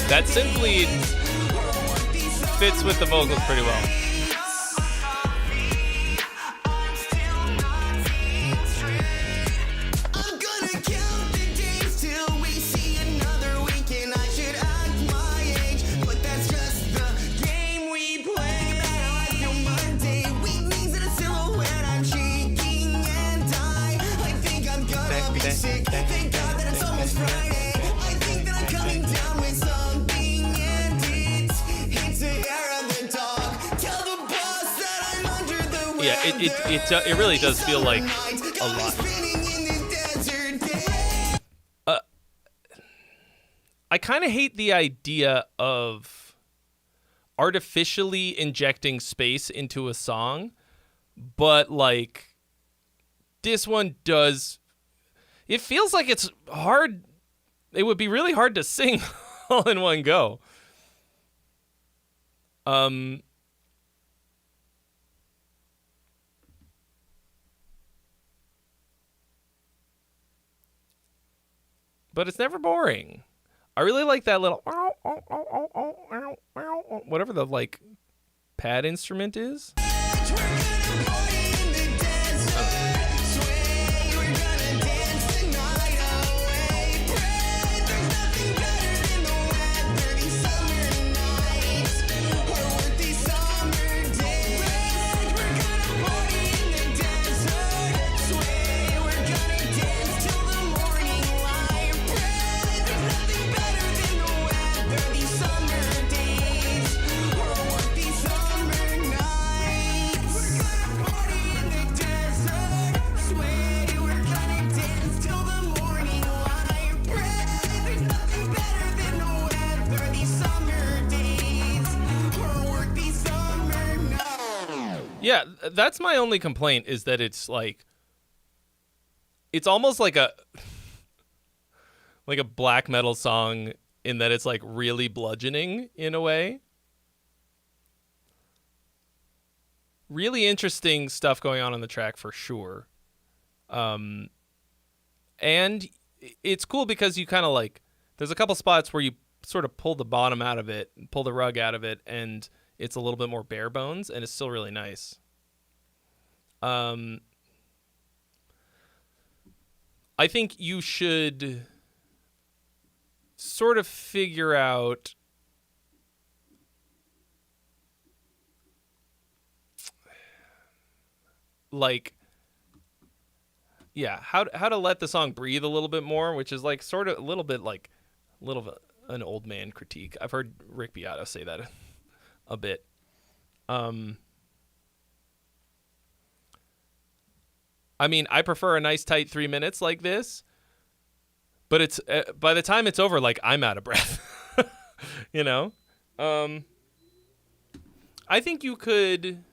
That synth lead fits with the vocals pretty well. Yeah, it really does feel like a lot. I kind of hate the idea of artificially injecting space into a song, but like this one does. It feels like it's hard. It would be really hard to sing all in one go. But it's never boring. I really like that little whatever the like pad instrument is. Yeah, that's my only complaint is that it's like it's almost like a black metal song in that it's like really bludgeoning in a way. Really interesting stuff going on the track for sure. And it's cool because you kind of like there's a couple spots where you sort of pull the bottom out of it, pull the rug out of it, and it's a little bit more bare bones, and it's still really nice. I think you should sort of figure out like how to let the song breathe a little bit more, which is like sort of a little bit an old man critique. I've heard Rick Beato say that a bit. I mean, I prefer a nice tight 3 minutes like this, but it's by the time it's over, like I'm out of breath, you know? I think you could.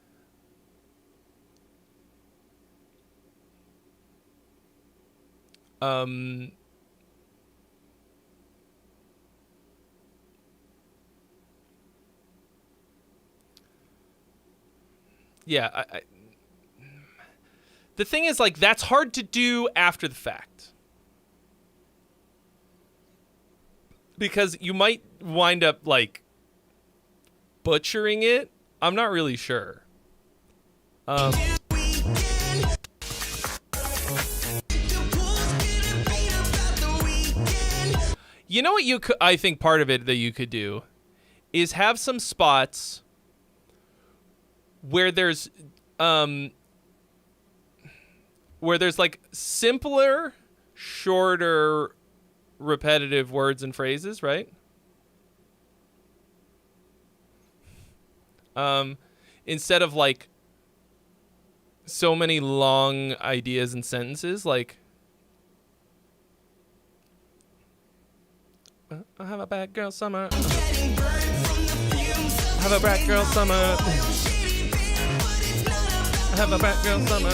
Yeah, the thing is, like, that's hard to do after the fact. Because you might wind up, like, butchering it. I'm not really sure. You know what you could, I think part of it that you could do is have some spots where there's like simpler, shorter, repetitive words and phrases, right? Instead of like so many long ideas and sentences, like I have a bad girl summer. I have a bad girl summer. I have a bad girl summer.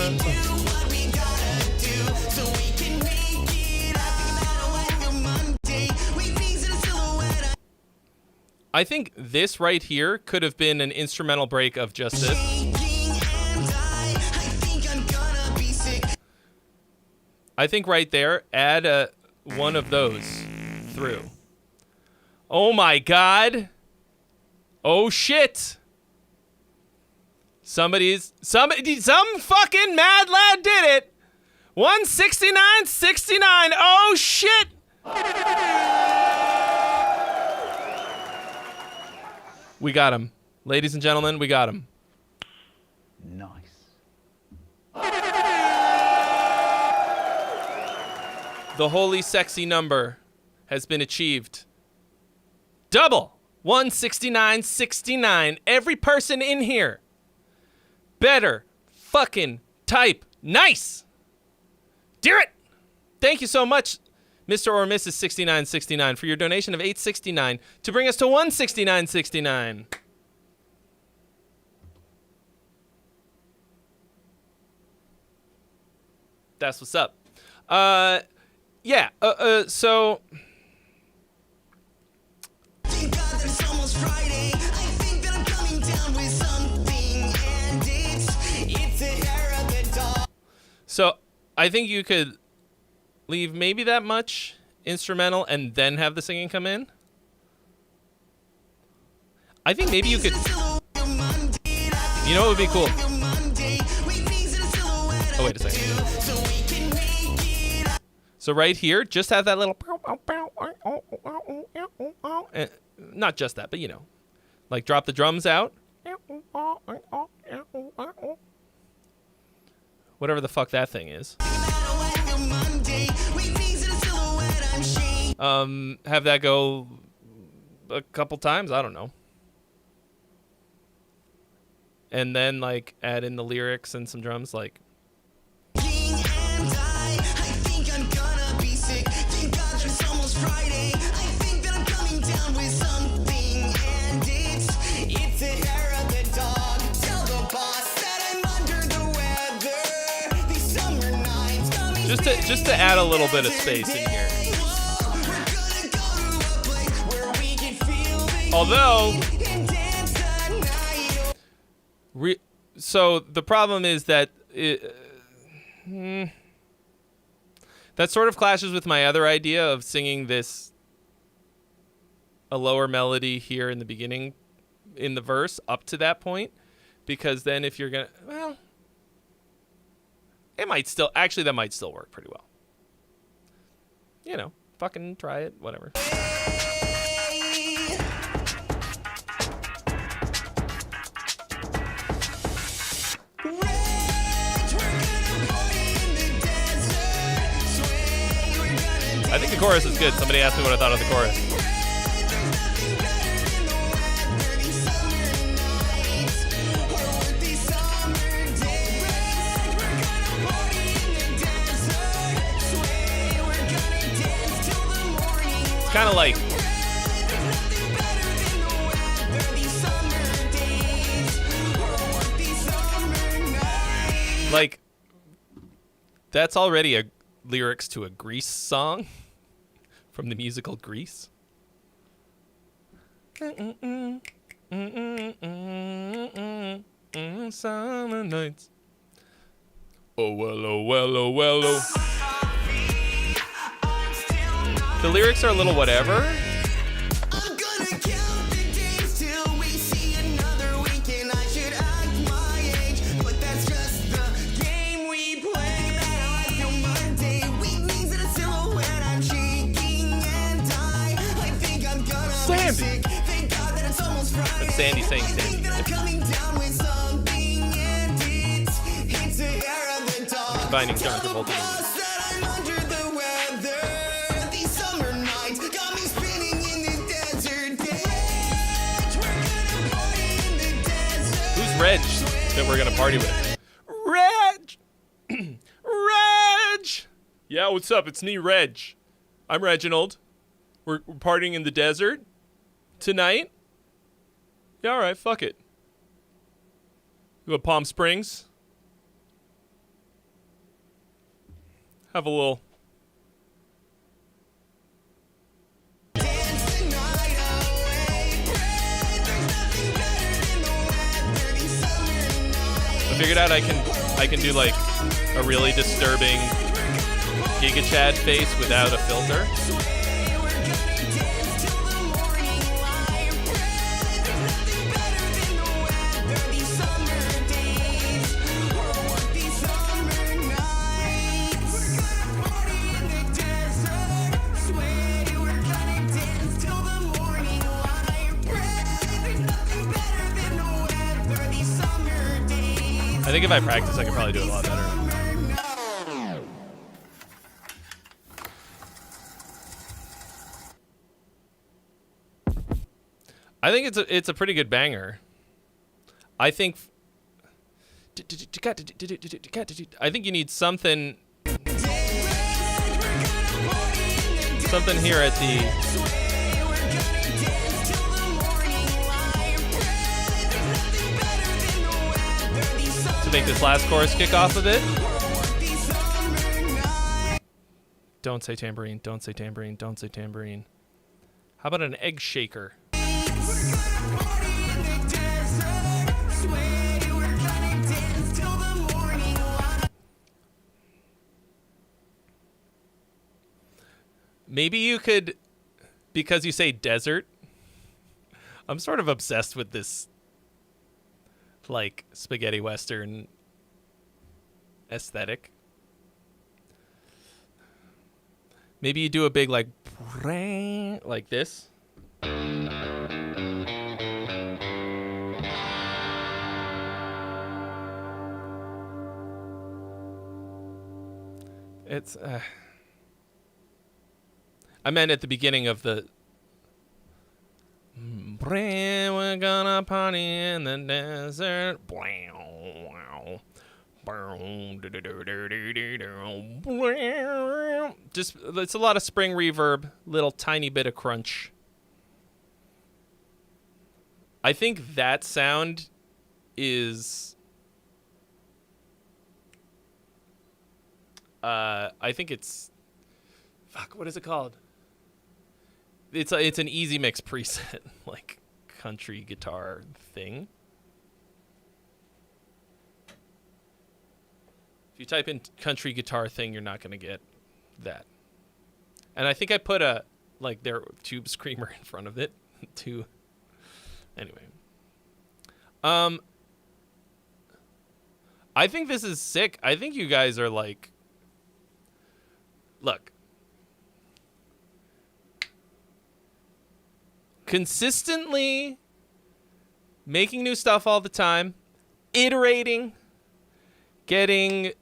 I think this right here could have been an instrumental break of just this. I think right there, add one of those through. Oh my God. Oh shit. Some fucking mad lad did it. 169.69. Oh shit. We got him. Ladies and gentlemen, we got him. Nice. The holy sexy number has been achieved. Double 169.69. Every person in here better fucking type nice. Dear it. Thank you so much, Mr. or Mrs. 6969, for your donation of $8.69 to bring us to 169.69. That's what's up. Yeah. So. Thank God that it's almost Friday. I think that I'm coming down with something, and it's the hair of the dog. So I think you could leave maybe that much instrumental and then have the singing come in. I think maybe you could. You know what would be cool? Oh, wait a second. So right here, just have that little. Not just that, but you know. Like drop the drums out. Whatever the fuck that thing is. Have that go a couple times, I don't know. And then like add in the lyrics and some drums, like just to add a little bit of space in here. Although, so the problem is that that sort of clashes with my other idea of singing this a lower melody here in the beginning, in the verse up to that point, because then if you're gonna, well, it might still, actually that might still work pretty well. You know, fucking try it, whatever. I think the chorus is good. Somebody asked me what I thought of the chorus. It's kind of like Like, that's already a lyrics to a Grease song from the musical Grease. Summer nights. Oh well, oh well, oh well, oh. The lyrics are a little whatever. I'm gonna count the days till we see another week, and I should act my age, but that's just the game we play. I feel Monday, weakness in a silhouette, I'm shaking and I think I'm gonna Sandy. be sick. Thank God that it's almost Friday. That's Sandy saying I think Sandy. that I'm coming down with something, and it's a hair of the dog. Combining Tell John the Travolta. boss that I'm under the weather. These summer nights got me spinning in this desert ditch. We're gonna party in the desert. Who's Reg that we're gonna party with? Reg! Reg! Yeah, what's up? It's me, Reg. I'm Reginald. We're partying in the desert tonight. Yeah, all right, fuck it. You go to Palm Springs. Have a little. Dance the night away. Pray there's nothing better than the weather. These summer nights. I figured out I can do like a really disturbing Giga Chad face without a filter. Sway, we're gonna dance till the morning light. Pray there's nothing better than the weather. These summer days, or these summer nights. We're gonna party in the desert. Sway, we're gonna dance till the morning light. Pray there's nothing better than the weather. These summer days. I think if I practice, I could probably do it a lot better. I think it's a pretty good banger. I think you need something here at the to make this last chorus kick off a bit. Don't say tambourine, don't say tambourine, don't say tambourine. How about an egg shaker? Maybe you could, because you say desert, I'm sort of obsessed with this, like, spaghetti western aesthetic. Maybe you do a big, like this. It's, I meant at the beginning of the we're gonna party in the desert. Just, it's a lot of spring reverb, little tiny bit of crunch. I think that sound is I think it's what is it called? It's an easy mix preset, like country guitar thing. If you type in country guitar thing, you're not gonna get that. And I think I put their tube screamer in front of it too. Anyway. I think this is sick. I think you guys are like, look, consistently making new stuff all the time, iterating, getting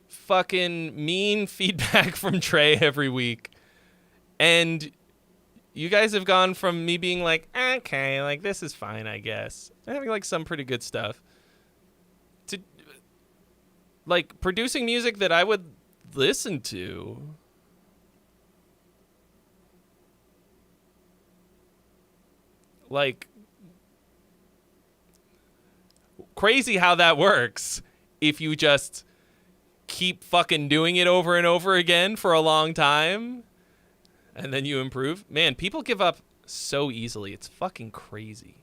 fucking mean feedback from Trey every week. And you guys have gone from me being like, okay, like this is fine, I guess, having like some pretty good stuff, to like producing music that I would listen to. Like, crazy how that works. if you just keep fucking doing it over and over again for a long time and then you improve. Man, people give up so easily. It's fucking crazy.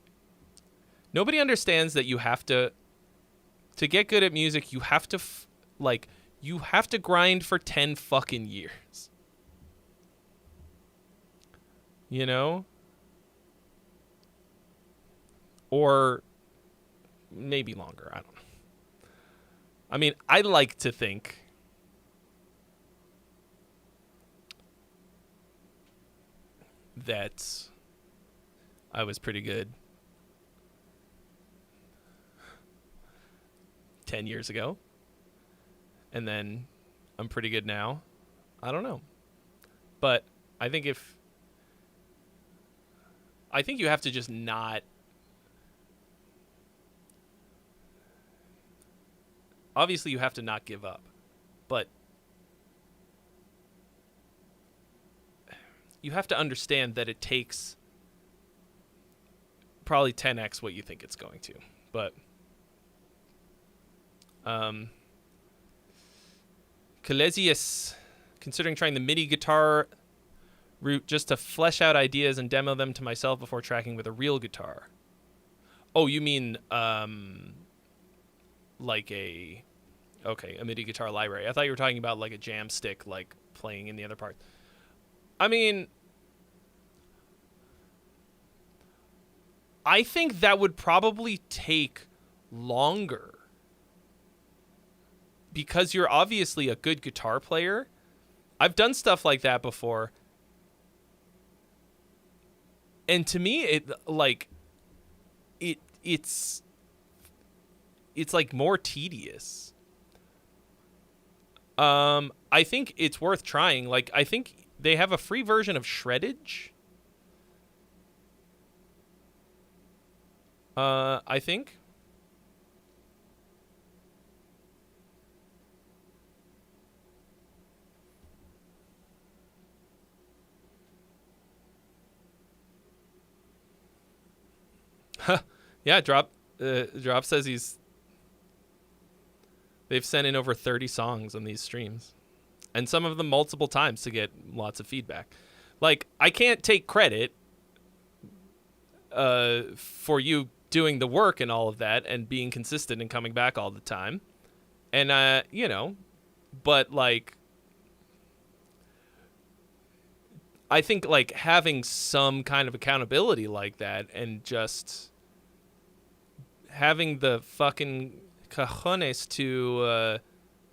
Nobody understands that you have to get good at music, you have to you have to grind for 10 fucking years. You know? Or maybe longer, I don't know. I mean, I like to think that I was pretty good 10 years ago. And then I'm pretty good now. I don't know. But I think you have to just not. Obviously, you have to not give up. But you have to understand that it takes probably 10x what you think it's going to. But Calesius, considering trying the MIDI guitar route just to flesh out ideas and demo them to myself before tracking with a real guitar. Oh, you mean like a MIDI guitar library. I thought you were talking about like a jam stick, like playing in the other part. I mean, I think that would probably take longer because you're obviously a good guitar player. I've done stuff like that before. And to me, it's like more tedious. I think it's worth trying. Like, I think they have a free version of Shreddage. I think. Yeah, Drop says they've sent in over 30 songs on these streams. And some of them multiple times to get lots of feedback. Like, I can't take credit for you doing the work and all of that and being consistent and coming back all the time. And, but, like, I think, like, having some kind of accountability like that and just having the fucking cojones to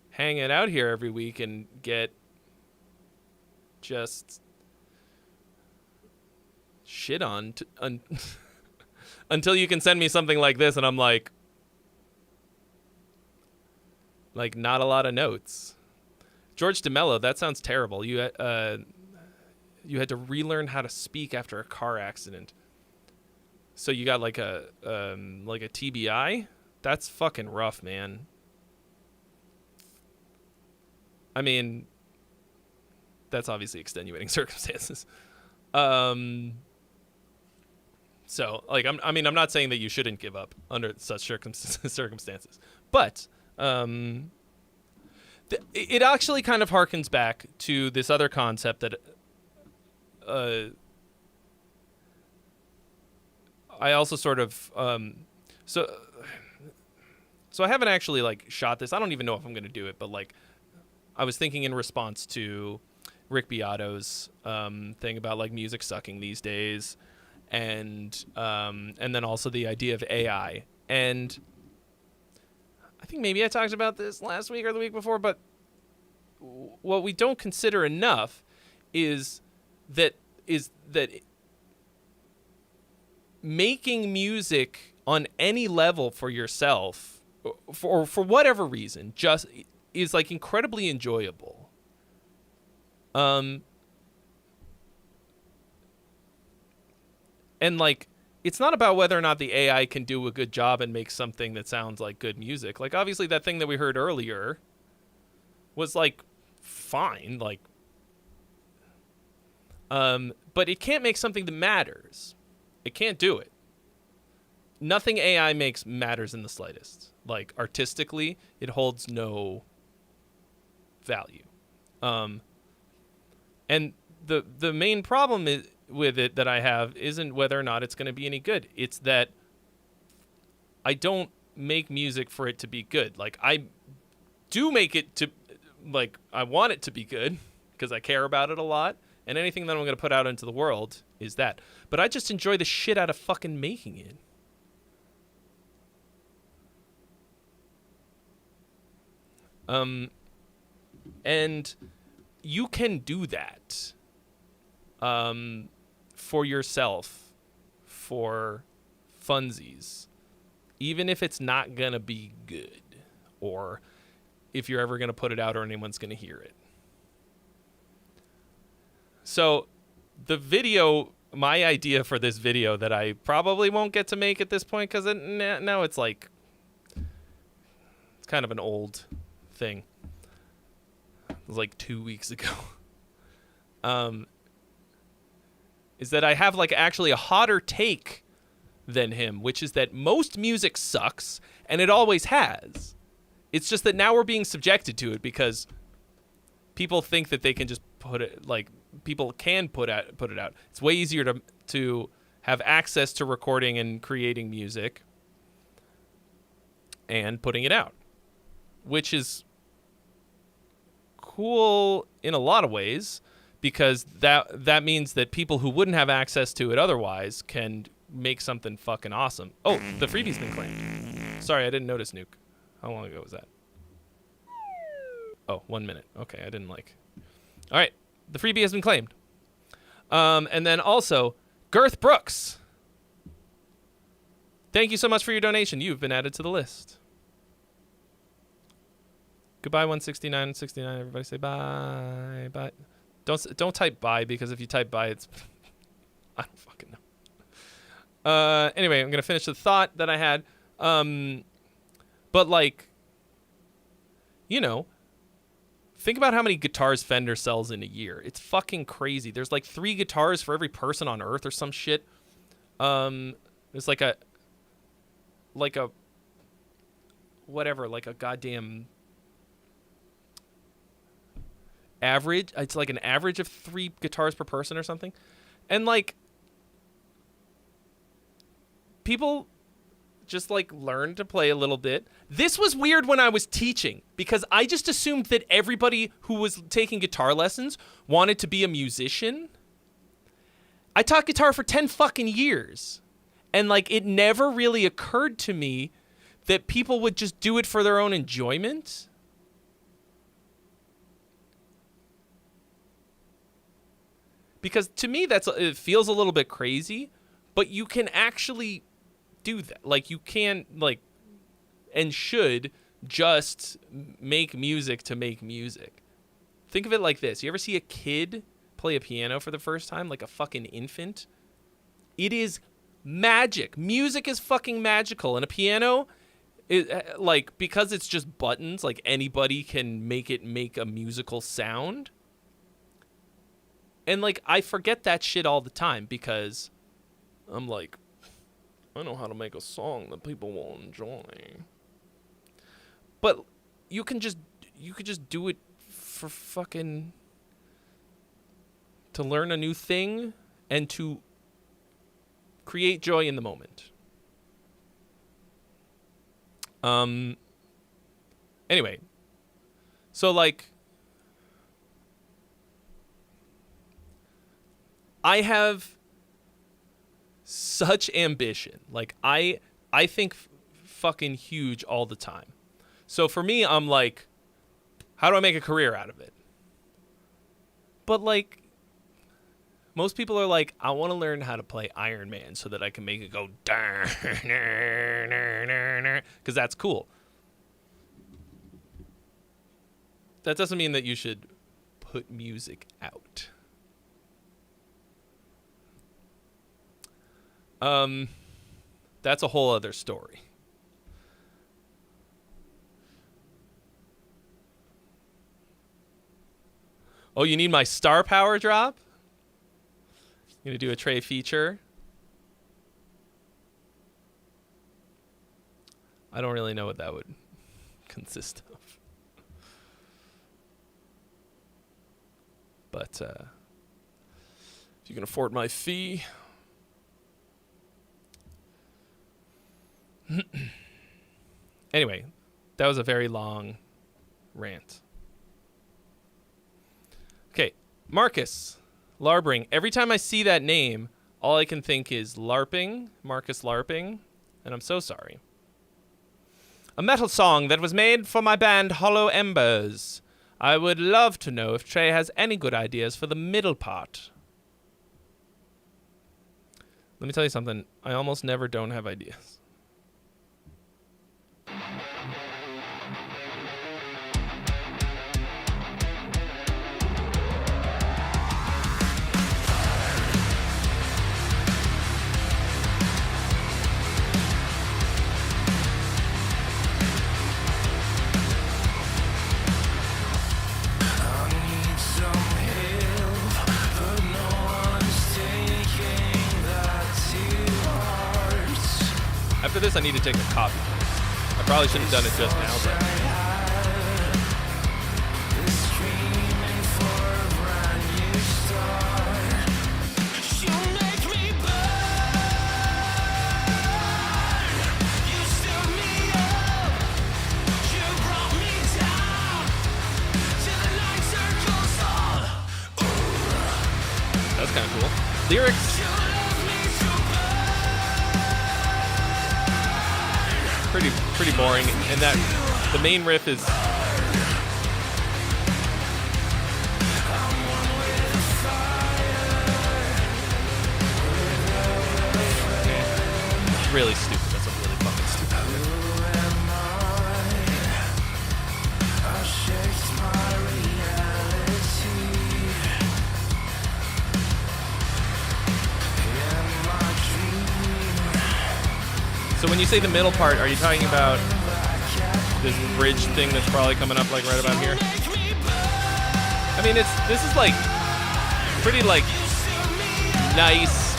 hang it out here every week and get just shit on until you can send me something like this and I'm like not a lot of notes. George DeMello, that sounds terrible. You had to relearn how to speak after a car accident. So you got like a TBI? That's fucking rough, man. I mean, that's obviously extenuating circumstances. So, like, I'm not saying that you shouldn't give up under such circumstances, but it actually kind of harkens back to this other concept that I also sort of so I haven't actually like shot this. I don't even know if I'm going to do it, but like I was thinking in response to Rick Beato's thing about like music sucking these days, and then also the idea of AI. And I think maybe I talked about this last week or the week before, but what we don't consider enough is that making music on any level for yourself, for whatever reason, just is like incredibly enjoyable. And like, it's not about whether or not the AI can do a good job and make something that sounds like good music. Like, obviously that thing that we heard earlier was like fine, like, but it can't make something that matters. It can't do it. Nothing AI makes matters in the slightest. Like artistically, it holds no value. And the main problem with it that I have isn't whether or not it's going to be any good. It's that I don't make music for it to be good. Like I do make it to, like, I want it to be good because I care about it a lot. And anything that I'm going to put out into the world is that. But I just enjoy the shit out of fucking making it. And you can do that for yourself, for funsies, even if it's not going to be good, or if you're ever going to put it out or anyone's going to hear it. So the video, my idea for this video that I probably won't get to make at this point because now it's like, it's kind of an old thing. It was like 2 weeks ago. Is that I have like actually a hotter take than him, which is that most music sucks, and it always has. It's just that now we're being subjected to it because people think that they can just put it, like, people can put it out. It's way easier to have access to recording and creating music and putting it out, which is cool in a lot of ways, because that means that people who wouldn't have access to it otherwise can make something fucking awesome. Oh, the freebie's been claimed. Sorry, I didn't notice, Nuke. How long ago was that? Oh, 1 minute. Okay, I didn't like. All right, the freebie has been claimed. And then also, Girth Brooks. Thank you so much for your donation. You've been added to the list. Goodbye, 169 and 69. Everybody say bye. Bye. Don't type bye, because if you type bye, it's... I don't fucking know. Anyway, I'm going to finish the thought that I had. But, like, you know, think about how many guitars Fender sells in a year. It's fucking crazy. There's like 3 guitars for every person on Earth or some shit. There's like a whatever, like a goddamn average. It's like an average of 3 guitars per person or something. And like, people just like learn to play a little bit. This was weird when I was teaching, because I just assumed that everybody who was taking guitar lessons wanted to be a musician. I taught guitar for 10 fucking years, and like, it never really occurred to me that people would just do it for their own enjoyment. Because to me, it feels a little bit crazy, but you can actually do that. Like, you can, like, and should just make music to make music. Think of it like this. You ever see a kid play a piano for the first time, like a fucking infant? It is magic. Music is fucking magical. And a piano, like, because it's just buttons, like, anybody can make it make a musical sound. And, like, I forget that shit all the time, because I'm like, I know how to make a song that people will enjoy. But you could just do it for fucking, to learn a new thing and to create joy in the moment. Anyway, so like, I have such ambition. Like, I think fucking huge all the time. So for me, I'm like, how do I make a career out of it? But like, most people are like, I want to learn how to play Iron Man so that I can make it go because that's cool. That doesn't mean that you should put music out. That's a whole other story. Oh, you need my star power drop? I'm gonna do a Trey feature. I don't really know what that would consist of. But if you can afford my fee. Anyway, that was a very long rant. Okay, Marcus Larbring. Every time I see that name, all I can think is LARPing, Marcus LARPing, and I'm so sorry. A metal song that was made for my band Hollow Embers. I would love to know if Trey has any good ideas for the middle part. Let me tell you something. I almost never don't have ideas. After this, I need to take a copy. I probably should have done it just now, but... That's kind of cool. Lyrics... pretty boring, and that the main riff is really stupid. That's a really fucking stupid riff. So when you say the middle part, are you talking about this bridge thing that's probably coming up like right about here? I mean, this is like pretty like nice,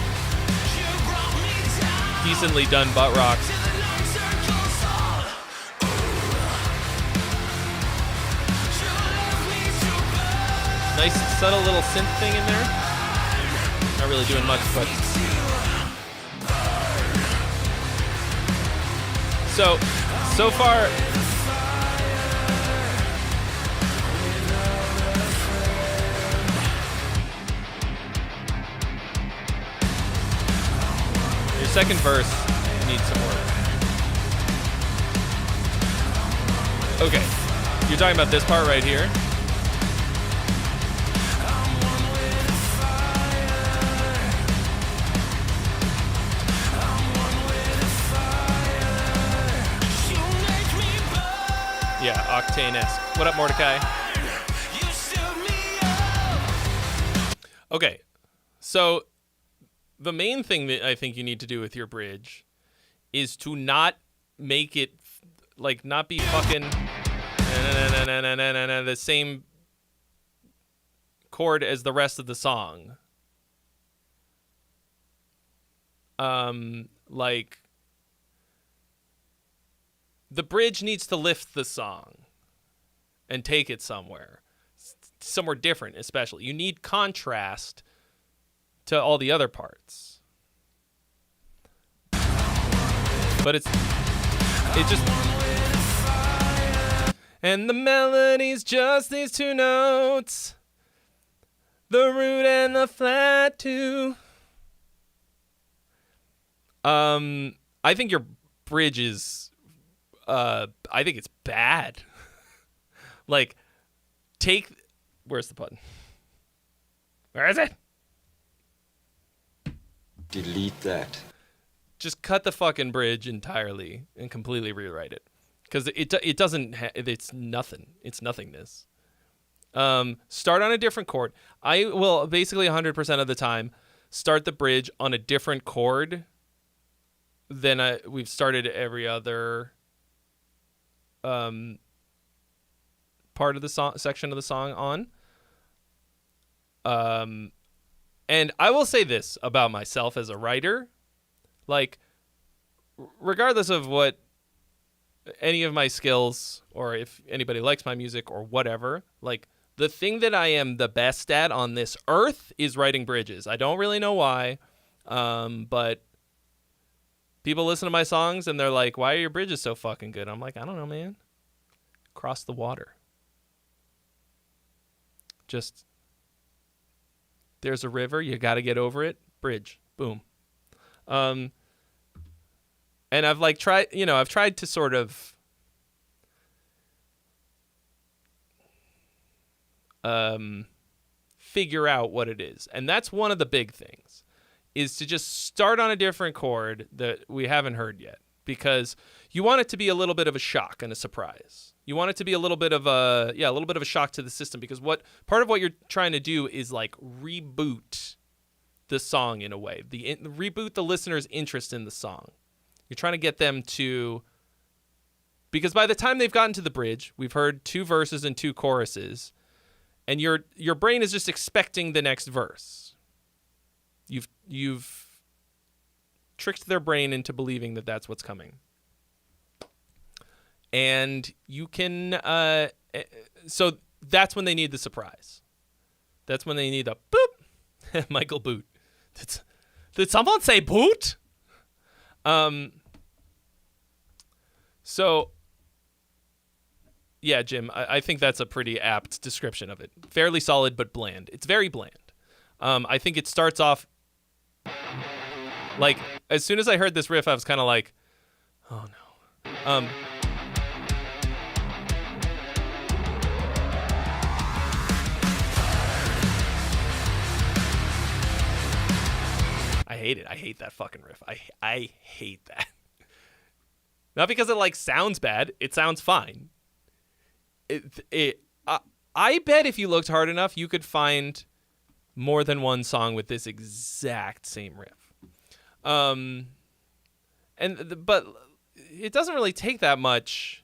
decently done butt rock. Nice subtle little synth thing in there. Not really doing much, but so far, your second verse needs some work. Okay, you're talking about this part right here. Yeah, Octane-esque. What up, Mordecai? Okay, so the main thing that I think you need to do with your bridge is to not make it, like, not be fucking the same chord as the rest of the song. Like... The bridge needs to lift the song and take it somewhere different, especially. You need contrast to all the other parts. But it just... And the melody's just these two notes. The root and the flat too. I think your bridge is... I think it's bad. Like, where's the button? Where is it? Delete that. Just cut the fucking bridge entirely and completely rewrite it. Because it doesn't, it's nothing. It's nothingness. Start on a different chord. I will basically 100% of the time start the bridge on a different chord than we've started every other part of the song, section of the song on. And I will say this about myself as a writer, like, regardless of what any of my skills, or if anybody likes my music or whatever, like the thing that I am the best at on this earth is writing bridges. I don't really know why, but people listen to my songs and they're like, why are your bridges so fucking good? I'm like, I don't know, man. Cross the water. Just, there's a river, you got to get over it. Bridge. Boom. And I've like tried to sort of figure out what it is. And that's one of the big things, is to just start on a different chord that we haven't heard yet, because you want it to be a little bit of a shock and a surprise. You want it to be a little bit of a shock to the system, because part of what you're trying to do is like reboot the song in a way, reboot the listener's interest in the song. You're trying to get them to, because by the time they've gotten to the bridge, we've heard 2 verses and 2 choruses, and your brain is just expecting the next verse. You've tricked their brain into believing that that's what's coming. And you can, so that's when they need the surprise. That's when they need the boop. Michael Boot. Did someone say boot? So, yeah, Jim, I think that's a pretty apt description of it. Fairly solid, but bland. It's very bland. I think it starts off, like, as soon as I heard this riff, I was kind of like, oh no. I hate it. I hate that fucking riff. I hate that. Not because it like sounds bad. It sounds fine. I bet if you looked hard enough, you could find more than one song with this exact same riff. But it doesn't really take that much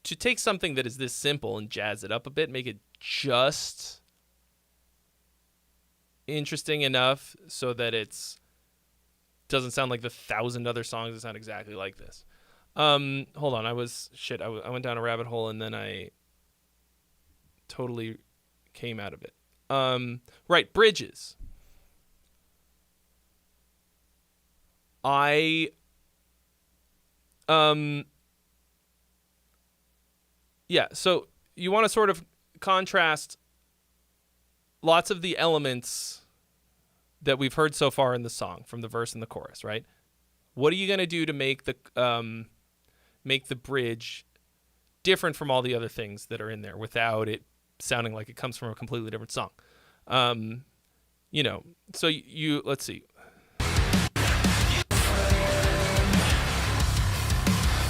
to take something that is this simple and jazz it up a bit, make it just interesting enough so that it's doesn't sound like the 1,000 other songs that sound exactly like this. Hold on, I went down a rabbit hole and then I totally came out of it. Right, bridges. Yeah, so you want to sort of contrast lots of the elements that we've heard so far in the song, from the verse and the chorus, right? What are you going to do to make the bridge different from all the other things that are in there without it sounding like it comes from a completely different song? So let's see.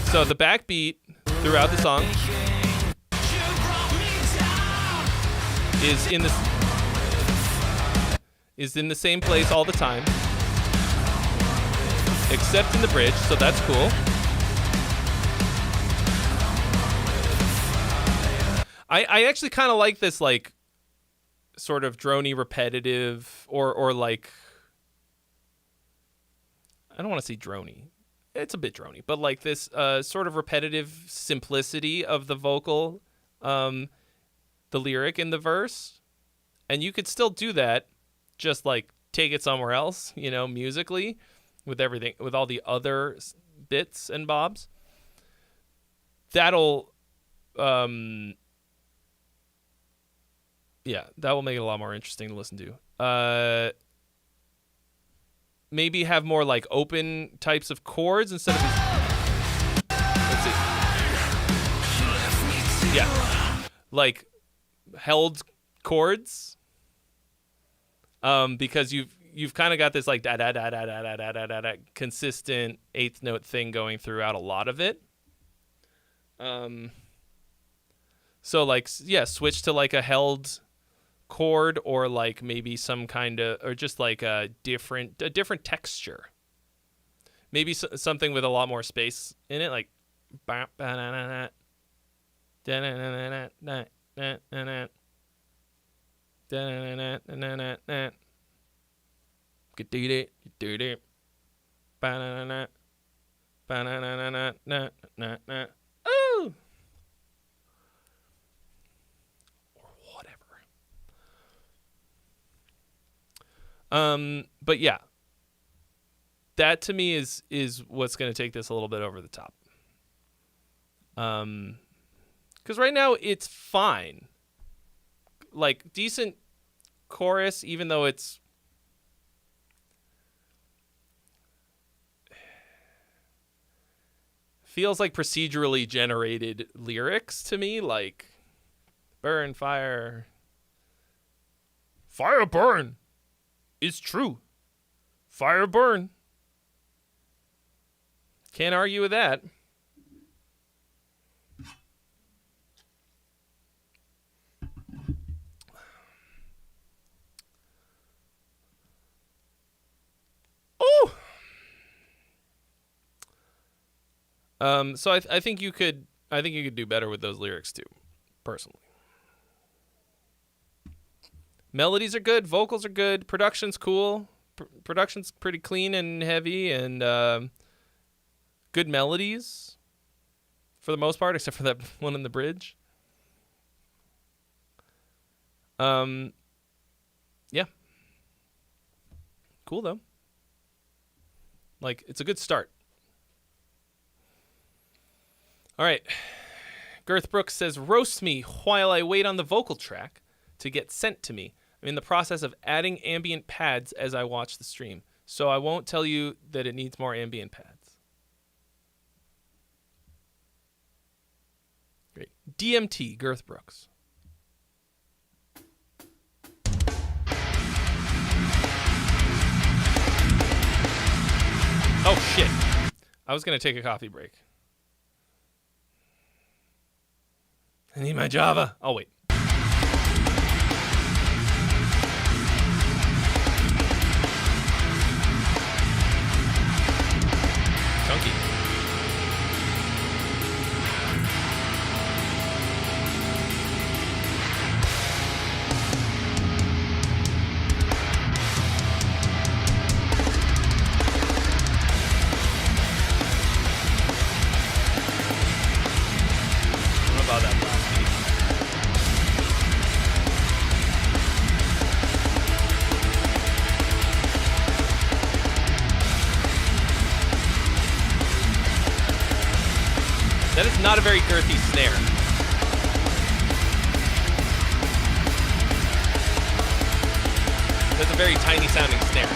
So the backbeat throughout the song is in the same place all the time, except in the bridge, so that's cool. I actually kind of like this, like, sort of drony, repetitive, or like, I don't want to say drony. It's a bit drony, but like this sort of repetitive simplicity of the vocal, the lyric in the verse. And you could still do that, just like take it somewhere else, musically, with everything, with all the other bits and bobs. That'll, that will make it a lot more interesting to listen to. Maybe have more like open types of chords instead of these. Let's see. Yeah, like held chords. Because you've kind of got this like da da da da da da da da da consistent 8th note thing going throughout a lot of it. So like, yeah, switch to like a held chord, or like maybe some kind of, or just like a different texture. Maybe something with a lot more space in it, like Ba-na-na-na-na-na-na-na. Ooh. Or whatever. But yeah. That to me is what's going to take this a little bit over the top. Because right now it's fine. Like, decent chorus, even though it's feels like procedurally generated lyrics to me, like burn, fire. Fire burn is true. Fire burn. Can't argue with that. So I think you could do better with those lyrics too, personally. Melodies are good, vocals are good, production's cool. Production's pretty clean and heavy, and good melodies for the most part, except for that one in the bridge. Yeah. Cool though. Like, it's a good start. All right. Girth Brooks says, roast me while I wait on the vocal track to get sent to me. I'm in the process of adding ambient pads as I watch the stream, so I won't tell you that it needs more ambient pads. Great. DMT, Girth Brooks. Oh, shit. I was going to take a coffee break. I need my Java. Oh, wait. Chunky. What about that last beat? That is not a very girthy snare. That's a very tiny sounding snare.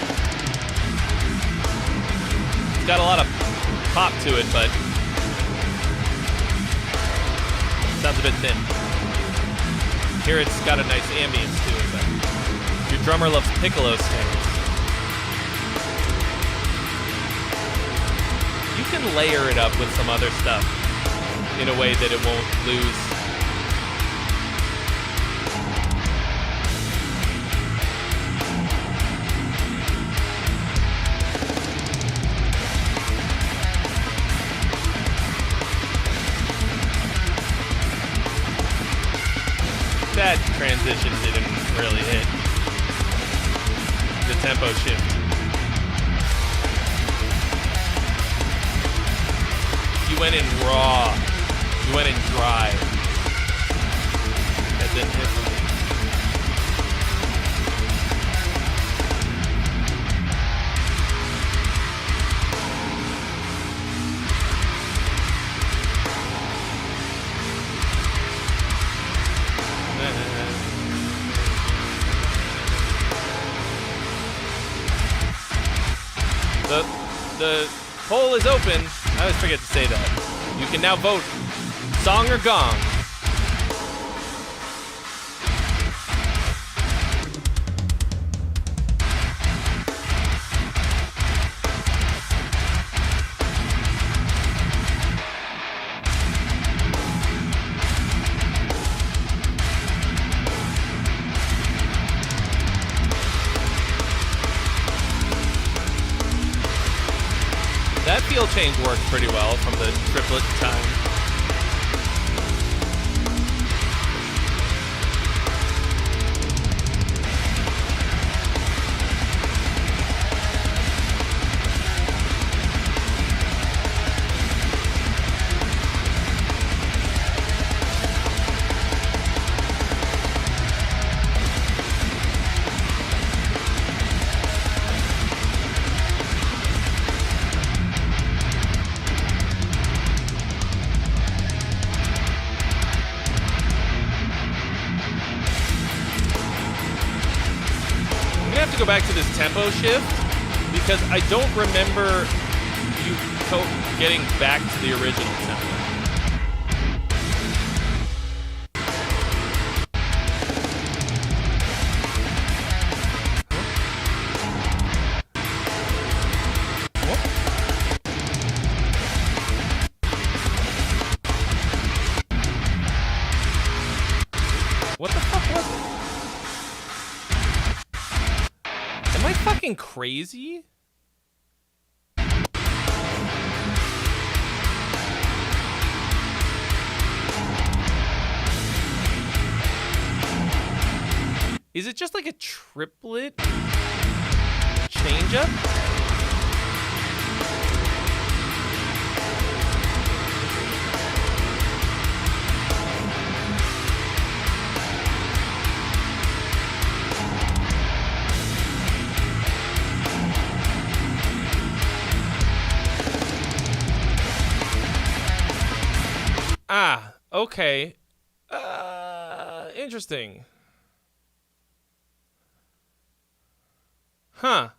It's got a lot of pop to it, but sounds a bit thin. Here it's got a nice ambience to it, but your drummer loves piccolo snares. You can layer it up with some other stuff in a way that it won't lose. That transition didn't really hit the tempo shift. You went in raw. You went in dry. That didn't hit for me. The poll is open. I always forget to say that. You can now vote song or gong. That feel change worked pretty well from the triplet time. back to this tempo shift because I don't remember you getting back to the original tempo. What the fuck was it? Am I fucking crazy? Is it just like a triplet change-up? Ah, okay. Interesting. Huh.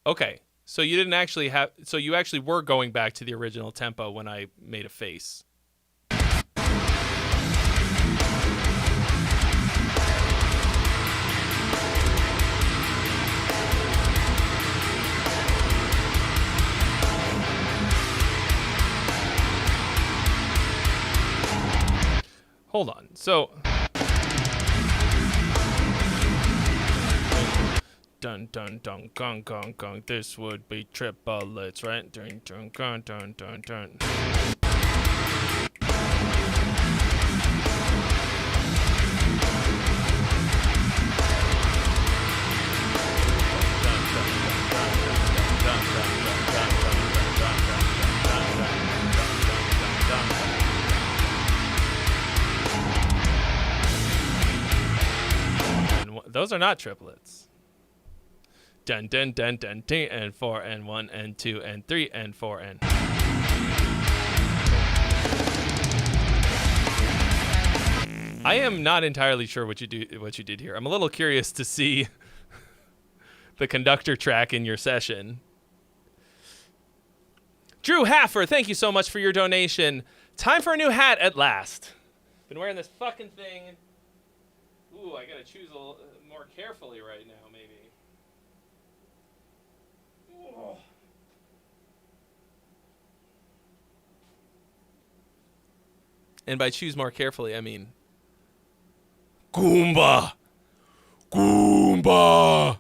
Okay. So you didn't actually have... So you actually were going back to the original tempo when I made a face. Hold on. So dun dun dun gong gong gong. This would be triplets, right? Dun dun dun dun dun dun. Those are not triplets. Dun dun dun dun dun and 4 and 1 and 2 and 3 and 4 and. I am not entirely sure what you did here. I'm a little curious to see the conductor track in your session. Drew Haffer, thank you so much for your donation. Time for a new hat at last. Been wearing this fucking thing. Ooh, I gotta choose a little more carefully right now, maybe. Ooh. And by choose more carefully, I mean Goomba! Goomba!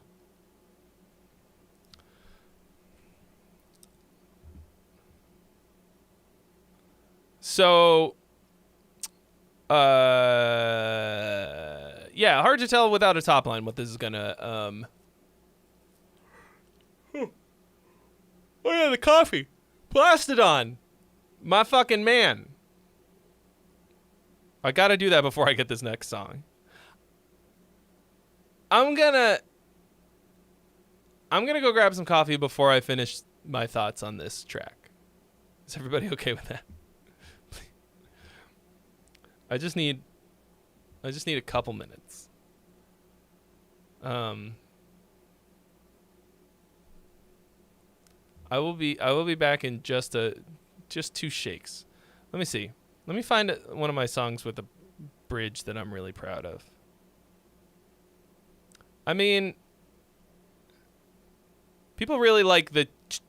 So, yeah, hard to tell without a top line what this is gonna, Oh yeah, the coffee. Plastodon. My fucking man. I gotta do that before I get this next song. I'm gonna go grab some coffee before I finish my thoughts on this track. Is everybody okay with that? I just need a couple minutes. I will be back in just 2 shakes. Let me see. Let me find one of my songs with a bridge that I'm really proud of. I mean, people really like the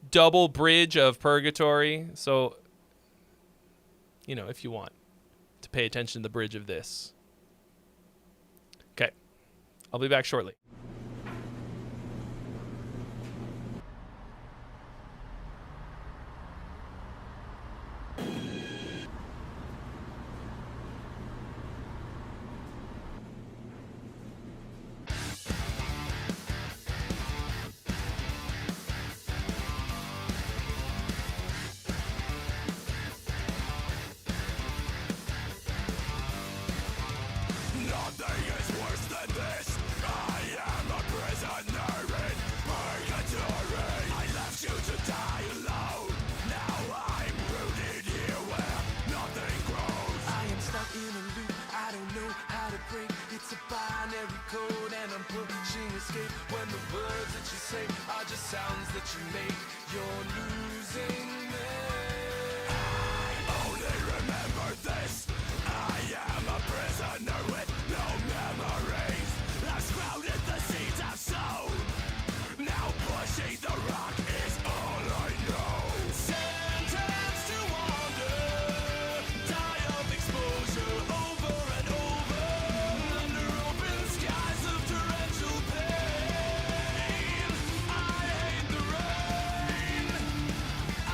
double bridge of Purgatory, so you know, if you want to pay attention to the bridge of this. Okay. I'll be back shortly. Nothing is worse than this. I am that you make, you're losing me. Only remember this, I am a prisoner with no memories. I've sprouted the seeds I've sown, now pushing the rock is all I know. Sentenced to wander, die of exposure over and over, under open skies of torrential pain. I hate the rain, I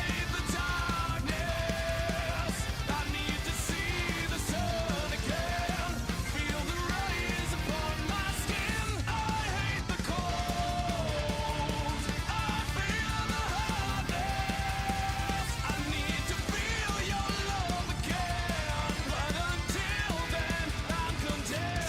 hate the darkness. I need to see the sun again, feel the rays upon my skin. I hate the cold, I feel the hardness. I need to feel your love again, but until then I'm condemned.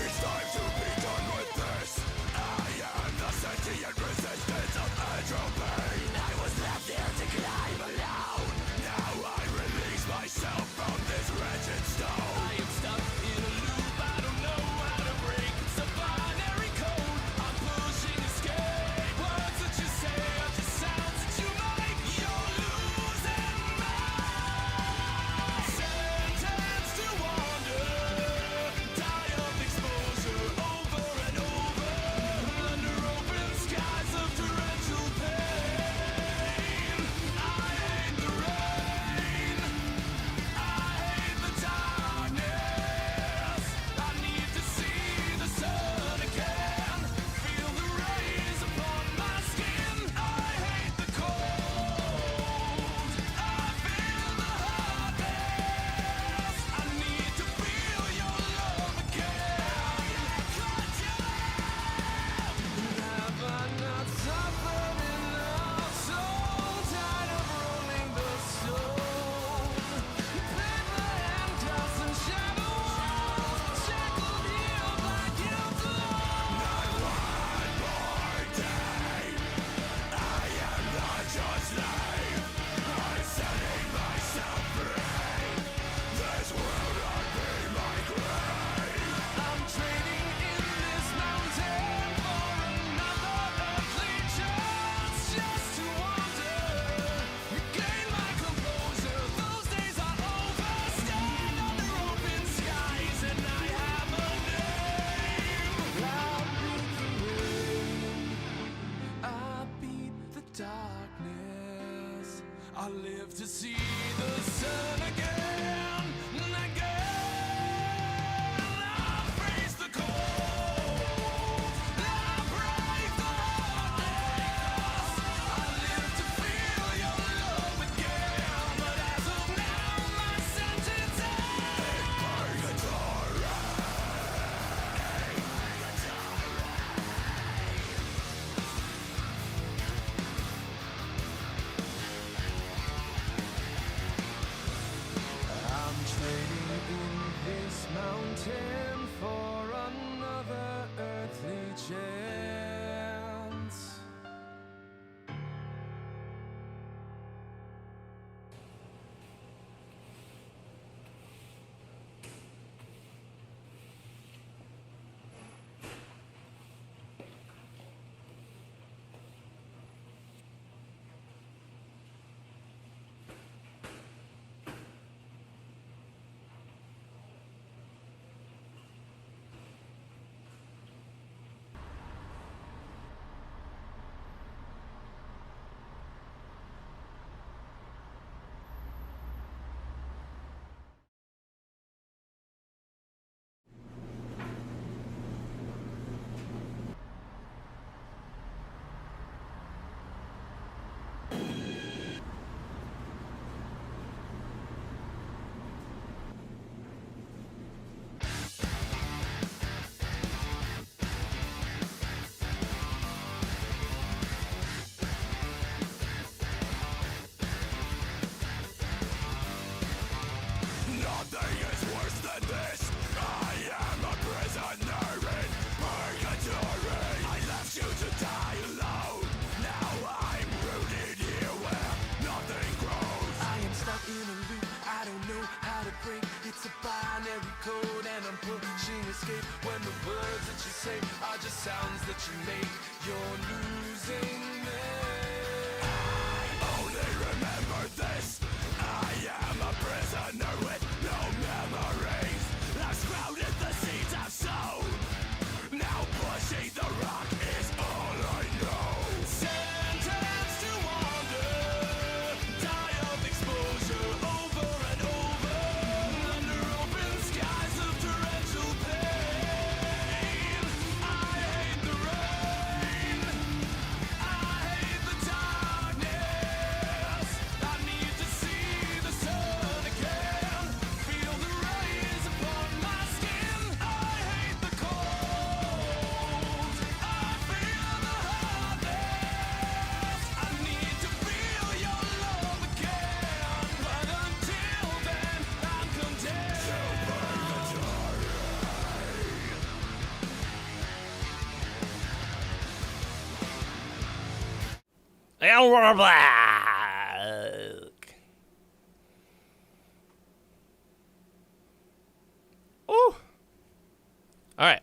It's time to be done with this. I am the sentient resistance of entropy. I was left here to climb alone. Now I release myself from this wretched stone. I am stuck in a loop, I don't know how to break. It's a binary code, I'm pushing escape. Words that you say are just sounds that you make. You're losing me. Sentenced to wander, die of exposure over and over, under open skies of torrential pain. I hate the rain, I hate the darkness. I need to see the sun again, feel the rays upon my skin. I hate the cold, I feel the hardness. I need to feel your love again. Have I not suffered enough? So tired of rolling the stone. Paper handcuffs and shadow walls, shackled here by guilt alone. One more day, I am not your slave. I'm setting myself free. This will not be my grave. I'm trading in this mountain for another earthly chance, just to wander, regain my composure. Those days are over. Stand under open skies, and I have a name. I'll beat the rain, I beat the darkness. I live to see the sun again and again. I face the cold, I break the hardness. I live to feel your love again, but as of now my sentence ends. say are just sounds that you make. You're losing me. Only remember this. I am a prisoner with no memories. I've sprouted the seeds I've sown. Now pushing the rock is all I know. Sentenced to wander, die of exposure over and over. Under open skies of torrential pain. I hate the rain. I hate the darkness. I need to see the sun again. Feel the rays upon my skin. I hate the cold. I feel the hardness. I need to feel your love again. But until then, I'm condemned. And we're back. Ooh. All right.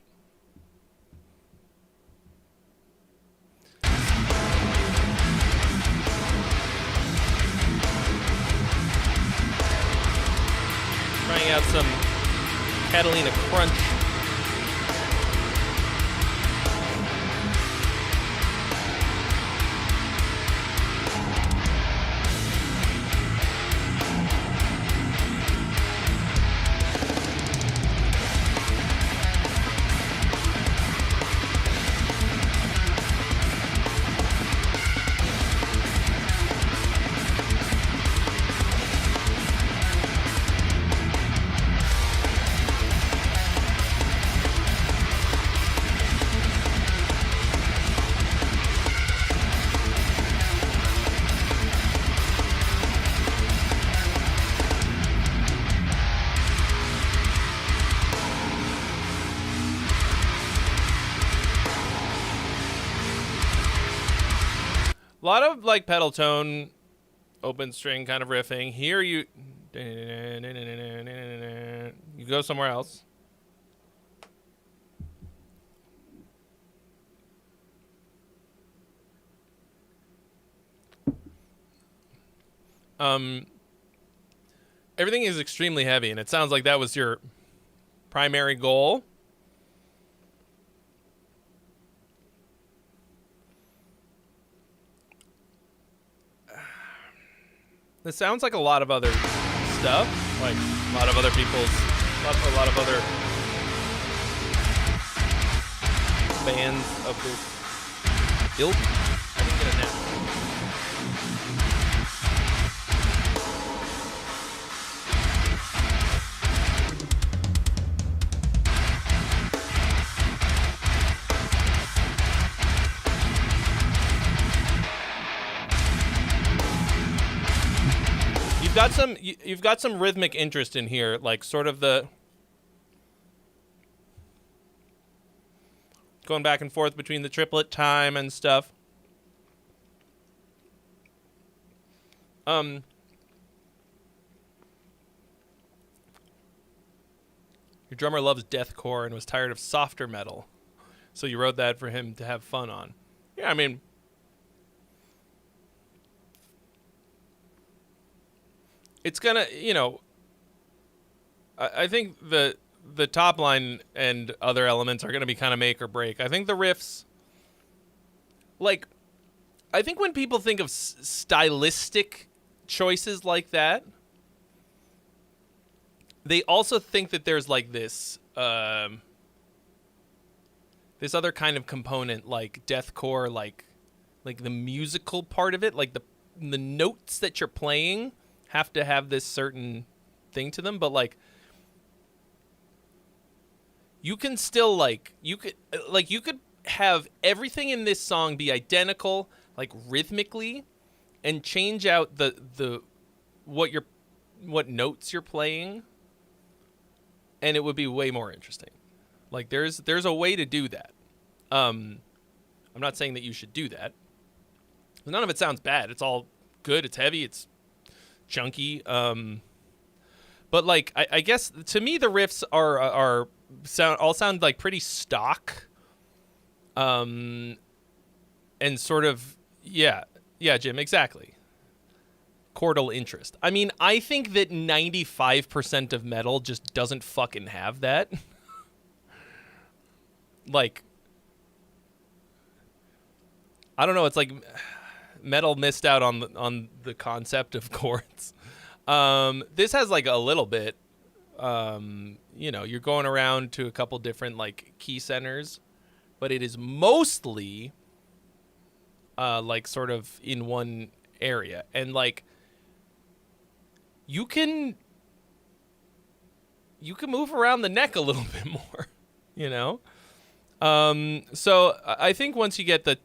Trying out some Catalina Crunch. A lot of like pedal tone, open string kind of riffing. Here you go somewhere else. Everything is extremely heavy, and it sounds like that was your primary goal. This sounds like a lot of other stuff, like a lot of other people's, a lot of other bands of this ilk. I didn't get a nap. You've got some rhythmic interest in here, like sort of the going back and forth between the triplet time and stuff. Your drummer loves deathcore and was tired of softer metal, so you wrote that for him to have fun on. Yeah, I mean, it's gonna, you know, I think the top line and other elements are gonna be kind of make or break. I think the riffs, like, I think when people think of stylistic choices like that, they also think that there's like this this other kind of component, like deathcore, like the musical part of it, like the notes that you're playing have to have this certain thing to them, but like you can still you could have everything in this song be identical, like rhythmically, and change out the what notes you're playing, and it would be way more interesting. Like there's a way to do that. I'm not saying that you should do that. None of it sounds bad. It's all good. It's heavy. It's chunky. But like I guess to me the riffs all sound like pretty stock. And sort of, yeah, Jim, exactly. Chordal interest. I mean, I think that 95% of metal just doesn't fucking have that. Like, I don't know. It's like metal missed out on the concept of chords. This has like a little bit. You know, you're going around to a couple different like key centers, but it is mostly like sort of in one area, and like you can move around the neck a little bit more, you know. So I think once you get the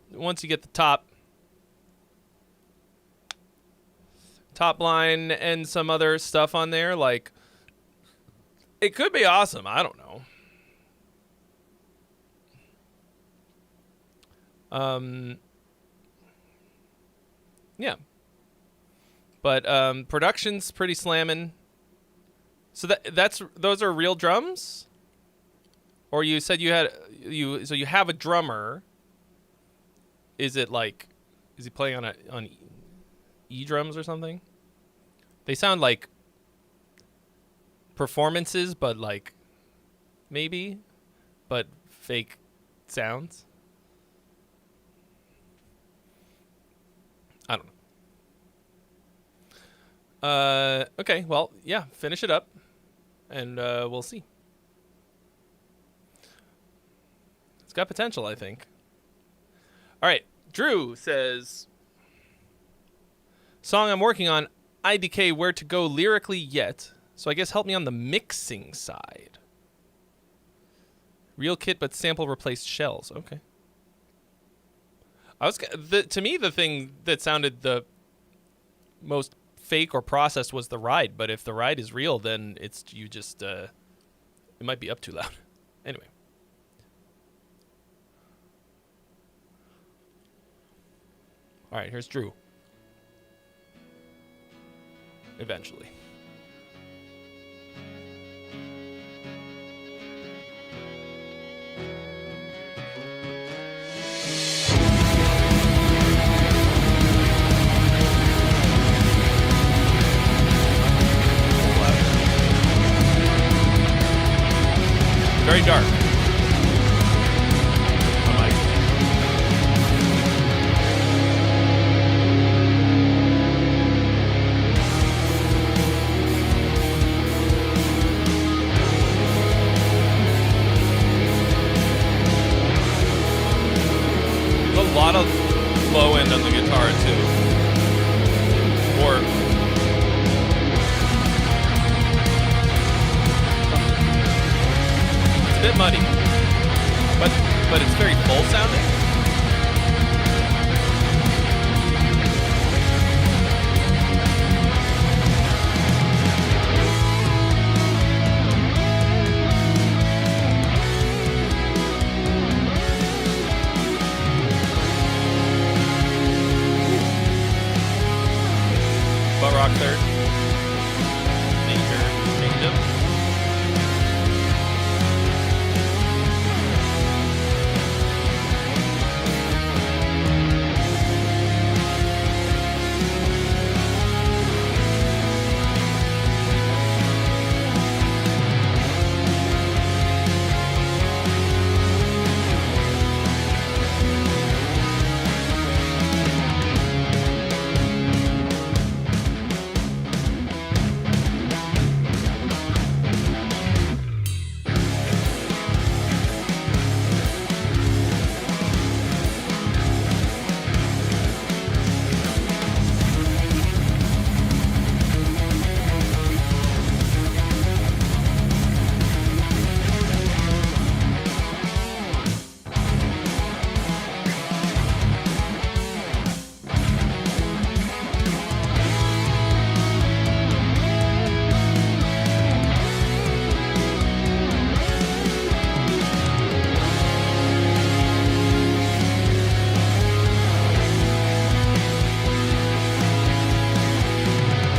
top line and some other stuff on there, like it could be awesome. I don't know. Yeah. But production's pretty slamming. So those are real drums? Or you said you have a drummer. Is he playing on E drums or something? They sound like performances, but like maybe, but fake sounds. I don't know. Okay, well, yeah, finish it up, and we'll see. It's got potential, I think. All right, Drew says, song I'm working on, IDK where to go lyrically yet, so I guess help me on the mixing side. Real kit, but sample replaced shells. Okay. To me, the thing that sounded the most fake or processed was the ride, but if the ride is real, then it might be up too loud. Anyway. All right, here's Drew. Eventually. Very dark. A lot of low end on the guitar too. Or it's a bit muddy, but it's very full sounding. Butt rock third. Major kingdom.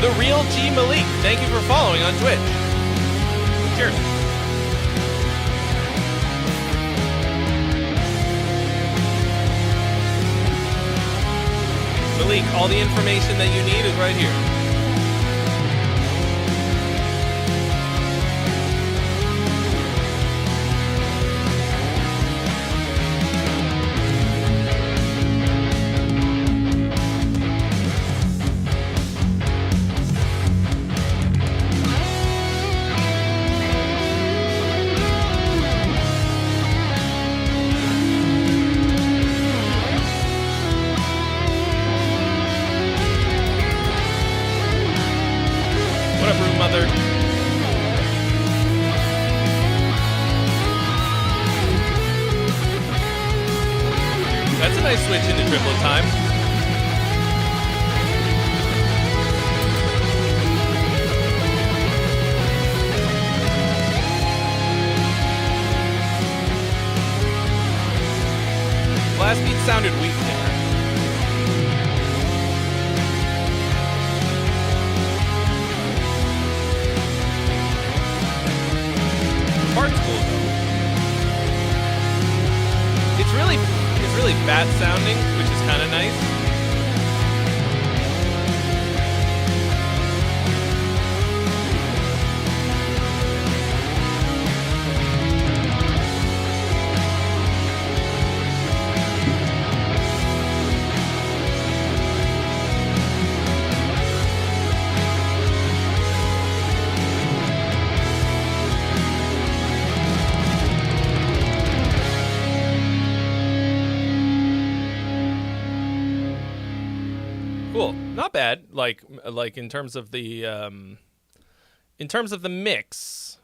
The Real G Malik, thank you for following on Twitch. Cheers. Malik, all the information that you need is right here. What up, room mother? That's a nice switch into triplet time. Last beat sounded weak there. Part's cool though. It's really bad sounding, which is kind of nice. Cool, not bad. Like in terms of the mix,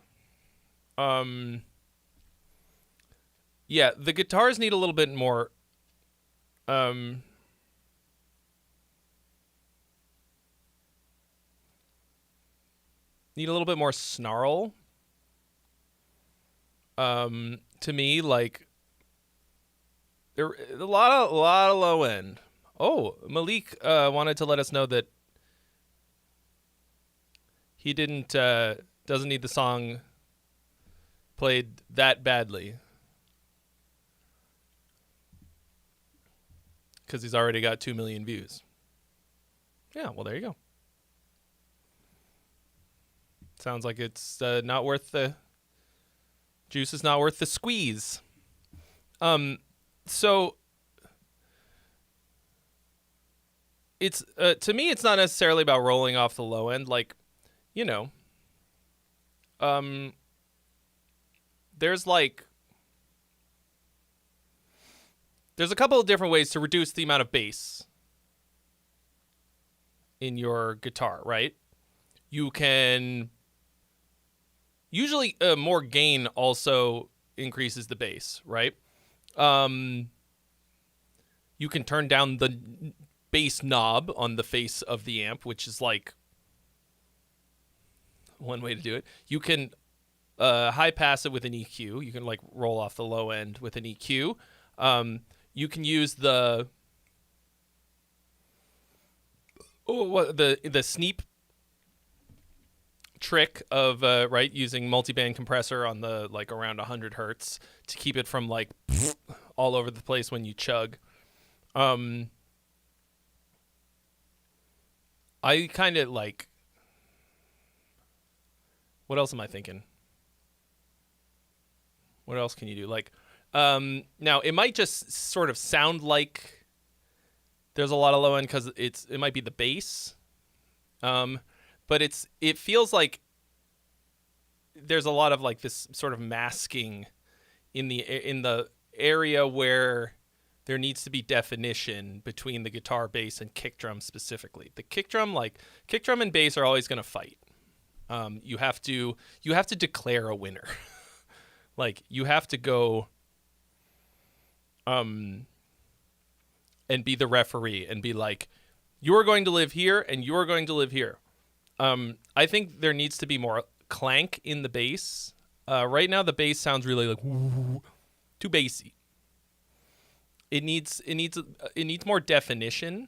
yeah, the guitars need a little bit more. Need a little bit more snarl. To me, like there a lot of low end. Oh, Malik wanted to let us know that he doesn't need the song played that badly because he's already got 2 million views. Yeah, well, there you go. Sounds like it's not worth the juice is not worth the squeeze. So it's to me, it's not necessarily about rolling off the low end. Like, you know, there's a couple of different ways to reduce the amount of bass in your guitar, right? You can usually more gain also increases the bass, right? You can turn down the bass knob on the face of the amp, which is like one way to do it. You can high pass it with an EQ. You can like roll off the low end with an EQ. You can use the sneap trick of right, using multiband compressor on the like around 100 hertz to keep it from like all over the place when you chug. I kind of like, what else am I thinking? What else can you do? Like, now it might just sort of sound like there's a lot of low end because it might be the bass. But it feels like there's a lot of like this sort of masking in the area where there needs to be definition between the guitar, bass, and kick drum specifically. The kick drum and bass are always going to fight. You have to declare a winner. Like you have to go and be the referee and be like, you're going to live here and you're going to live here. I think there needs to be more clank in the bass. Right now the bass sounds really like too bassy. It needs more definition.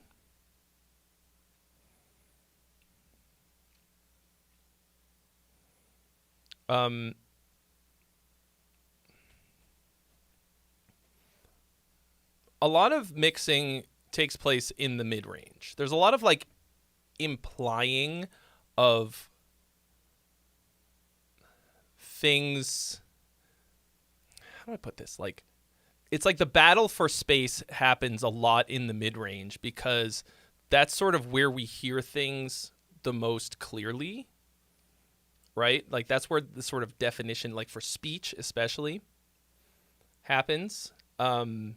A lot of mixing takes place in the mid-range. There's a lot of like implying of things. How do I put this? Like, it's like the battle for space happens a lot in the mid-range because that's sort of where we hear things the most clearly, right? Like that's where the sort of definition, like for speech especially, happens. And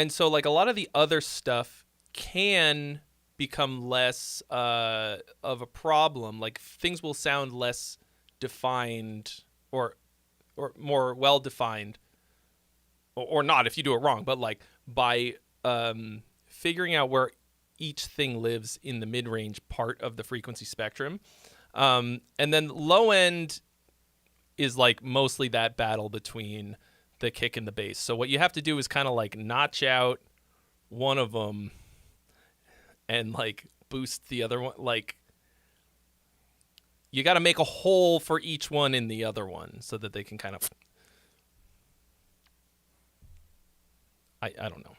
so like a lot of the other stuff can become less of a problem. Like things will sound less defined or more well defined, or not if you do it wrong, but like by figuring out where each thing lives in the mid-range part of the frequency spectrum. And then low end is like mostly that battle between the kick and the bass. So what you have to do is kind of like notch out one of them and like boost the other one. Like you got to make a hole for each one in the other one so that they can kind of, I don't know.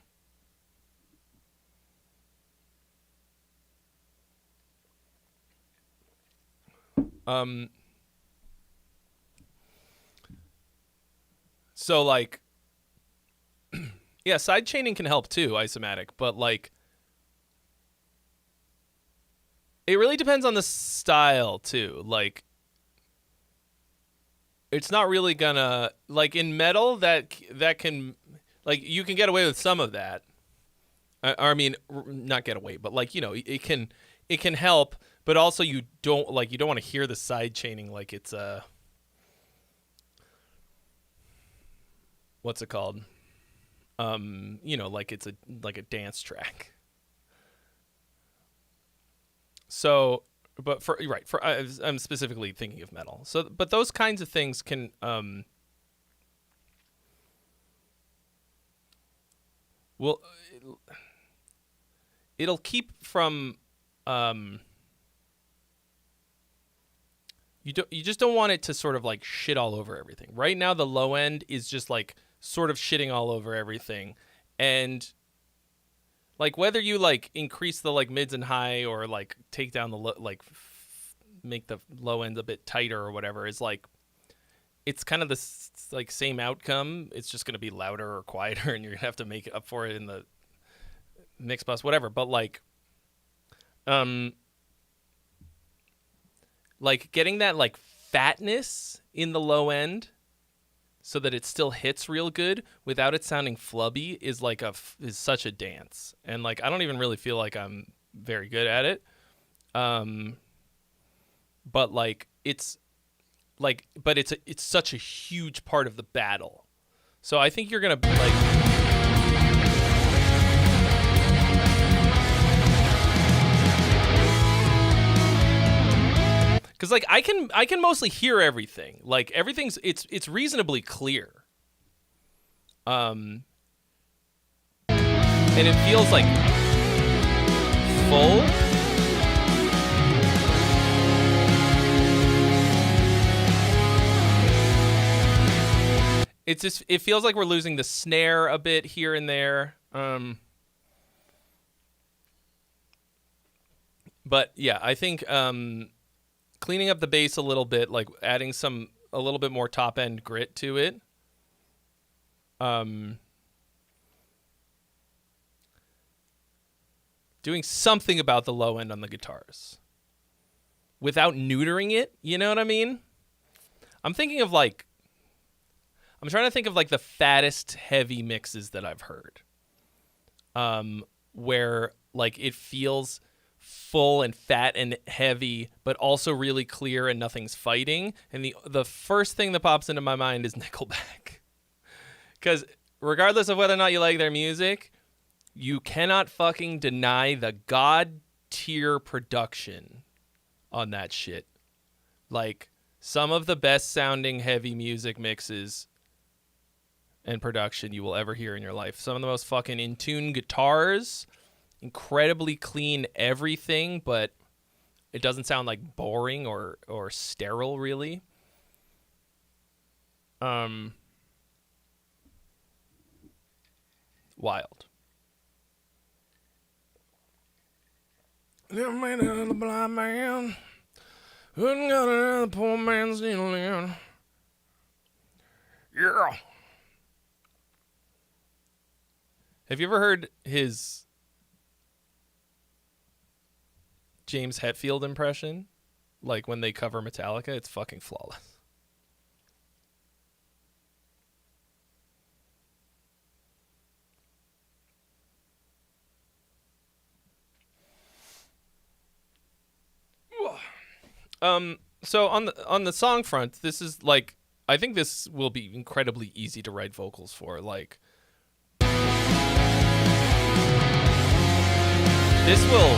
So like, yeah, side chaining can help too, isomatic, but like, it really depends on the style too. Like, it's not really gonna, like in metal that can, like you can get away with some of that. I mean, not get away, but like, you know, it can help, but also you don't want to hear the side chaining like it's what's it called? You know, like it's like a dance track. So, but I'm specifically thinking of metal. So, but those kinds of things can it'll keep from you just don't want it to sort of like shit all over everything. Right now the low end is just like sort of shitting all over everything, and like whether you like increase the like mids and high or like take down the make the low end a bit tighter or whatever is like, it's kind of the like same outcome. It's just going to be louder or quieter, and you're gonna have to make up for it in the mix bus, whatever. But like getting that like fatness in the low end so that it still hits real good without it sounding flubby is like is such a dance. And like I don't even really feel like I'm very good at it. But like it's such a huge part of the battle. So I think you're going to like because like I can mostly hear everything. Like everything's it's reasonably clear. And it feels like full. It feels like we're losing the snare a bit here and there. But yeah, I think cleaning up the bass a little bit, like adding a little bit more top end grit to it. Doing something about the low end on the guitars without neutering it. You know what I mean? I'm trying to think of like the fattest heavy mixes that I've heard. Where like it feels full and fat and heavy, but also really clear and nothing's fighting. And the first thing that pops into my mind is Nickelback. Because regardless of whether or not you like their music, you cannot fucking deny the god tier production on that shit. Like some of the best sounding heavy music mixes and production you will ever hear in your life. Some of the most fucking in tune guitars, incredibly clean everything, but it doesn't sound like boring or sterile really. Wild. Never made another blind man. Couldn't got another poor man stealing. Yeah. Have you ever heard his James Hetfield impression? Like when they cover Metallica? It's fucking flawless. So on the song front, this is like, I think this will be incredibly easy to write vocals for. Like, this will,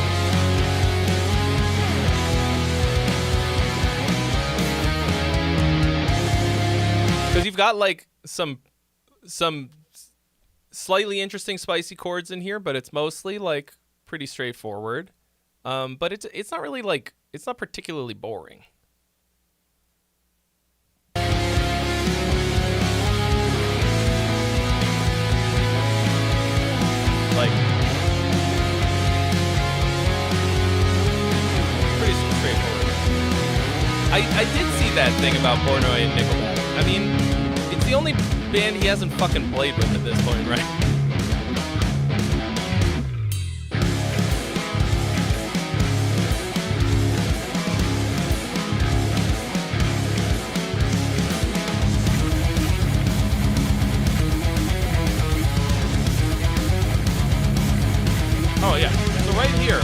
because you've got like some slightly interesting spicy chords in here, but it's mostly like pretty straightforward. But it's not really like, it's not particularly boring. Like, pretty straightforward. I did see that thing about Portnoy and Nickelback. I mean, it's the only band he hasn't fucking played with at this point, right? Oh yeah, so right here.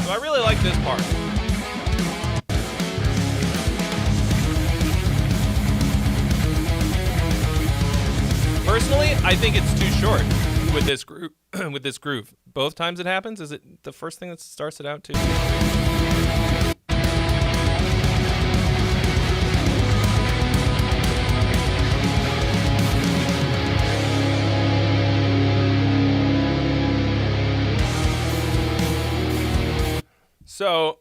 So I really like this part. Personally, I think it's too short with this groove. With this groove, both times it happens. Is it the first thing that starts it out too? So,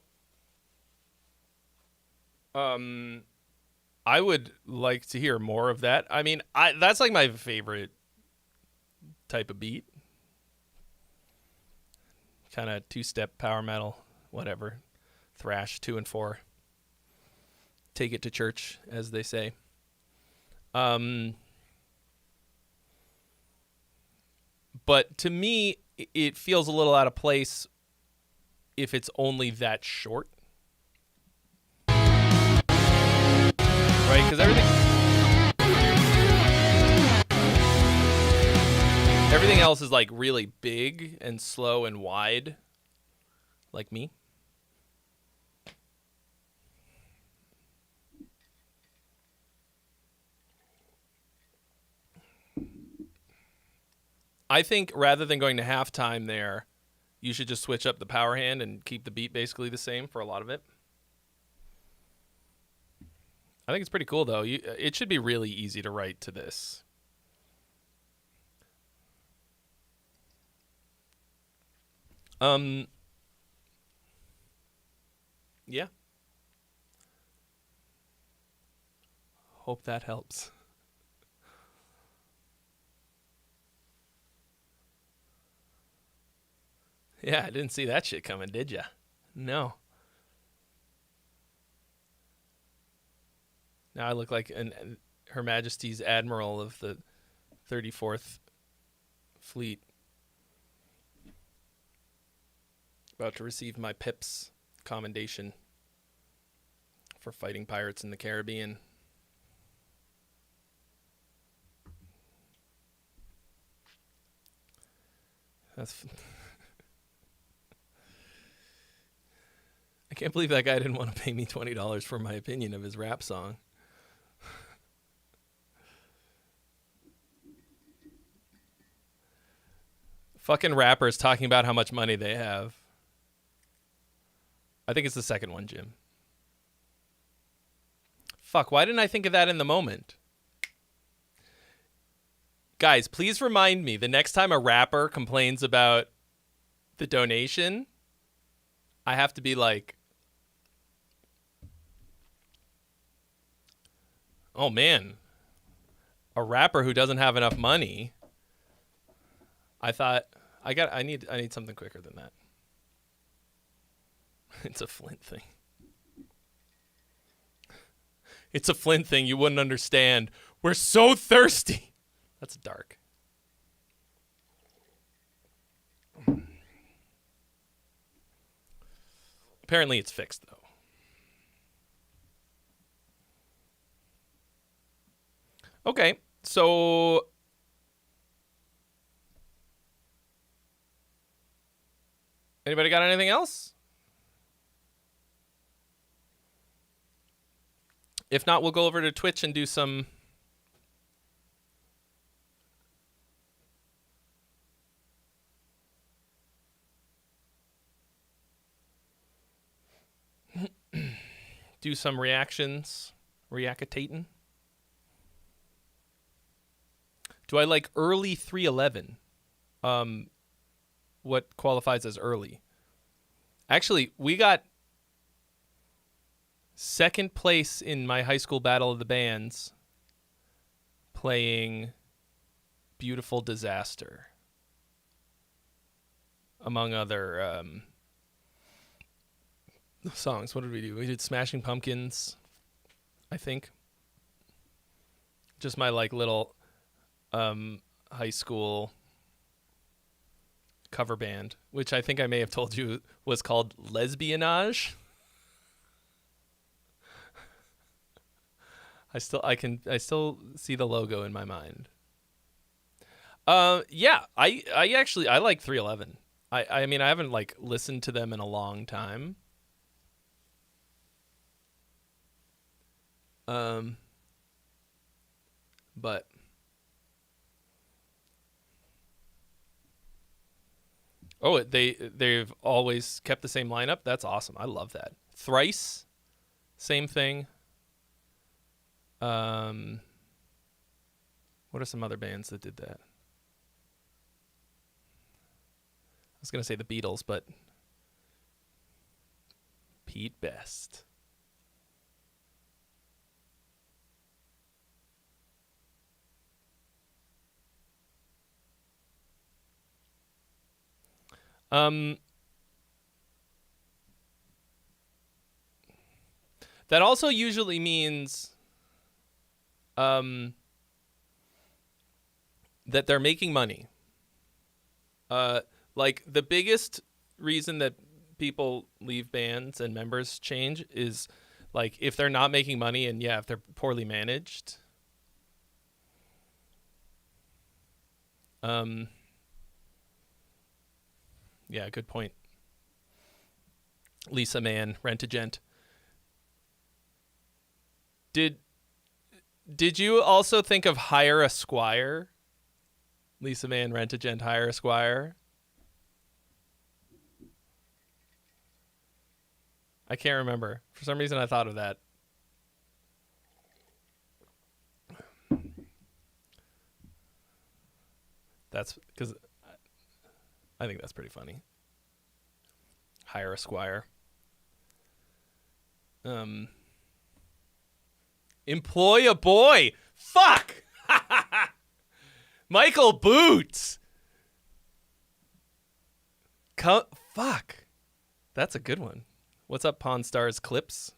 I would like to hear more of that. I mean, that's like my favorite type of beat. Kind of two-step power metal, whatever. Thrash 2 and 4. Take it to church, as they say. But to me, it feels a little out of place if it's only that short. Right? Because everything else is like really big and slow and wide, like me. I think rather than going to halftime there, you should just switch up the power hand and keep the beat basically the same for a lot of it. I think it's pretty cool, though. It should be really easy to write to this. Yeah. Hope that helps. Yeah, I didn't see that shit coming, did ya? No. Now I look like Her Majesty's Admiral of the 34th Fleet. About to receive my Pips commendation for fighting pirates in the Caribbean. That's... I can't believe that guy didn't want to pay me $20 for my opinion of his rap song. Fucking rappers talking about how much money they have. I think it's the second one, Jim. Fuck, why didn't I think of that in the moment? Guys, please remind me the next time a rapper complains about the donation, I have to be like, oh man, a rapper who doesn't have enough money I thought I need something quicker than that. It's a Flint thing. It's a Flint thing. You wouldn't understand. We're so thirsty. That's dark. Apparently it's fixed, though. Okay, so... Anybody got anything else? If not, we'll go over to Twitch and do some... do some reactions. Reactating. Do I like early 311? What qualifies as early? Actually, we got second place in my high school battle of the bands playing Beautiful Disaster, among other songs. What did we do? We did Smashing Pumpkins, I think. Just my like little high school cover band, which I think I may have told you was called Lesbianage. I still see the logo in my mind. Yeah, I like 311. I mean, I haven't like listened to them in a long time. But they've always kept the same lineup. That's awesome. I love that. Thrice, same thing. What are some other bands that did that? I was gonna say the Beatles, but Pete Best. That also usually means that they're making money. Like the biggest reason that people leave bands and members change is like if they're not making money, and if they're poorly managed. Yeah, good point. Lisa Mann, Rent-A-Gent. Did you also think of Hire a Squire? Lisa Mann, Rent-A-Gent, Hire a Squire? I can't remember. For some reason I thought of that. That's because I think that's pretty funny. Hire a Squire. Employ a boy. Fuck. Michael Boots. Fuck. That's a good one. What's up, Pawn Stars Clips?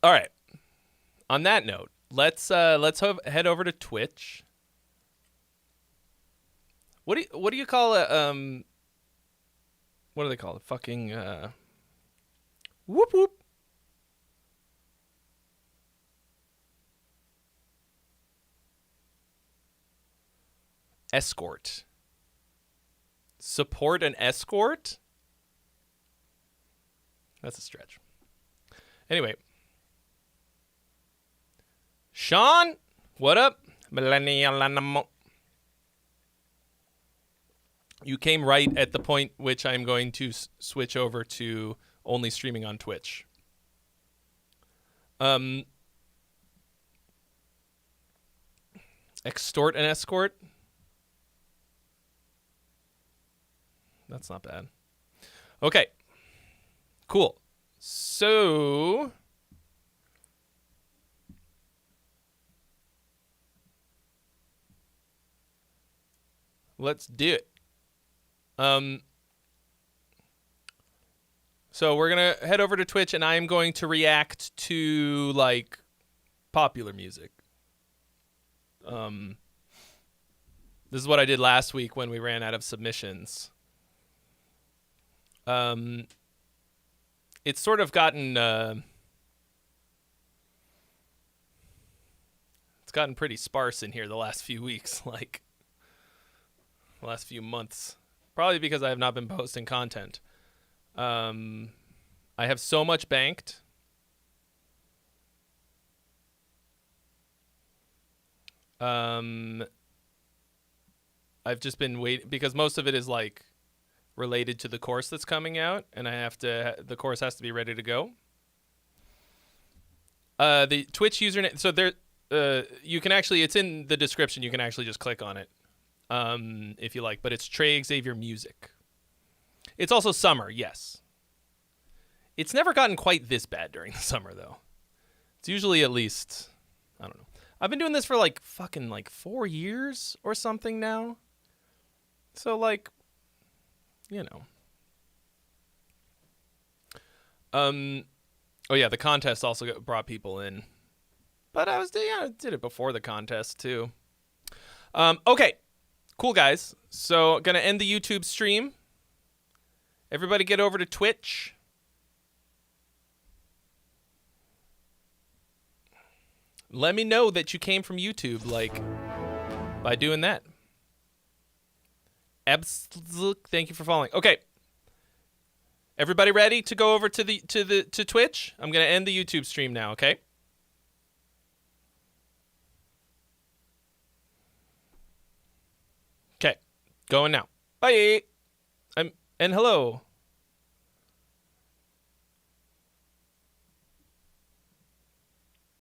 All right. On that note, let's head over to Twitch. What do you call it? What do they call it? Fucking whoop whoop. Escort. Support an escort? That's a stretch. Anyway. Sean, what up? Millennial animal. You came right at the point which I'm going to switch over to only streaming on Twitch. Extort an escort? That's not bad. Okay. Cool. So... Let's do it. So we're going to head over to Twitch, and I am going to react to, like, popular music. This is what I did last week when we ran out of submissions. It's sort of gotten... it's gotten pretty sparse in here the last few weeks, like, the last few months. Probably because I have not been posting content. I have so much banked. I've just been waiting because most of it is like related to the course that's coming out, and the course has to be ready to go. The Twitch username, so there, you can actually, it's in the description. You can actually just click on it, if you like. But it's Trey Xavier Music. It's also summer, yes. It's never gotten quite this bad during the summer, though. It's usually at least, I don't know. I've been doing this for like fucking like 4 years or something now. So like, you know. Oh yeah, the contest also brought people in. But I did it before the contest too. Okay. Cool, guys. So gonna end the YouTube stream. Everybody get over to Twitch. Let me know that you came from YouTube, like, by doing that. Thank you for following. Okay. Everybody ready to go over to Twitch? I'm gonna end the YouTube stream now, okay? Okay. Going now. Bye. And hello.